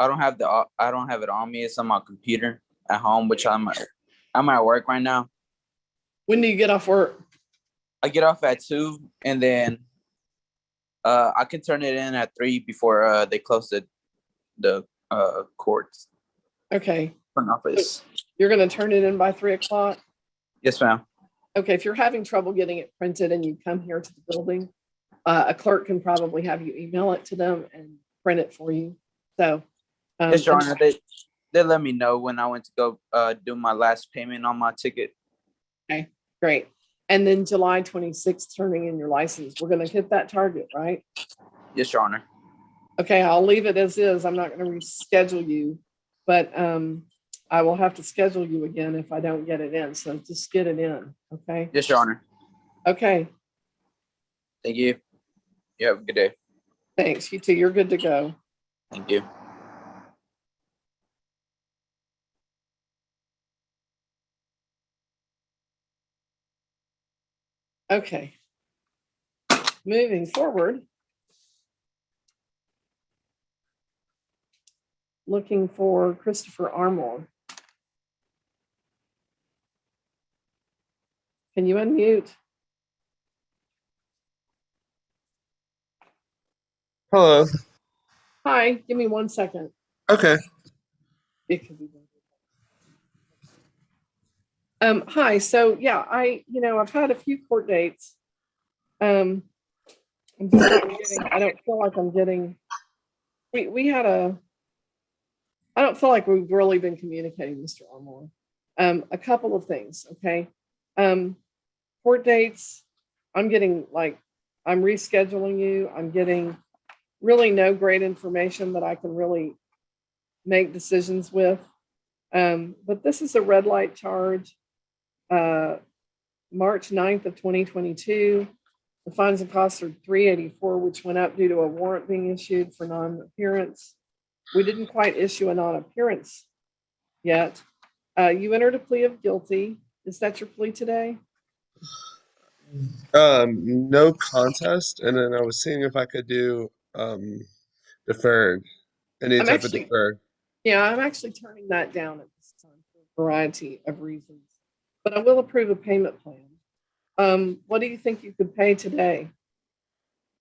it on me. It's on my computer at home, which I'm at work right now. When do you get off work? I get off at 2, and then I can turn it in at 3 before they close the courts. Okay. Front office. You're going to turn it in by 3 o'clock? Yes, ma'am. Okay, if you're having trouble getting it printed and you come here to the building, a clerk can probably have you email it to them and print it for you. So, Yes, Your Honor. They let me know when I went to go do my last payment on my ticket. Okay, great. And then July 26th, turning in your license. We're going to hit that target, right? Yes, Your Honor. Okay, I'll leave it as is. I'm not going to reschedule you, but I will have to schedule you again if I don't get it in. So just get it in, okay? Yes, Your Honor. Okay, Thank you. You have a good day. thanks. You too. You're good to go. Thank you. Okay. Moving forward. Looking for Christopher Armour. Can you unmute? Hello. Hi, give me 1 second. Okay. It could be. Hi, so yeah, I've had a few court dates. I'm just not getting, I don't feel like I'm getting, I don't feel like we've really been communicating, Mr. Armour. A couple of things, okay? Court dates, I'm rescheduling you. I'm getting really no great information that I can really make decisions with. But this is a red light charge, March 9th of 2022. The fines and costs are $384, which went up due to a warrant being issued for non-appearance. We didn't quite issue a non-appearance yet. You entered a plea of guilty. Is that your plea today? No contest, and then I was seeing if I could do deferred, any type of deferred. Yeah, I'm actually turning that down at this time for a variety of reasons. but I will approve a payment plan. What do you think you could pay today?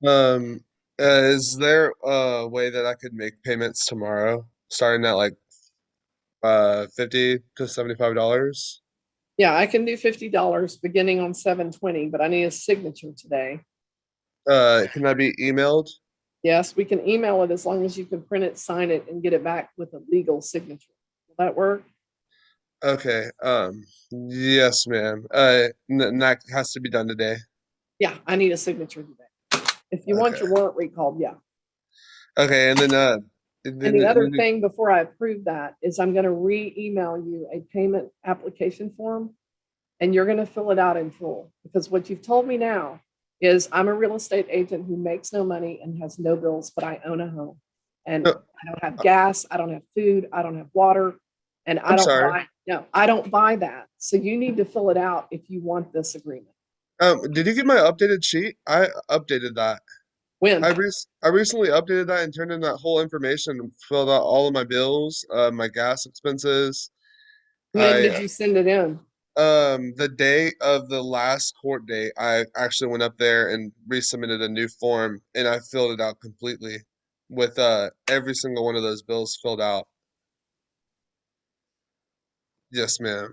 Um, is there a way that I could make payments tomorrow, starting at like $50 to $75? Yeah, I can do $50 beginning on 7/20, but I need a signature today. Can that be emailed? Yes, we can email it as long as you can print it, sign it, and get it back with a legal signature. Will that work? Okay. Yes, ma'am. That has to be done today. Yeah, I need a signature today. If you want Okay. your warrant recalled, yeah. Okay, and then And the other thing before I approve that is I'm going to re-email you a payment application form, and you're going to fill it out in full, because what you've told me now is I'm a real estate agent who makes no money and has no bills, but I own a home. And I don't have gas, I don't have food, I don't have water, and I I'm don't sorry. I don't buy that. So you need to fill it out if you want this agreement. Did you get my updated sheet? I updated that. When? I recently updated that and turned in that whole information and filled out all of my bills, my gas expenses. When did you send it in? The day of the last court date, I actually went up there and resubmitted a new form, and I filled it out completely with every single one of those bills filled out. Yes, ma'am.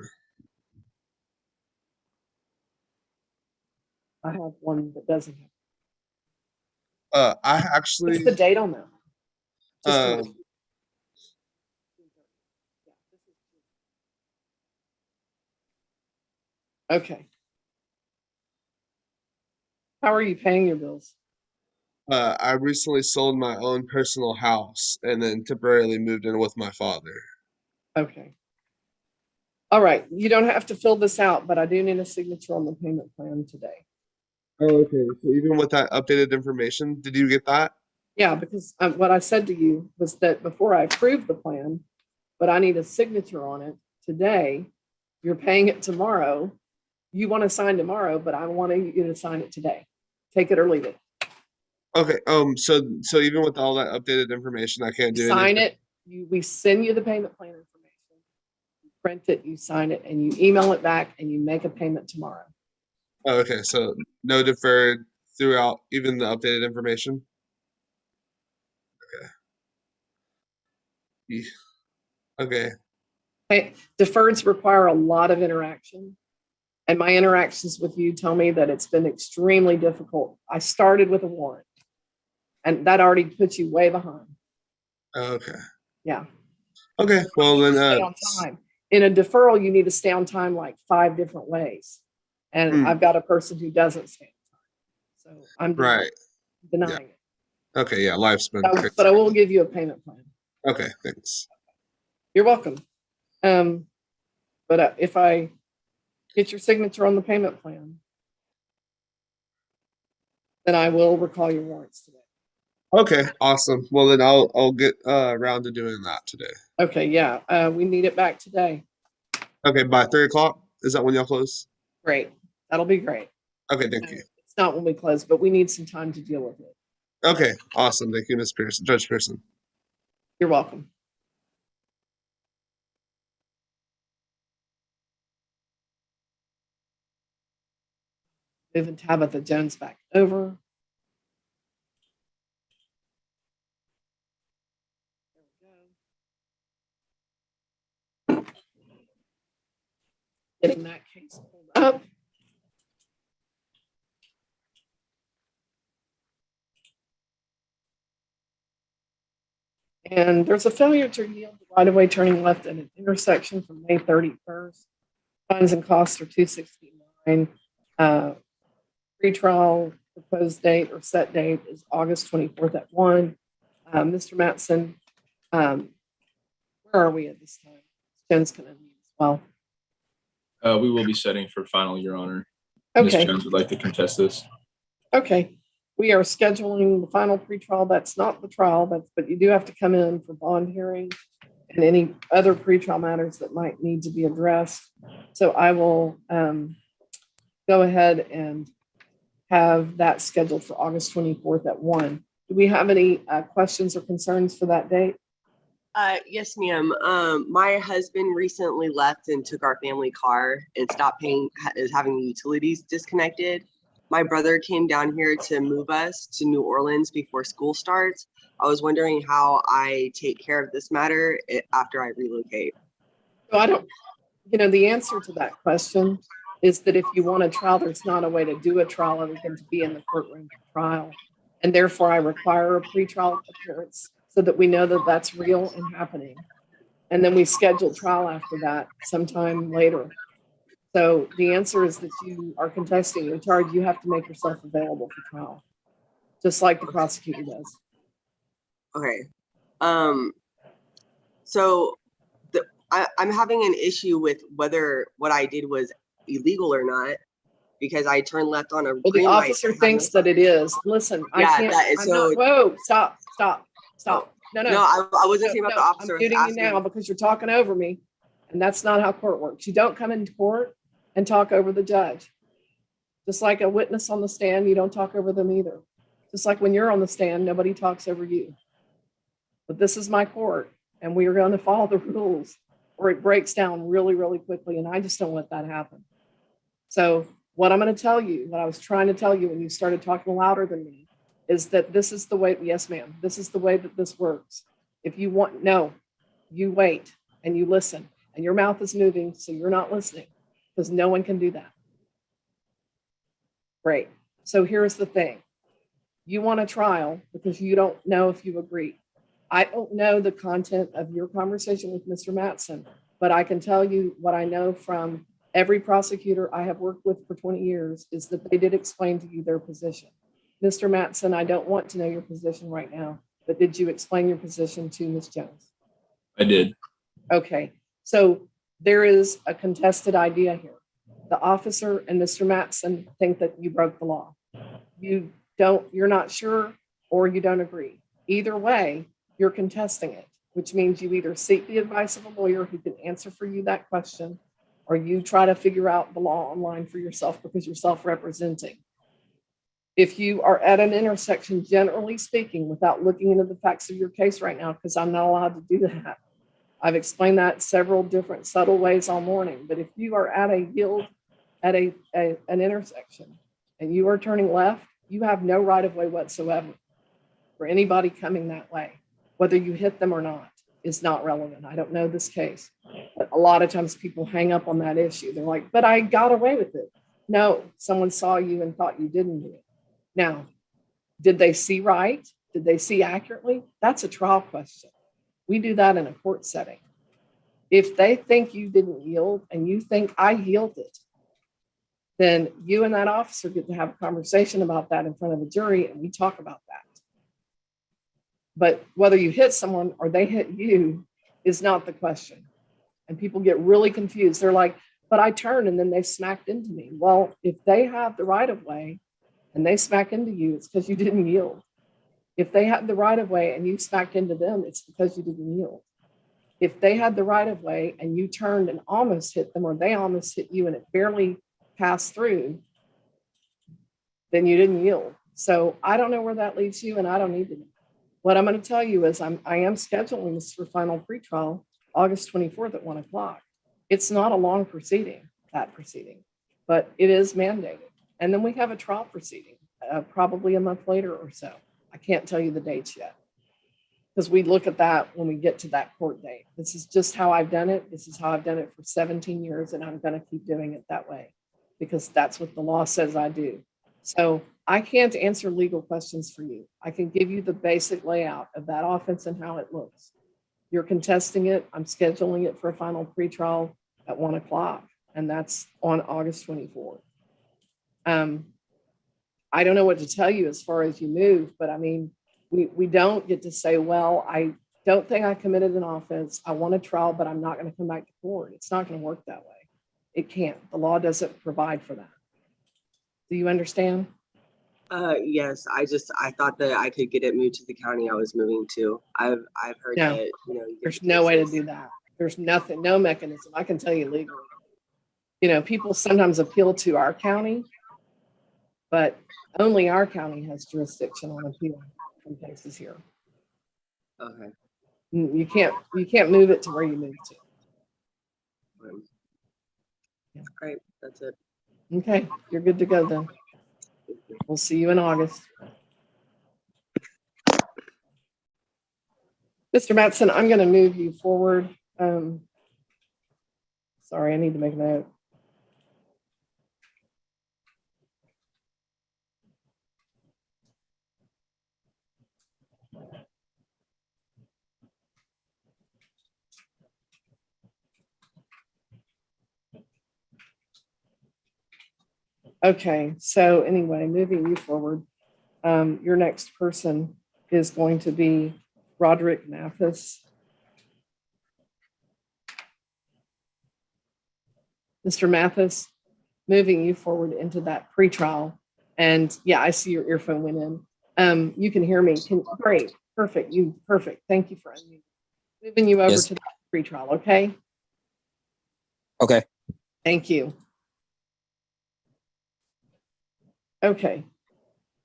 I have one that doesn't have. I actually What's the date on that? Just a minute. um Okay. How are you paying your bills? I recently sold my own personal house and then temporarily moved in with my father. Okay. All right. You don't have to fill this out, but I do need a signature on the payment plan today. Oh, okay. So even with that updated information, did you get that? Yeah, because what I said to you was that before I approved the plan, but I need a signature on it today. You're paying it tomorrow. You want to sign tomorrow, but I want you to sign it today. Take it or leave it. Okay. So even with all that updated information, I can't do Sign anything. it. We send you the payment plan information. You print it, you sign it, and you email it back, and you make a payment tomorrow. Oh, okay. So no deferred throughout, even the updated information. Okay. Okay. Hey, deferreds require a lot of interaction. And my interactions with you tell me that it's been extremely difficult. I started with a warrant, and that already puts you way behind. Okay. Yeah. Okay. Well then, Stay on time. In a deferral, you need to stay on time like 5 different ways. And I've got a person who doesn't stay on time. So I'm right. denying it. Okay. Yeah. Life's been crazy. But I will give you a payment plan. Okay. Thanks. You're welcome. But if I get your signature on the payment plan, then I will recall your warrants today. Okay. Awesome. Well then, I'll get around to doing that today. Okay. Yeah. We need it back today. Okay. By 3 o'clock. Is that when y'all close? Great. That'll be great. Okay. Thank you. It's not when we close, but we need some time to deal with it. Okay. Awesome. Thank you, Ms. Pearson, Judge Pearson. You're welcome. Moving Tabitha Jones back over. Getting that case pulled up. And there's a failure to yield the right-of-way turning left at an intersection from May 31st. Fines and costs are $269. Pretrial proposed date or set date is August 24th at 1. Mr. Mattson, where are we at this time? Jen's going to need as well. We will be setting for final, Your Honor. Okay. Ms. Jones would like to contest this. Okay. We are scheduling the final pretrial. That's not the trial, but you do have to come in for bond hearing and any other pretrial matters that might need to be addressed. So I will go ahead and have that scheduled for August 24th at 1. Do we have any questions or concerns for that date? Yes, ma'am. My husband recently left and took our family car and stopped paying, is having utilities disconnected. My brother came down here to move us to New Orleans before school starts. I was wondering how I take care of this matter after I relocate. So I don't, the answer to that question is that if you want a trial, there's not a way to do a trial other than to be in the courtroom for trial. And therefore I require a pretrial appearance so that we know that that's real and happening. And then we schedule trial after that sometime later. So the answer is that you are contesting your charge. You have to make yourself available for trial, just like the prosecutor does. Okay. So I'm having an issue with whether what I did was illegal or not, because I turned left on a Well, the green light. officer thinks that it is. Listen, I Yeah, can't. that is I'm so. not, whoa, stop. No, No, I wasn't saying about the officer. I'm I was muting you asking. now because you're talking over me, and that's not how court works. You don't come into court and talk over the judge. Just like a witness on the stand, you don't talk over them either. Just like when you're on the stand, nobody talks over you. But this is my court, and we are going to follow the rules, or it breaks down really, really quickly, and I just don't let that happen. So what I'm going to tell you, what I was trying to tell you when you started talking louder than me, is that this is the way, yes, ma'am, this is the way that this works. If you want, no, you wait and you listen, and your mouth is moving, so you're not listening, because no one can do that. Great. So here's the thing. You want a trial because you don't know if you agree. I don't know the content of your conversation with Mr. Mattson, but I can tell you what I know from every prosecutor I have worked with for 20 years is that they did explain to you their position. Mr. Mattson, I don't want to know your position right now, but did you explain your position to Ms. Jones? I did. Okay, so there is a contested idea here. The officer and Mr. Mattson think that you broke the law. You're not sure, or you don't agree. Either way, you're contesting it, which means you either seek the advice of a lawyer who can answer for you that question, or you try to figure out the law online for yourself because you're self-representing. If you are at an intersection, generally speaking, without looking into the facts of your case right now, because I'm not allowed to do that. I've explained that several different subtle ways all morning, but if you are at a yield, at an intersection, and you are turning left, you have no right of way whatsoever for anybody coming that way. Whether you hit them or not is not relevant. I don't know this case, but a lot of times people hang up on that issue. They're like, but I got away with it. No, someone saw you and thought you didn't do it. Now, did they see right? Did they see accurately? That's a trial question. We do that in a court setting. If they think you didn't yield and you think I yielded, then you and that officer get to have a conversation about that in front of a jury, and we talk about that. But whether you hit someone or they hit you is not the question. And people get really confused. They're like, but I turned and then they smacked into me. Well, if they have the right of way and they smack into you, it's because you didn't yield. If they had the right of way and you smacked into them, it's because you didn't yield. If they had the right of way and you turned and almost hit them, or they almost hit you and it barely passed through, then you didn't yield. So I don't know where that leaves you, and I don't need to know. What I'm going to tell you is I am scheduling this for final pretrial August 24th at 1 o'clock. It's not a long proceeding, that proceeding, but it is mandated. And then we have a trial proceeding probably a month later or so. I can't tell you the dates yet, because we look at that when we get to that court date. This is just how I've done it. This is how I've done it for 17 years, and I'm going to keep doing it that way because that's what the law says I do. So I can't answer legal questions for you. I can give you the basic layout of that offense and how it looks. You're contesting it. I'm scheduling it for a final pretrial at 1 o'clock, and that's on August 24th. I don't know what to tell you as far as you move, but I mean, we don't get to say, well, I don't think I committed an offense. I want a trial, but I'm not going to come back to court. It's not going to work that way. It can't. The law doesn't provide for that. Do you understand? Yes, I thought that I could get it moved to the county I was moving to. I've heard No, that, you know, there's no way to do that. There's nothing, no mechanism. I can tell you legally. You know, people sometimes appeal to our county, but only our county has jurisdiction on appeal from cases here. Okay. You can't move it to where you moved to. Great, that's it. Okay, you're good to go then. We'll see you in August. Mr. Matson, I'm going to move you forward. Sorry, I need to make a note. Okay, so anyway, moving you forward, your next person is going to be Roderick Mathis. Mr. Mathis, moving you forward into that pretrial. And yeah, I see your earphone went in. You can hear me. Great, perfect. Perfect. Thank you for unmuting. Moving you over Yes. to that pretrial, okay? Okay. Thank you. Okay.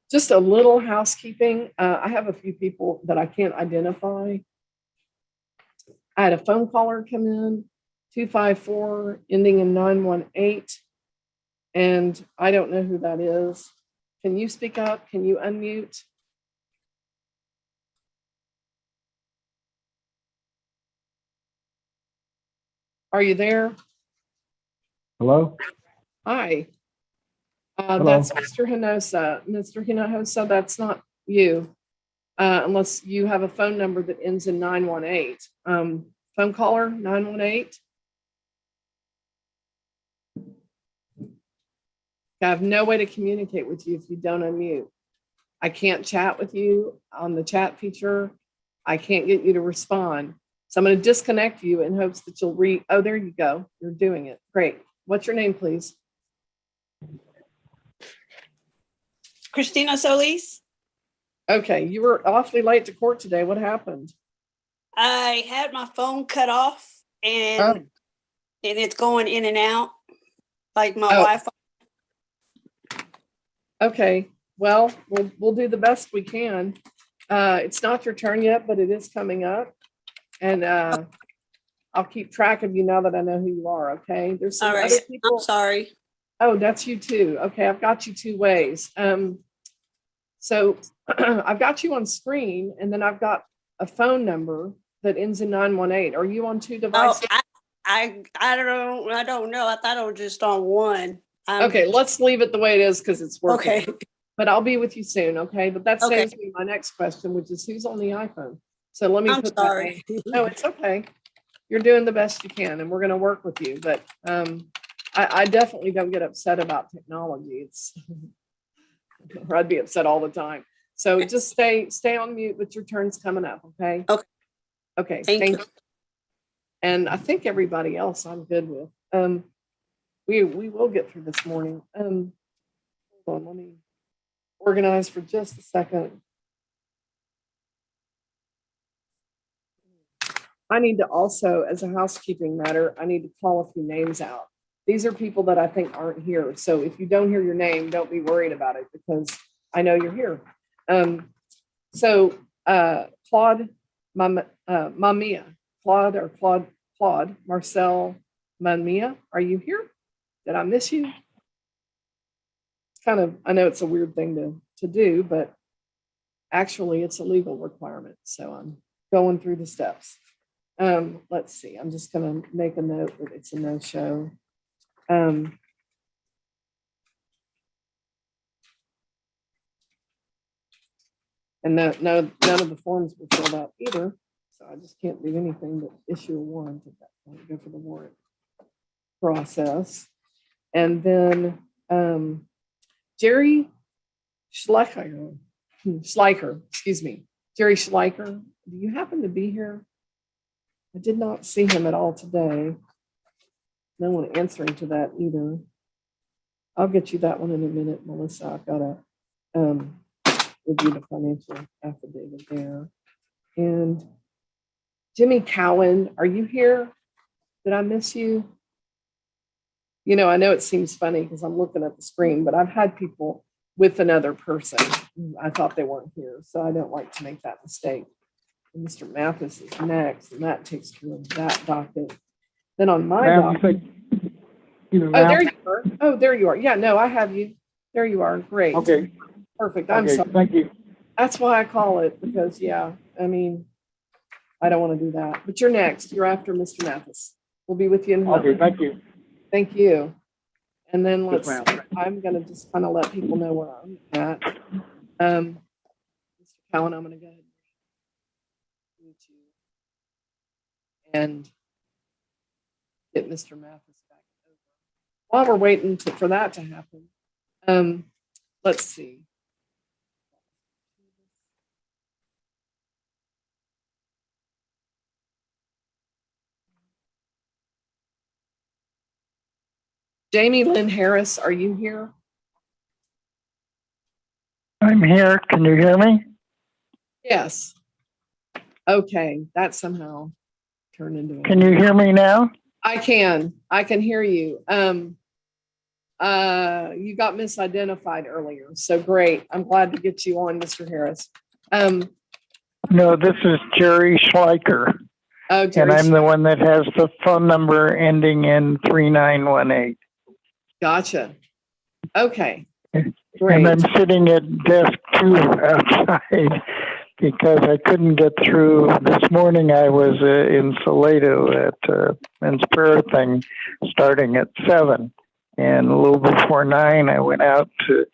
Just a little housekeeping. I have a few people that I can't identify. I had a phone caller come in, 254 ending in 918, and I don't know who that is. Can you speak up? Can you unmute? Are you there? Hello? Hi. Hello. That's Mr. Hinosa. Mr. Hinosa, that's not you, unless you have a phone number that ends in 918. Phone caller, 918. I have no way to communicate with you if you don't unmute. I can't chat with you on the chat feature. I can't get you to respond. So I'm going to disconnect you in hopes that you'll oh, there you go. You're doing it. Great. What's your name, please? Christina Solis. Okay. You were awfully late to court today. What happened? I had my phone cut off and it's going in and out like my Wi-Fi. Okay. Well, we'll do the best we can. It's not your turn yet, but it is coming up. And I'll keep track of you now that I know who you are, okay? There's some All right. other people. I'm sorry. Oh, that's you too. Okay, I've got you two ways. So I've got you on screen, and then I've got a phone number that ends in 918. Are you on two devices? Oh, I don't know. I thought I was just on one. Okay, let's leave it the way it is because it's working. Okay. But I'll be with you soon, okay? But that Okay. saves me my next question, which is who's on the iPhone? So let me I'm put sorry. that. No, it's okay. You're doing the best you can, and we're going to work with you. But I definitely don't get upset about technology. It's or I'd be upset all the time. So just stay on mute, but your turn's coming up, okay? Okay. Okay. Thank you. And I think everybody else I'm good with. We will get through this morning. Hold on, let me organize for just a second. I need to also, as a housekeeping matter, I need to call a few names out. These are people that I think aren't here. So if you don't hear your name, don't be worried about it because I know you're here. Claude Mamia, Claude Marcel Mamia, are you here? Did I miss you? It's kind of, I know it's a weird thing to do, but actually it's a legal requirement. So I'm going through the steps. Let's see, I'm just going to make a note that it's a no-show. And none of the forms were filled out either. So I just can't do anything but issue a warrant at that point, go for the warrant process. And then Jerry Schleicher, excuse me. Jerry Schleicher, do you happen to be here? I did not see him at all today. No one answering to that either. I'll get you that one in a minute, Melissa. I've got to review the financial affidavit there. And Jimmy Cowan, are you here? Did I miss you? You know, I know it seems funny because I'm looking at the screen, but I've had people with another person. I thought they weren't here, so I don't like to make that mistake. And Mr. Mathis is next, and that takes care of that docket. Then on my Ma'am, docket, you oh, there you are. Oh, there you are. Yeah, no, I have you. There you are. Great. Okay. Perfect. I'm Okay, sorry. thank you. That's why I call it, because yeah, I mean, I don't want to do that. But you're next. You're after Mr. Mathis. We'll be with you in a Okay, moment. thank you. Thank you. And then Yes, let's, ma'am. I'm gonna just kind of let people know where I'm at. Mr. Cowan, I'm gonna go ahead and meet you and get Mr. Mathis back over. While we're waiting for that to happen, let's see. Jamie Lynn Harris, are you here? I'm here. Can you hear me? Yes. Okay, that somehow turned into. Can you hear me now? I can hear you. You got misidentified earlier, so great. I'm glad to get you on, Mr. Harris. No, this is Jerry Schleicher. Oh, and I'm the one that has the phone number ending in 3918. Gotcha. Okay. And Great. I'm sitting at desk 2 outside because I couldn't get through. This morning I was in Salado at men's prayer thing starting at 7. And a little before 9, I went out to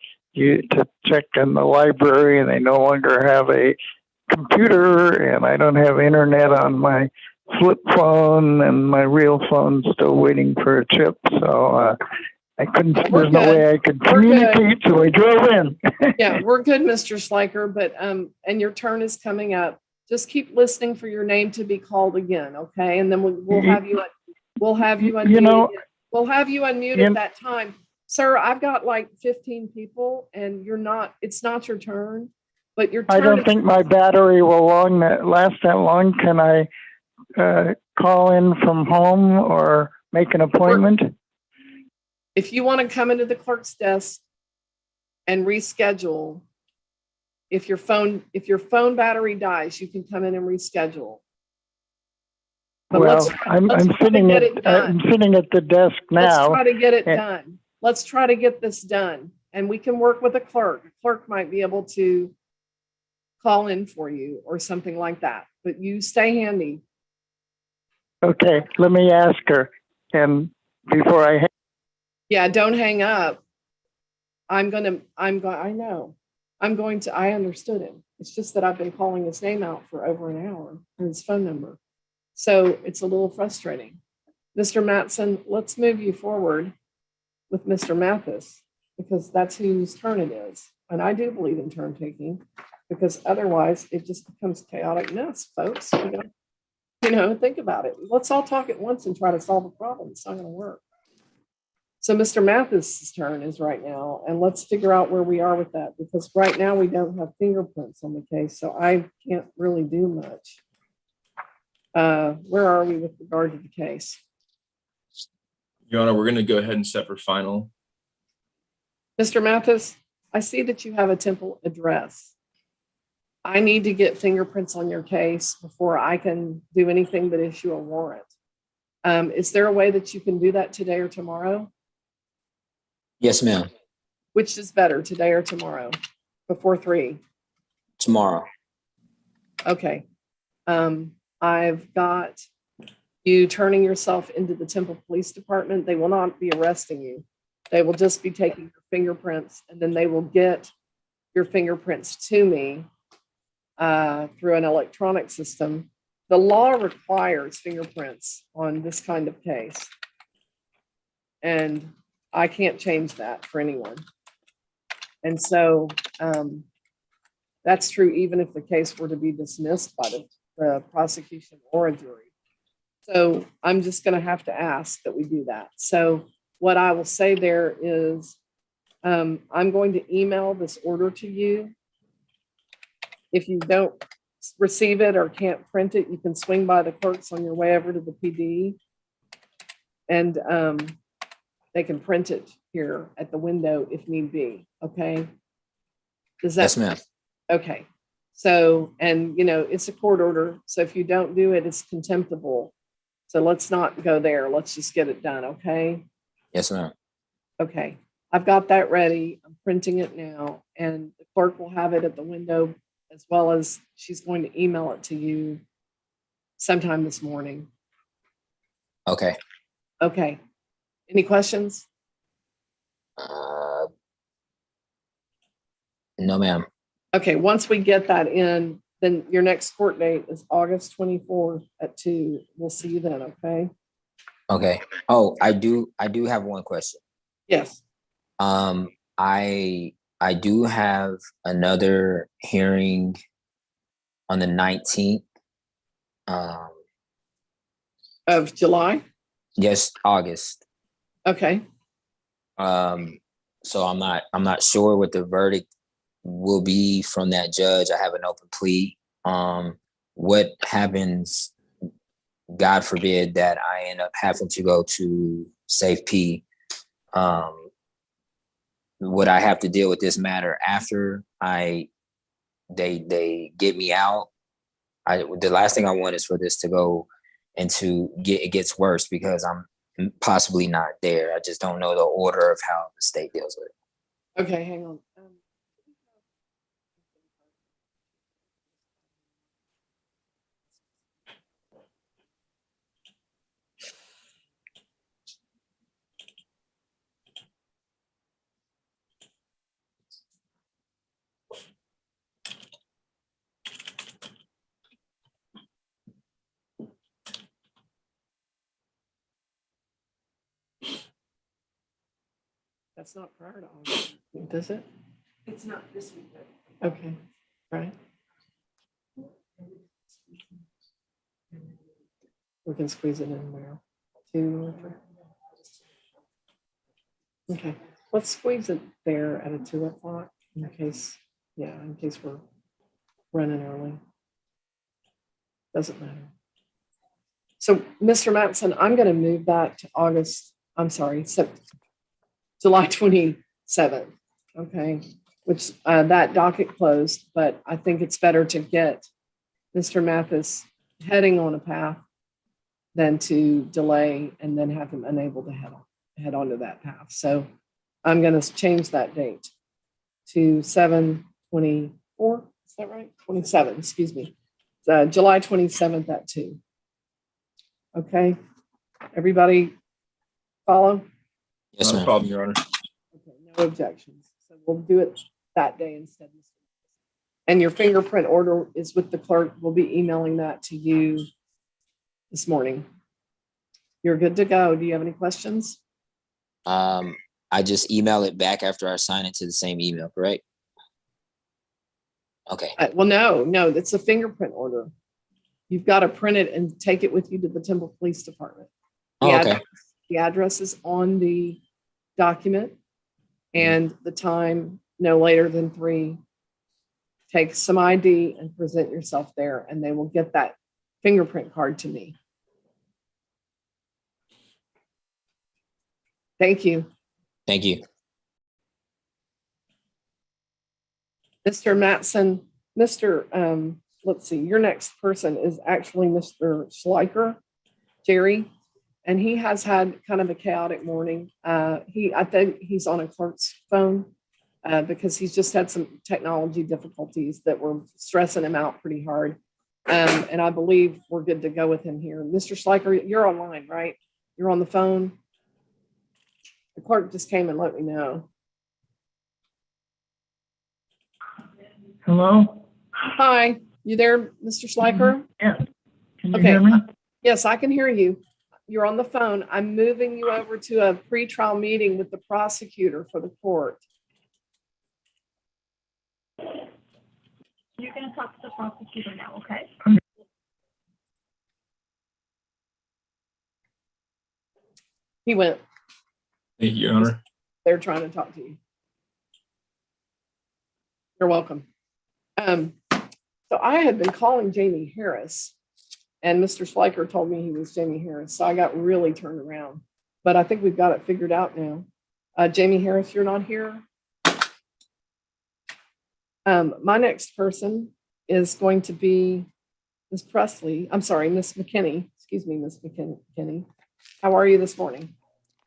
check in the library, and they no longer have a computer, and I don't have internet on my flip phone, and my real phone's still waiting for a chip. So I couldn't, there's no way I could communicate, so I drove in. Yeah, we're good, Mr. Schleicher, but, and your turn is coming up. Just keep listening for your name to be called again, okay? And then we'll have you, unmuted. You know, we'll have you unmuted at that time. Sir, I've got like 15 people and it's not your turn, but your turn. I don't think my battery will last that long. Can I call in from home or make an appointment? If you want to come into the clerk's desk and reschedule, if your phone battery dies, you can come in and reschedule. But well, I'm sitting at the desk now. Let's try to get it done. Let's try to get this done, and we can work with a clerk. A clerk might be able to call in for you or something like that. But you stay handy. Okay, let me ask her, and before I. Yeah, don't hang up. I understood him. It's just that I've been calling his name out for over an hour, or his phone number. So it's a little frustrating. Mr. Matson, let's move you forward with Mr. Mathis, because that's whose turn it is. And I do believe in turn taking, because otherwise it just becomes chaotic mess, folks. Think about it. Let's all talk at once and try to solve a problem. It's not going to work. So Mr. Mathis's turn is right now, and let's figure out where we are with that, because right now we don't have fingerprints on the case, so I can't really do much. Where are we with regard to the case? Your Honor, we're going to go ahead and set for final. Mr. Mathis, I see that you have a Temple address. I need to get fingerprints on your case before I can do anything but issue a warrant. Is there a way that you can do that today or tomorrow? Yes, ma'am. Which is better, today or tomorrow? Before 3? Tomorrow. Okay. I've got you turning yourself into the Temple Police Department. They will not be arresting you. They will just be taking your fingerprints, and then they will get your fingerprints to me through an electronic system. The law requires fingerprints on this kind of case, and I can't change that for anyone. And so that's true even if the case were to be dismissed by the prosecution or a jury. So I'm just going to have to ask that we do that. So what I will say there is I'm going to email this order to you. If you don't receive it or can't print it, you can swing by the clerks on your way over to the PD, and they can print it here at the window if need be. Okay. Does that? Yes, ma'am. Okay. So, and it's a court order. So if you don't do it, it's contemptible. So let's not go there. Let's just get it done. Okay. Yes, ma'am. Okay. I've got that ready. I'm printing it now, and the clerk will have it at the window, as well as she's going to email it to you sometime this morning. Okay. Okay. Any questions? No, ma'am. Okay. Once we get that in, then your next court date is August 24th at 2. We'll see you then. Okay. Okay. Oh, I do have one question. Yes. I do have another hearing on the 19th. Of July? Yes, August. Okay. So I'm not sure what the verdict will be from that judge. I have an open plea. What happens, God forbid, that I end up having to go to Safe P? Would I have to deal with this matter after they get me out? The last thing I want is for this to go into it gets worse because I'm possibly not there. I just don't know the order of how the state deals with it. Okay, hang on. That's not prior to August, does it? It's not this week. Okay, right. We can squeeze it in there. 2 or 3. Okay, let's squeeze it there at a 2 o'clock in case we're running early. Doesn't matter. So, Mr. Matson, I'm going to move that to July 27th. Okay, which that docket closed, but I think it's better to get Mr. Mathis heading on a path than to delay and then have him unable to head onto that path. So I'm going to change that date to 7/24. Is that right? 27, excuse me. July 27th at 2. Okay. Everybody follow? Yes, Not a problem, Your Honor. Okay, no objections. So we'll do it that day instead. And your fingerprint order is with the clerk. We'll be emailing that to you this morning. You're good to go. Do you have any questions? I just email it back after I sign it to the same email, correct? Okay. Well, no, it's a fingerprint order. You've got to print it and take it with you to the Temple Police Department. Okay. The address is on the document and the time no later than 3. Take some ID and present yourself there, and they will get that fingerprint card to me. Thank you. Thank you. Mr. Matson, let's see, your next person is actually Mr. Schleicher, Jerry, and he has had kind of a chaotic morning. I think he's on a clerk's phone because he's just had some technology difficulties that were stressing him out pretty hard. And I believe we're good to go with him here. Mr. Schleicher, you're online, right? You're on the phone. The clerk just came and let me know. Hello? Hi, you there, Mr. Schleicher? Yeah. Can you Okay. hear me? Yes, I can hear you. You're on the phone. I'm moving you over to a pretrial meeting with the prosecutor for the court. You're going to talk to the prosecutor now, okay? He went. Thank you, Your Honor. They're trying to talk to you. You're welcome. So I had been calling Jamie Harris, and Mr. Schleicher told me he was Jamie Harris. So I got really turned around, but I think we've got it figured out now. Jamie Harris, you're not here. My next person is going to be Miss Presley. I'm sorry, Miss McKinney. Excuse me, Miss McKinney. How are you this morning?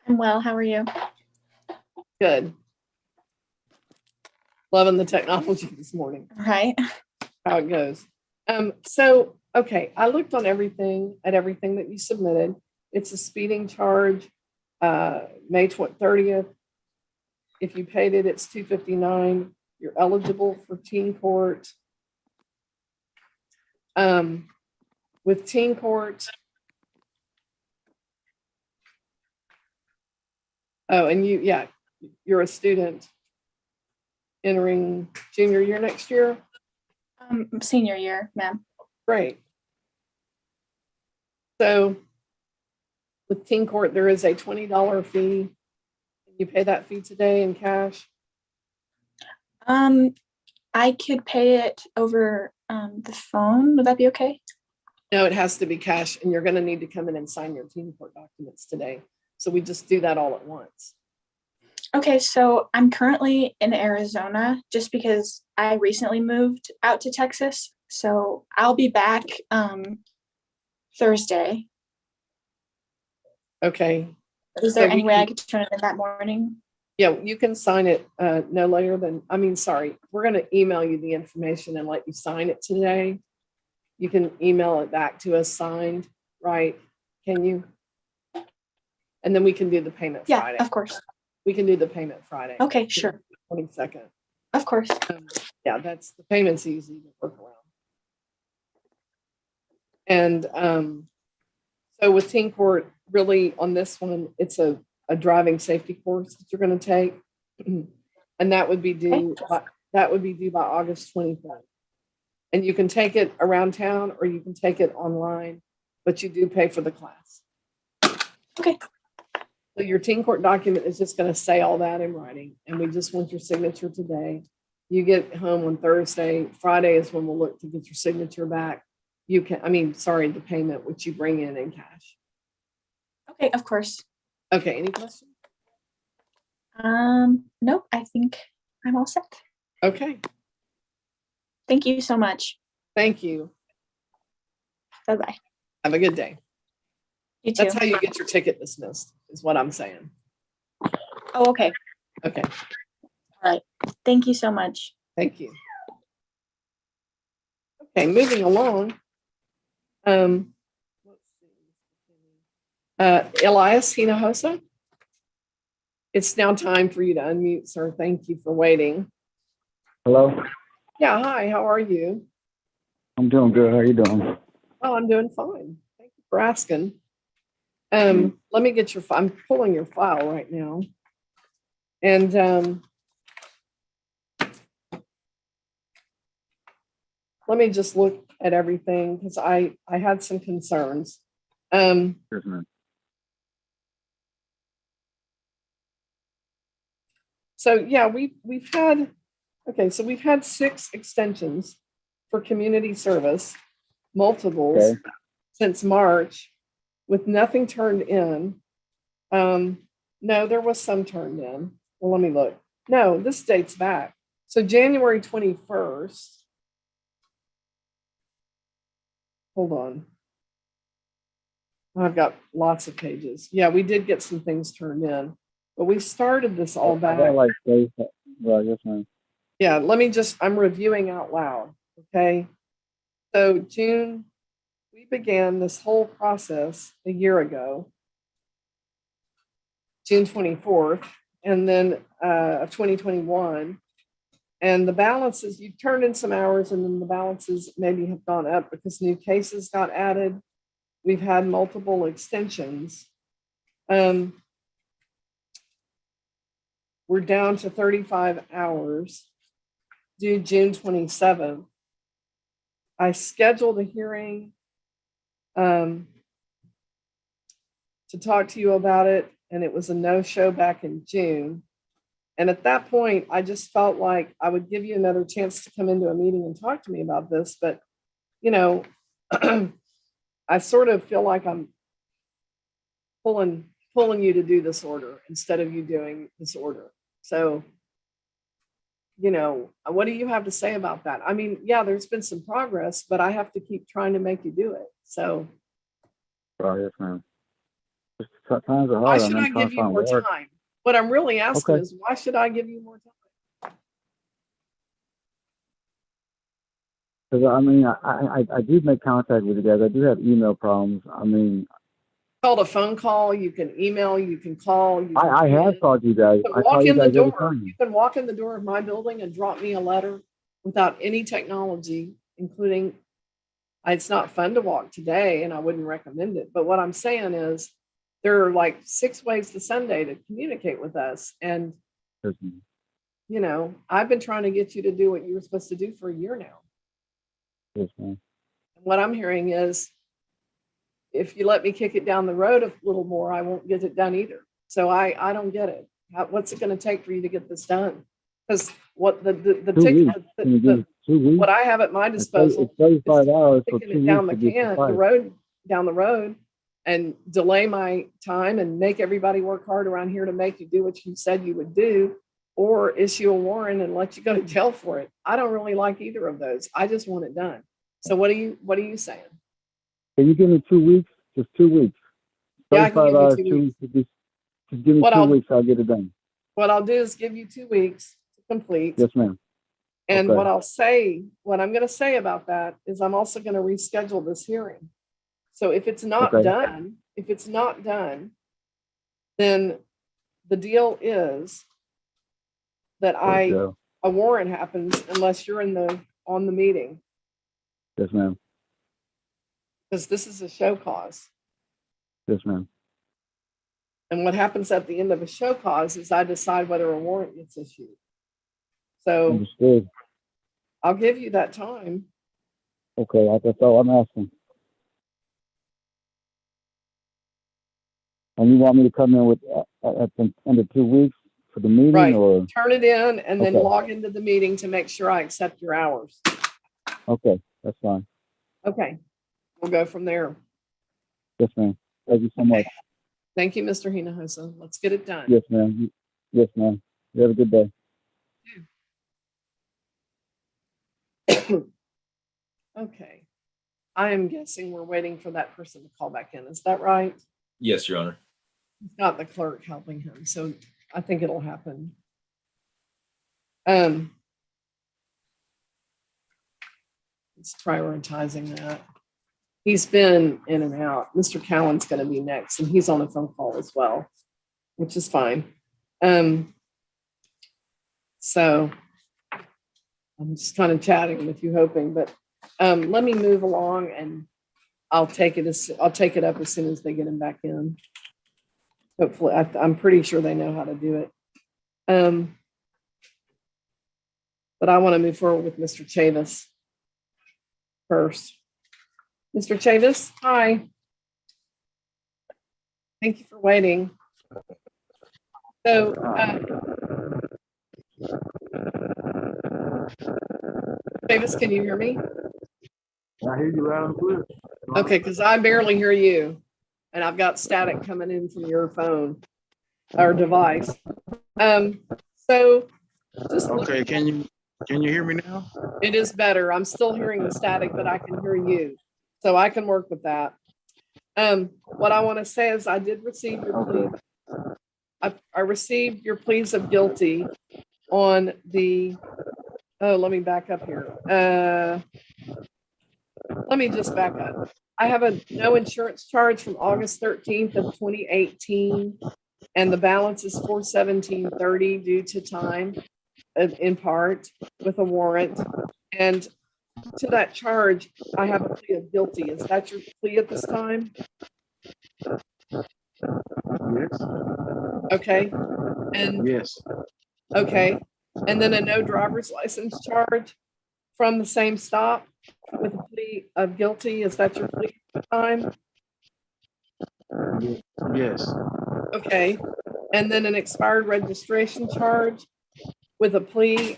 I'm well. How are you? Good. Loving the technology this morning. Right. How it goes. So, okay, I looked on everything that you submitted. It's a speeding charge, May 30th. If you paid it, it's $259. You're eligible for teen court. With teen court. Oh, and you're a student entering junior year next year. Senior year, ma'am. Great. So with teen court, there is a $20 fee. You pay that fee today in cash? I could pay it over the phone. Would that be okay? No, it has to be cash, and you're going to need to come in and sign your teen court documents today. So we just do that all at once. Okay, so I'm currently in Arizona just because I recently moved out to Texas. So I'll be back Thursday. Okay. Is there any way I could turn it in that morning? Yeah, you can sign it no later than, we're going to email you the information and let you sign it today. You can email it back to us signed, right? Can you? And then we can do the payment Friday. Yeah, of course. We can do the payment Friday. Okay, sure. 22nd. Of course. Yeah, the payment's easy to work around. And so with teen court, really on this one, it's a driving safety course that you're going to take, and that would be due by August 23rd. And you can take it around town or you can take it online, but you do pay for the class. Okay. So your teen court document is just going to say all that in writing, and we just want your signature today. You get home on Thursday. Friday is when we'll look to get your signature back. The payment, which you bring in cash. Okay, of course. Okay, any questions? Nope, I think I'm all set. Okay. Thank you so much. Thank you. Bye-bye. Have a good day. You too. That's how you get your ticket dismissed, is what I'm saying. Oh, okay. Okay. All right. Thank you so much. Thank you. Okay, moving along. Elias Hinojosa. It's now time for you to unmute, sir. Thank you for waiting. Hello. Yeah, hi, how are you? I'm doing good. How are you doing? Oh, I'm doing fine. Thank you for asking. Let me get I'm pulling your file right now. And let me just look at everything because I had some concerns. Yes, ma'am. So yeah, we've had 6 extensions for community service, multiples since March, with nothing turned in. No, there was some turned in. Well, let me look. No, this dates back. So January 21st. Hold on. I've got lots of pages. Yeah, we did get some things turned in, but we started this all back. Well, yes, ma'am. Yeah, I'm reviewing out loud. Okay. So June, we began this whole process a year ago, June 24th, and then of 2021. And the balances, you turned in some hours, and then the balances maybe have gone up because new cases got added. We've had multiple extensions. We're down to 35 hours due June 27th. I scheduled a hearing to talk to you about it, and it was a no-show back in June. And at that point, I just felt like I would give you another chance to come into a meeting and talk to me about this. But, I sort of feel like I'm pulling you to do this order instead of you doing this order. So you know, what do you have to say about that? I mean, yeah, there's been some progress, but I have to keep trying to make you do it. So Oh, yes, ma'am. Just times are why hard. should I'm I trying give to you find more work. time? What I'm really asking Okay. is, why should I give you more time? Because I mean, I do make contact with you guys. I do have email problems. I mean, Called a phone call, you can email, you can call. You I can have called you guys. I walk call you in the guys every door. time. You can walk in the door of my building and drop me a letter without any technology, including, it's not fun to walk today and I wouldn't recommend it. But what I'm saying is there are like 6 ways to Sunday to communicate with us. And, Yes, ma'am. you know, I've been trying to get you to do what you were supposed to do for a year now. Yes, ma'am. And what I'm hearing is, if you let me kick it down the road a little more, I won't get it done either. So I don't get it. What's it going to take for you to get this done? Because what the 2 weeks. Can you give me 2 weeks? what I have at my disposal It's 35 hours, so kicking 2 it down weeks the to get can, the suffice. road, down the road, and delay my time and make everybody work hard around here to make you do what you said you would do, or issue a warrant and let you go to jail for it. I don't really like either of those. I just want it done. So what are you saying? Can you give me 2 weeks? Just 2 weeks. Yeah, I can 35 give you hours, 2 2 weeks. weeks. Just give me What 2 I'll weeks. I'll get it done. what I'll do is give you 2 weeks to complete. Yes, ma'am. And Okay. what I'm going to say about that is I'm also going to reschedule this hearing. So if it's not Okay. done, then the deal is that Yeah. a warrant happens unless you're on the meeting, Yes, ma'am. because this is a show cause. Yes, ma'am. And what happens at the end of a show cause is I decide whether a warrant gets issued. So Understood. I'll give you that time. Okay, that's all I'm asking. And you want me to come in with at the end of 2 weeks for the meeting, Right. or? Turn it in and then Okay. log into the meeting to make sure I accept your hours. Okay, that's fine. Okay. We'll go from there. Yes, ma'am. Thank you so much. Thank you, Mr. Hinojosa. Let's get it done. Yes, ma'am. Yes, ma'am. You have a good day. Okay. I am guessing we're waiting for that person to call back in. Is that right? Yes, Your Honor. He's got the clerk helping him, so I think it'll happen. It's prioritizing that. He's been in and out. Mr. Cowan's going to be next, and he's on a phone call as well, which is fine. So I'm just kind of chatting with you, hoping, but let me move along, and I'll take it up as soon as they get him back in. Hopefully, I'm pretty sure they know how to do it. But I want to move forward with Mr. Chavis first. Mr. Chavis, hi. Thank you for waiting. So, Chavis, can you hear me? I hear you loud and clear. Okay, because I barely hear you, and I've got static coming in from your phone or device. So, just Okay, can you hear me now? it is better. I'm still hearing the static, but I can hear you, so I can work with that. What I want to say is I did receive your plea. I received your pleas of guilty on the. Oh, let me back up here. Let me just back up. I have a no insurance charge from August 13th of 2018, and the balance is $417.30 due to time, in part with a warrant. And to that charge, I have a plea of guilty. Is that your plea at this time? Yes. Okay. And Yes. okay. And then a no driver's license charge from the same stop with a plea of guilty. Is that your plea at the time? Yes. Okay. And then an expired registration charge with a plea.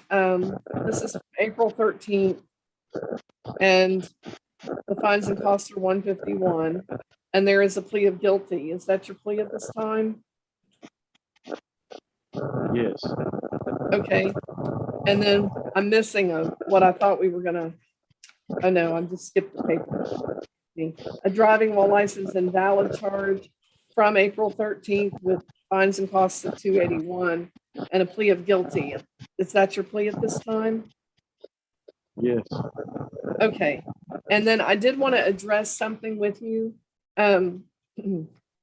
This is April 13th. And the fines and costs are $151. And there is a plea of guilty. Is that your plea at this time? Yes. Okay. And then I'm missing what I thought we were gonna, oh no, I just skipped the paper. A driving while licensed and valid charge from April 13th with fines and costs of 281 and a plea of guilty. Is that your plea at this time? Yes. Okay. And then I did want to address something with you. Um,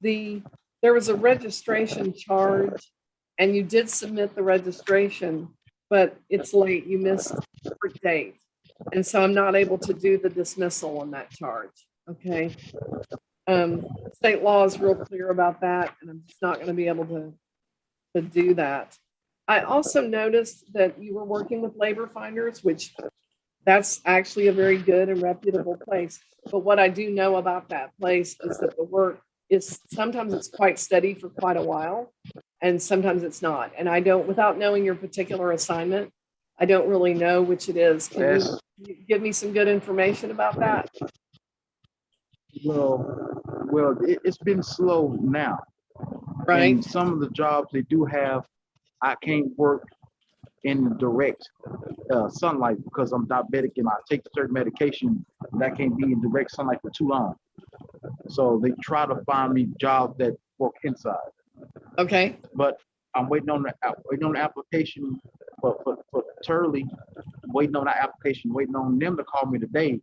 there was a registration charge and you did submit the registration, but it's late. You missed the date. And so I'm not able to do the dismissal on that charge. Okay. State law is real clear about that, and I'm just not going to be able to do that. I also noticed that you were working with labor finders, which that's actually a very good and reputable place. But what I do know about that place is that the work is sometimes it's quite steady for quite a while, and sometimes it's not. And I don't, without knowing your particular assignment, I don't really know which it is. Can you give me some good information about that? It's been slow now. Right. And some of the jobs they do have, I can't work in direct sunlight because I'm diabetic and I take certain medication that can't be in direct sunlight for too long. So they try to find me jobs that work inside. Okay. But I'm waiting on the application for Turley. Waiting on that application, waiting on them to call me today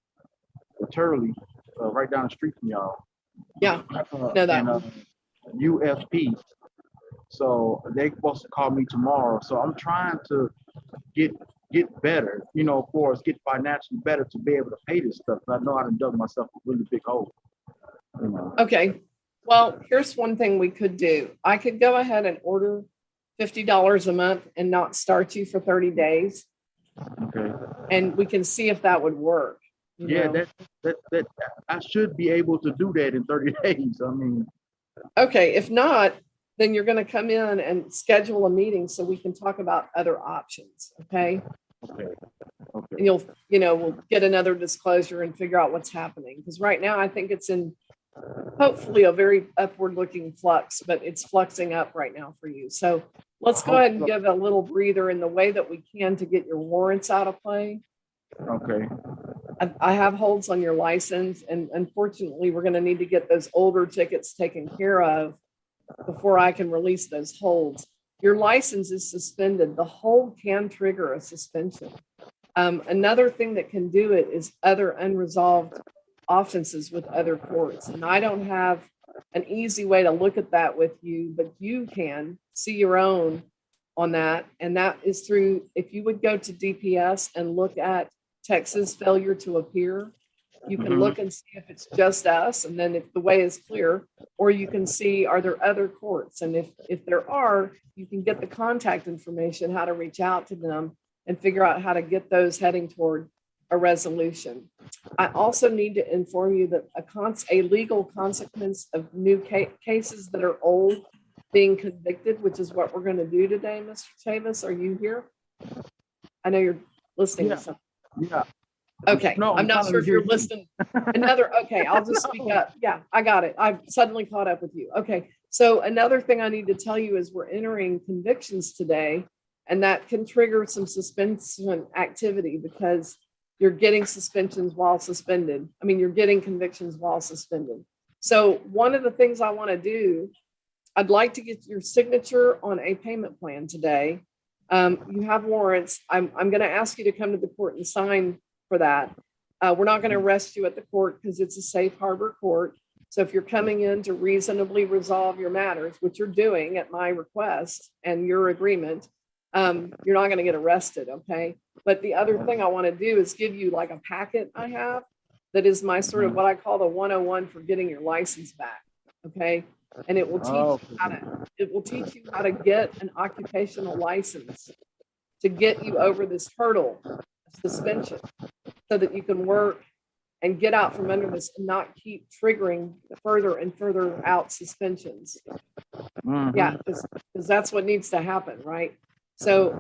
for Turley, right down the street from y'all. Yeah. No, that and, UFP. So they supposed to call me tomorrow. So I'm trying to get better, for us, get financially better to be able to pay this stuff. I know I done dug myself a really big hole. Okay. Well, here's one thing we could do. I could go ahead and order $50 a month and not start you for 30 days. Okay. And we can see if that would work. Yeah, that I should be able to do that in 30 days. I mean. Okay, if not, then you're going to come in and schedule a meeting so we can talk about other options. Okay. Okay. And we'll get another disclosure and figure out what's happening. Because right now I think it's in hopefully a very upward looking flux, but it's fluxing up right now for you. So let's go ahead and give a little breather in the way that we can to get your warrants out of play. Okay. I have holds on your license, and unfortunately, we're going to need to get those older tickets taken care of before I can release those holds. Your license is suspended. The hold can trigger a suspension. Another thing that can do it is other unresolved offenses with other courts. And I don't have an easy way to look at that with you, but you can see your own on that. And that is through, if you would go to DPS and look at Texas failure to appear, you can look and see if it's just us, and then if the way is clear, or you can see, are there other courts? And if there are, you can get the contact information, how to reach out to them and figure out how to get those heading toward a resolution. I also need to inform you that a legal consequence of new cases that are old being convicted, which is what we're going to do today, Mr. Chavis. Are you here? I know you're listening to something. Yeah. Okay. No, I'm not sure if you're listening. Okay, I'll just speak up. Yeah, I got it. I've suddenly caught up with you. Okay. So another thing I need to tell you is we're entering convictions today, and that can trigger some suspension activity because you're getting suspensions while suspended. I mean, you're getting convictions while suspended. So one of the things I want to do, I'd like to get your signature on a payment plan today. You have warrants. I'm going to ask you to come to the court and sign for that. We're not going to arrest you at the court because it's a safe harbor court. So if you're coming in to reasonably resolve your matters, which you're doing at my request and your agreement, you're not going to get arrested. Okay. But the other thing I want to do is give you like a packet I have that is my sort of what I call the 101 for getting your license back. Okay. And it will teach you how to get an occupational license to get you over this hurdle of suspension so that you can work and get out from under this and not keep triggering further and further out suspensions. Yeah, because that's what needs to happen, right? So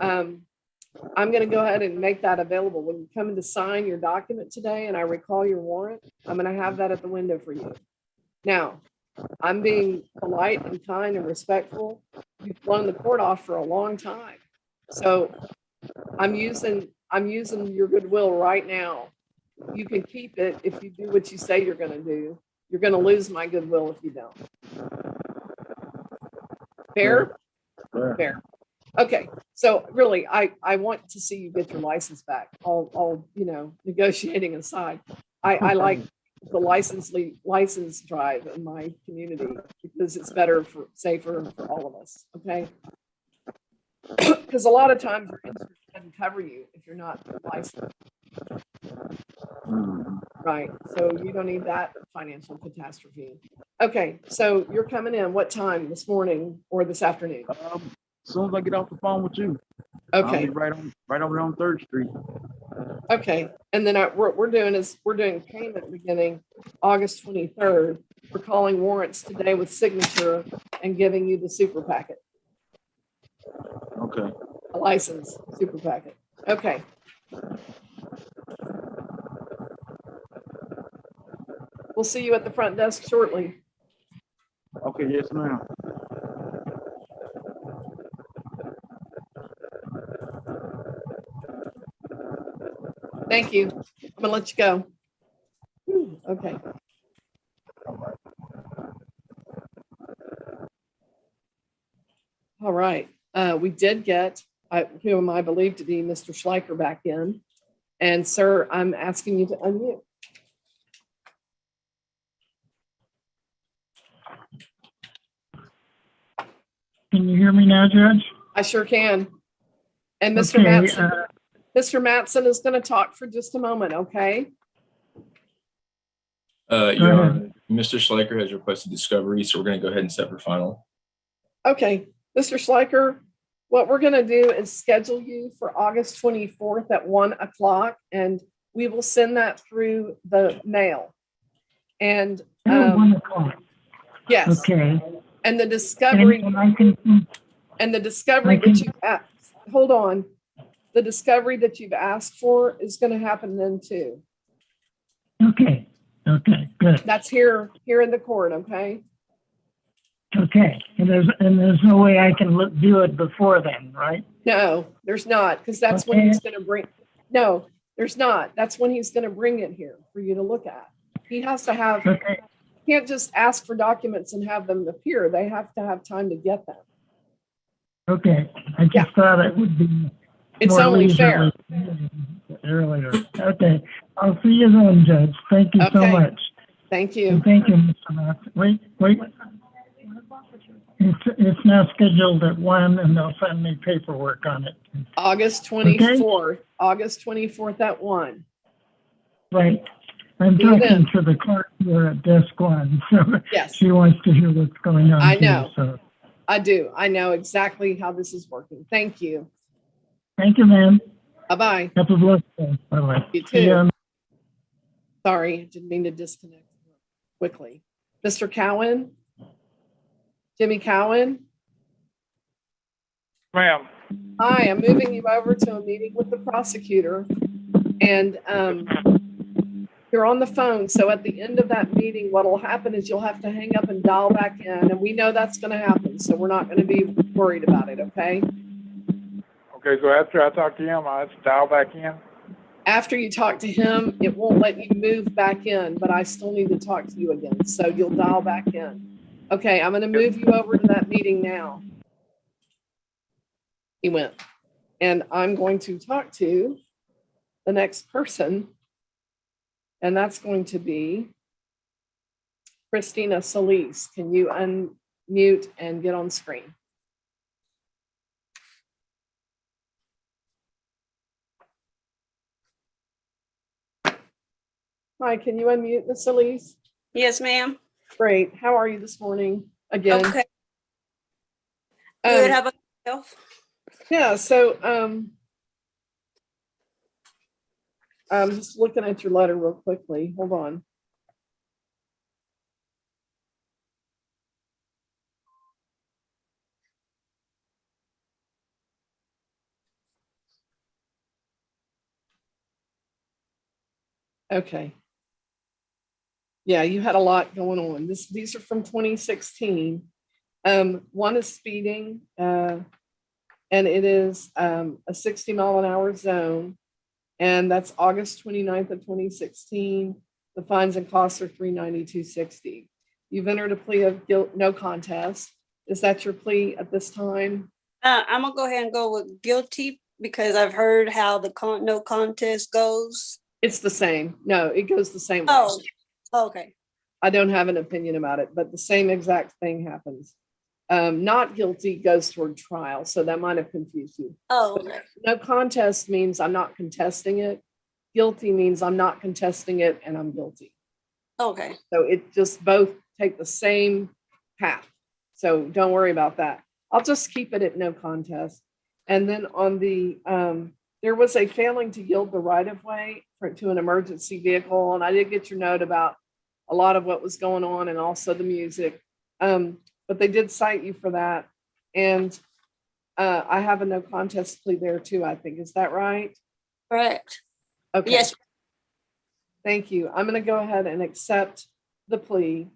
I'm going to go ahead and make that available. When you come in to sign your document today and I recall your warrant, I'm going to have that at the window for you. Now, I'm being polite and kind and respectful. You've blown the court off for a long time. So I'm using your goodwill right now. You can keep it if you do what you say you're gonna do. You're gonna lose my goodwill if you don't. Fair? Fair. Okay, so really, I want to see you get your license back. All negotiating aside, I like the license drive in my community because it's better safer for all of us. Okay, because a lot of times your insurance doesn't cover you if you're not licensed. Right, so you don't need that financial catastrophe. Okay, so you're coming in what time this morning or this afternoon? As soon as I get off the phone with you. I'll Okay. be right over on 3rd Street. Okay, and then what we're doing payment beginning August 23rd. We're calling warrants today with signature and giving you the super packet, Okay. a license super packet. Okay. We'll see you at the front desk shortly. Okay, yes, ma'am. Thank you. I'm gonna let you go. Whew, okay. All right. We did get whom I believe to be Mr. Schleicher back in. And sir, I'm asking you to unmute. Can you hear me now, Judge? I sure can. And Mr. Okay, Matson, Mr. Matson is going to talk for just a moment, okay? Your Honor, Mr. Schleicher has requested discovery, so we're going to go ahead and set for final. Okay, Mr. Schleicher, what we're going to do is schedule you for August 24th at 1 o'clock, and we will send that through the mail. And 1 o'clock. yes. Okay. And the discovery that you hold on. The discovery that you've asked for is going to happen then too. Okay. Okay. Good. That's here in the court. Okay. Okay. And there's no way I can do it before then, right? No, there's not, because that's when he's going to bring. No, there's not. That's when he's going to bring it here for you to look at. He has to have. Okay. Can't just ask for documents and have them appear. They have to have time to get them. Okay. I just thought it would be It's more only fair. Earlier. Okay. I'll see you then, Judge. Thank you so much. Thank you. And thank you, Mr. Matson. Wait. It's now scheduled at 1 and they'll send me paperwork on it. August 24th. Okay? August 24th at 1. Right. I'm talking to the clerk here at desk 1, so yes. She wants to hear what's going on. I know. So. I do. I know exactly how this is working. Thank you. Thank you, ma'am. Bye-bye. Have a blessed day. Bye-bye. You too. Sorry, I didn't mean to disconnect quickly. Mr. Cowan? Jimmy Cowan? Ma'am. Hi, I'm moving you over to a meeting with the prosecutor. And you're on the phone. So at the end of that meeting, what will happen is you'll have to hang up and dial back in. And we know that's going to happen. So we're not going to be worried about it. Okay. Okay. So after I talk to him, I have to dial back in. After you talk to him, it won't let you move back in, but I still need to talk to you again. So you'll dial back in. Okay. I'm going to move you over to that meeting now. He went. And I'm going to talk to the next person. And that's going to be Christina Solis. Can you unmute and get on screen? Hi, can you unmute Ms. Solis? Yes, ma'am. Great. How are you this morning? Again. Okay. Good. How about yourself? Yeah, so I'm just looking at your letter real quickly. Hold on. Okay. Yeah, you had a lot going on. These are from 2016. One is speeding. and it is a 60-mile-an-hour zone. And that's August 29th of 2016. The fines and costs are $392.60. You've entered a plea of guilt, no contest. Is that your plea at this time? I'm gonna go ahead and go with guilty because I've heard how the no contest goes. It's the same. No, it goes the same way. Oh, okay. I don't have an opinion about it, but the same exact thing happens. Not guilty goes toward trial, so that might have confused you. Oh, okay. No contest means I'm not contesting it. Guilty means I'm not contesting it and I'm guilty. Okay. So it just both take the same path. So don't worry about that. I'll just keep it at no contest. And then on the, there was a failing to yield the right of way to an emergency vehicle. And I did get your note about a lot of what was going on and also the music. But they did cite you for that. And I have a no contest plea there too, I think. Is that right? Correct. Okay. Yes. Thank you. I'm going to go ahead and accept the plea.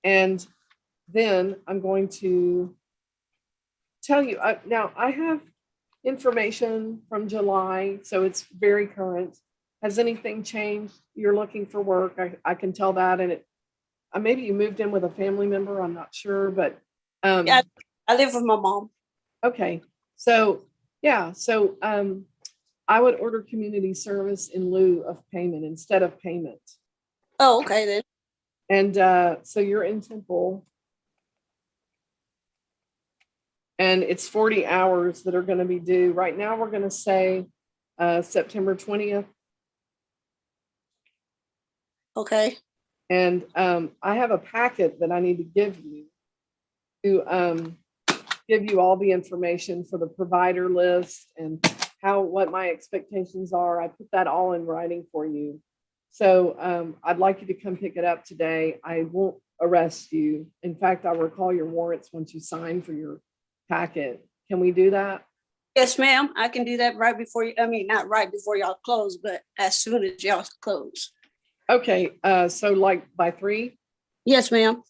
And then I'm going to tell you, now I have information from July, so it's very current. Has anything changed? You're looking for work. I can tell that. And maybe you moved in with a family member. I'm not sure, but yeah, I live with my mom. Okay. So yeah. So I would order community service in lieu of payment instead of payment. Oh, okay then. And so you're in Temple. And it's 40 hours that are going to be due. Right now, we're going to say September 20th. Okay. And I have a packet that I need to give you to give you all the information for the provider list and what my expectations are. I put that all in writing for you. So I'd like you to come pick it up today. I won't arrest you. In fact, I'll recall your warrants once you sign for your packet. Can we do that? Yes, ma'am. I can do that right before you, I mean, not right before y'all close, but as soon as y'all close. Okay. So like by 3? Yes, ma'am.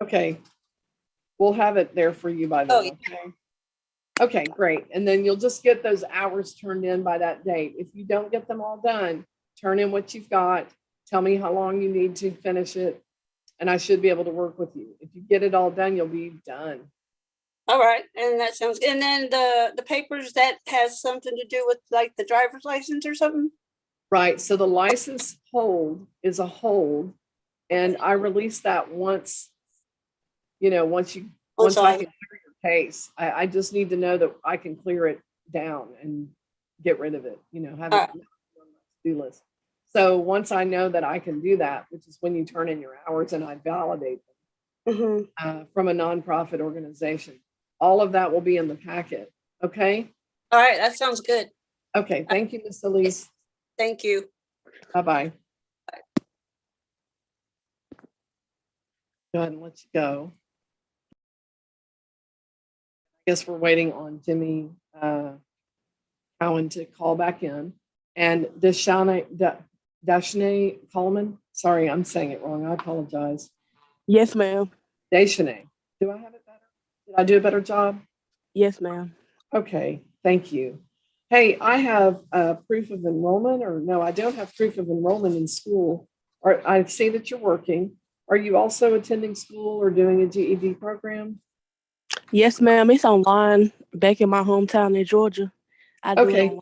Okay. We'll have it there for you by then. Oh, yeah. Okay. Okay, great. And then you'll just get those hours turned in by that date. If you don't get them all done, turn in what you've got. Tell me how long you need to finish it. And I should be able to work with you. If you get it all done, you'll be done. All right. And that sounds good. And then the papers that has something to do with like the driver's license or something? Right. So the license hold is a hold. And I release that once I can clear your case. I just need to know that I can clear it down and get rid of it, have it on the to-do list. So once I know that I can do that, which is when you turn in your hours and I validate them from a nonprofit organization, all of that will be in the packet. Okay. All right. That sounds good. Okay. Thank you, Ms. Elise. Thank you. Bye-bye. Go ahead and let you go. I guess we're waiting on Jimmy Cowan to call back in. And Dashnae Coleman, sorry, I'm saying it wrong. I apologize. Yes, ma'am. Dashnae, do I have it better? Did I do a better job? Yes, ma'am. Okay, thank you. Hey, I have proof of enrollment, or no, I don't have proof of enrollment in school. Or I see that you're working. Are you also attending school or doing a GED program? Yes, ma'am. It's online back in my hometown in Georgia. I do it Okay. online.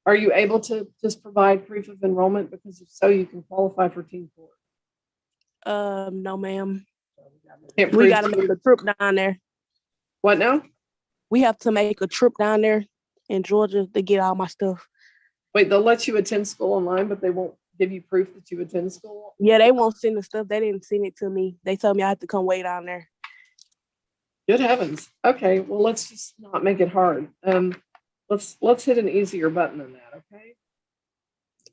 Are you able to just provide proof of enrollment? Because if so, you can qualify for Team 4. No, ma'am. Can't We prove got to make a trip down there. What now? We have to make a trip down there in Georgia to get all my stuff. Wait, they'll let you attend school online, but they won't give you proof that you attend school? Yeah, they won't send the stuff. They didn't send it to me. They told me I have to come way down there. Good heavens. Okay, well, let's just not make it hard. Let's hit an easier button than that, okay?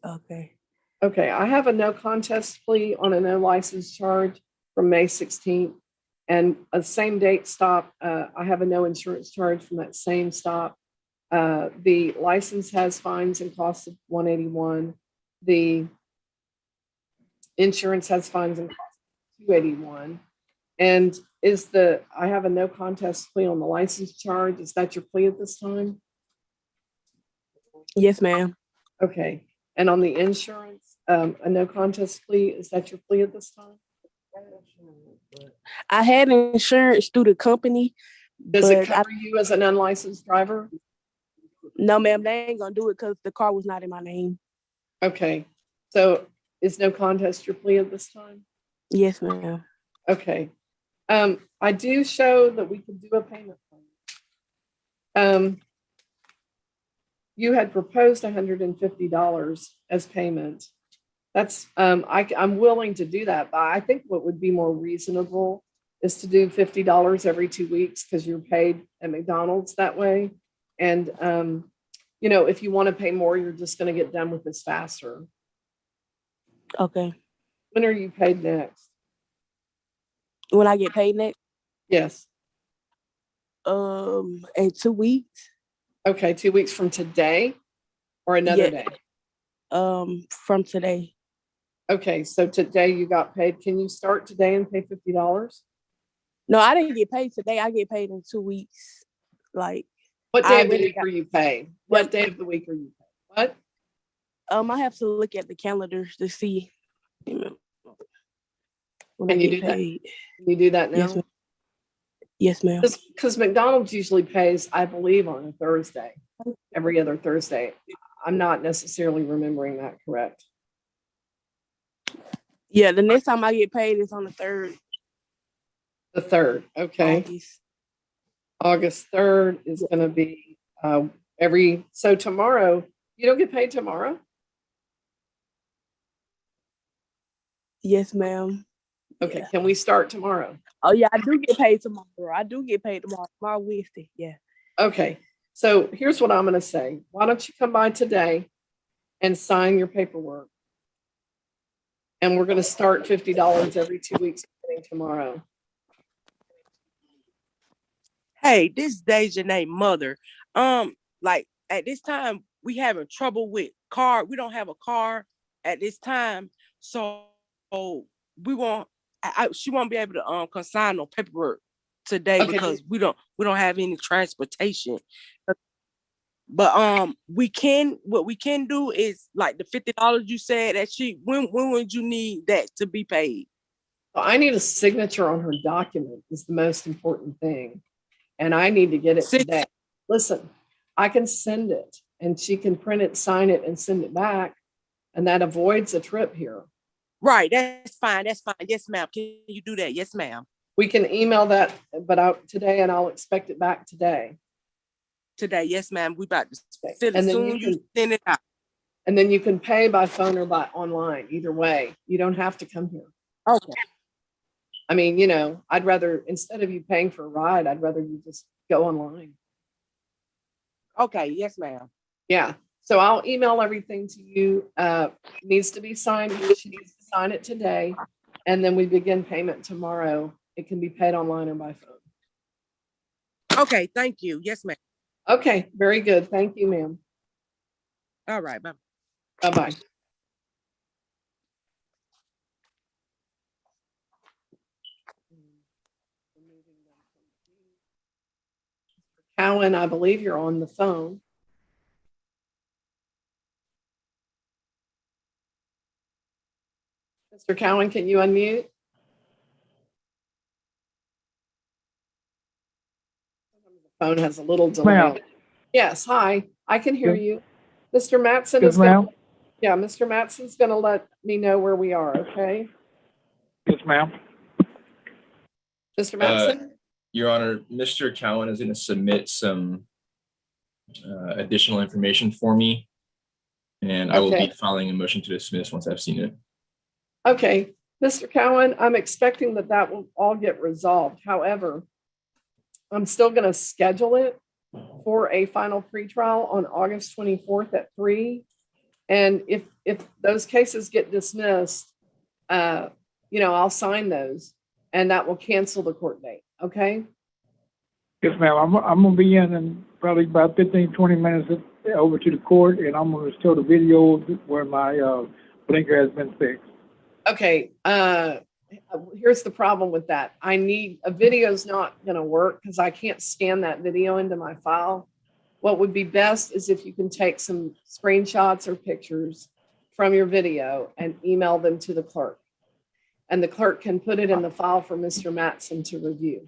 Okay. Okay, I have a no contest plea on a no license charge from May 16th. And a same date stop, I have a no insurance charge from that same stop. The license has fines and costs of $181. The insurance has fines and costs of $281. And I have a no contest plea on the license charge. Is that your plea at this time? Yes, ma'am. Okay. And on the insurance, a no contest plea, is that your plea at this time? I had insurance through the company. Does it but cover you as an unlicensed driver? No, ma'am, they ain't gonna do it because the car was not in my name. Okay. So is no contest your plea at this time? Yes, ma'am. Okay. I do show that we could do a payment plan. You had proposed $150 as payment. That's I'm willing to do that, but I think what would be more reasonable is to do $50 every 2 weeks because you're paid at McDonald's that way. And if you want to pay more, you're just going to get done with this faster. Okay. When are you paid next? When I get paid next? Yes. In 2 weeks. Okay, 2 weeks from today or another day? From today. Okay, so today you got paid. Can you start today and pay $50? No, I didn't get paid today. I get paid in 2 weeks. Like, what day of the week are you paid? What day of the week are you paid? What? I have to look at the calendar to see when Can I you get do that? paid. Can you do that now? Yes, ma'am. Yes, ma'am. Because McDonald's usually pays, I believe, on a Thursday, every other Thursday. I'm not necessarily remembering that correct. Yeah, the next time I get paid is on the 3rd. The 3rd, okay. August 3rd is going to be so tomorrow, you don't get paid tomorrow? Yes, ma'am. Okay, can we start tomorrow? Oh, yeah, I do get paid tomorrow. I do get paid tomorrow. Tomorrow, Wednesday, yeah. Okay, so here's what I'm going to say. Why don't you come by today and sign your paperwork? And we're going to start $50 every 2 weeks beginning tomorrow. Hey, this is Dejanay mother. Like at this time, we having trouble with car. We don't have a car at this time, so we won't. She won't be able to consign no paperwork today because we don't have any transportation. But what we can do is like the $50 you said that when would you need that to be paid? Well, I need a signature on her document is the most important thing. And I need to get it today. Listen, I can send it and she can print it, sign it, and send it back. And that avoids a trip here. Right, that's fine. That's fine. Yes, ma'am. Can you do that? Yes, ma'am. We can email that, but today, and I'll expect it back today. Today, yes, ma'am. We about to send it soon. You send it out. And then you can pay by phone or by online. Either way, you don't have to come here. Okay. I mean, I'd rather, instead of you paying for a ride, I'd rather you just go online. Okay, yes, ma'am. Yeah. So I'll email everything to you. It needs to be signed. She needs to sign it today. And then we begin payment tomorrow. It can be paid online or by phone. Okay, thank you. Yes, ma'am. Okay, very good. Thank you, ma'am. All right, bye. Bye-bye. Cowan, I believe you're on the phone. Mr. Cowan, can you unmute? The phone has a little delay. Ma'am. Yes, hi. I can hear Yes. you. Mr. Matson Yes, is going ma'am. to, yeah, Mr. Matson's going to let me know where we are, okay? Yes, ma'am. Mr. Matson? Your Honor, Mr. Cowan is going to submit some additional information for me, and I will be filing a motion to dismiss once I've seen it. Okay, Mr. Cowan, I'm expecting that will all get resolved. However, I'm still going to schedule it for a final pretrial on August 24th at 3. And if those cases get dismissed, I'll sign those and that will cancel the court date. Okay. Yes, ma'am. I'm going to be in probably about 15, 20 minutes over to the court, and I'm going to show the video where my blinker has been fixed. Okay. here's the problem with that. I need, a video's not gonna work because I can't scan that video into my file. What would be best is if you can take some screenshots or pictures from your video and email them to the clerk. And the clerk can put it in the file for Mr. Matson to review.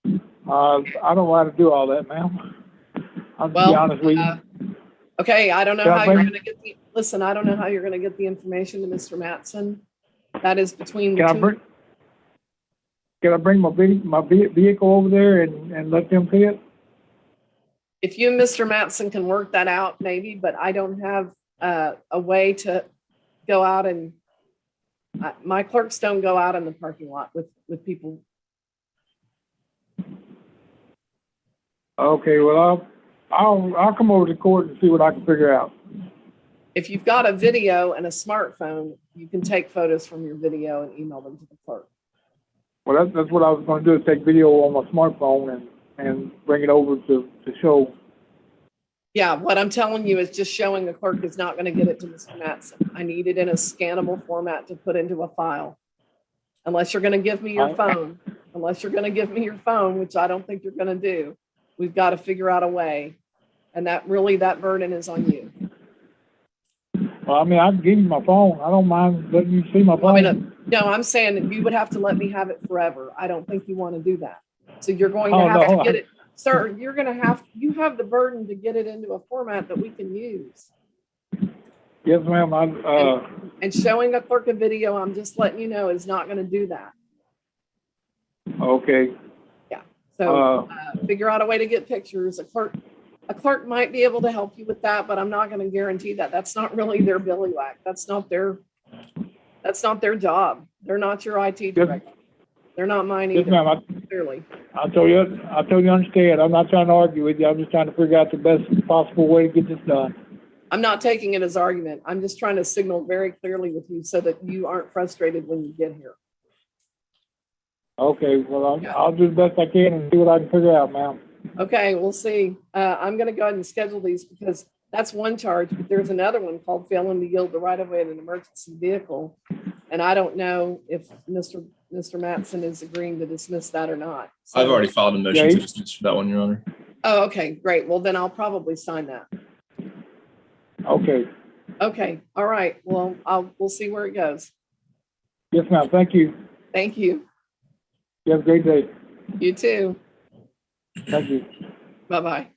I don't know how to do all that, ma'am. I'll be honest with you. Okay, I don't know Can I how you're bring- gonna get the, listen, I don't know how you're gonna get the information to Mr. Matson. That is between the Can I two. bring, can I bring my vehicle over there and let them see it? If you and Mr. Matson can work that out, maybe, but I don't have a way to go out and, my clerks don't go out in the parking lot with people. Okay, well, I'll come over to court and see what I can figure out. If you've got a video and a smartphone, you can take photos from your video and email them to the clerk. Well, that's what I was going to do, is take video on my smartphone and bring it over to show. Yeah, what I'm telling you is just showing the clerk is not going to get it to Mr. Matson. I need it in a scannable format to put into a file. Unless you're going to give me your phone, which I don't think you're going to do, we've got to figure out a way. And that burden is on you. Well, I mean, I can give you my phone. I don't mind letting you see my phone. No, I'm saying that you would have to let me have it forever. I don't think you want to do that. So you're going to have to get it. Sir, you have the burden to get it into a format that we can use. Yes, ma'am. And showing a clerk a video, I'm just letting you know, is not going to do that. Okay. Yeah. So figure out a way to get pictures. A clerk might be able to help you with that, but I'm not going to guarantee that. That's not really their billywhack. That's not their job. They're not your IT director. They're not mine either. Yes, ma'am. Clearly. I totally understand. I'm not trying to argue with you. I'm just trying to figure out the best possible way to get this done. I'm not taking it as argument. I'm just trying to signal very clearly with you so that you aren't frustrated when you get here. Okay, well, I'll do the best I can and see what I can figure out, ma'am. Okay, we'll see. I'm going to go ahead and schedule these because that's one charge, but there's another one called failing to yield the right of way in an emergency vehicle. And I don't know if Mr. Matson is agreeing to dismiss that or not. So, I've already filed a motion to dismiss for that one, Your Honor. oh, okay, great. Well, then I'll probably sign that. Okay. Okay, all right. Well, we'll see where it goes. Yes, ma'am. Thank you. Thank you. You have a great day. You too. Thank you. Bye-bye.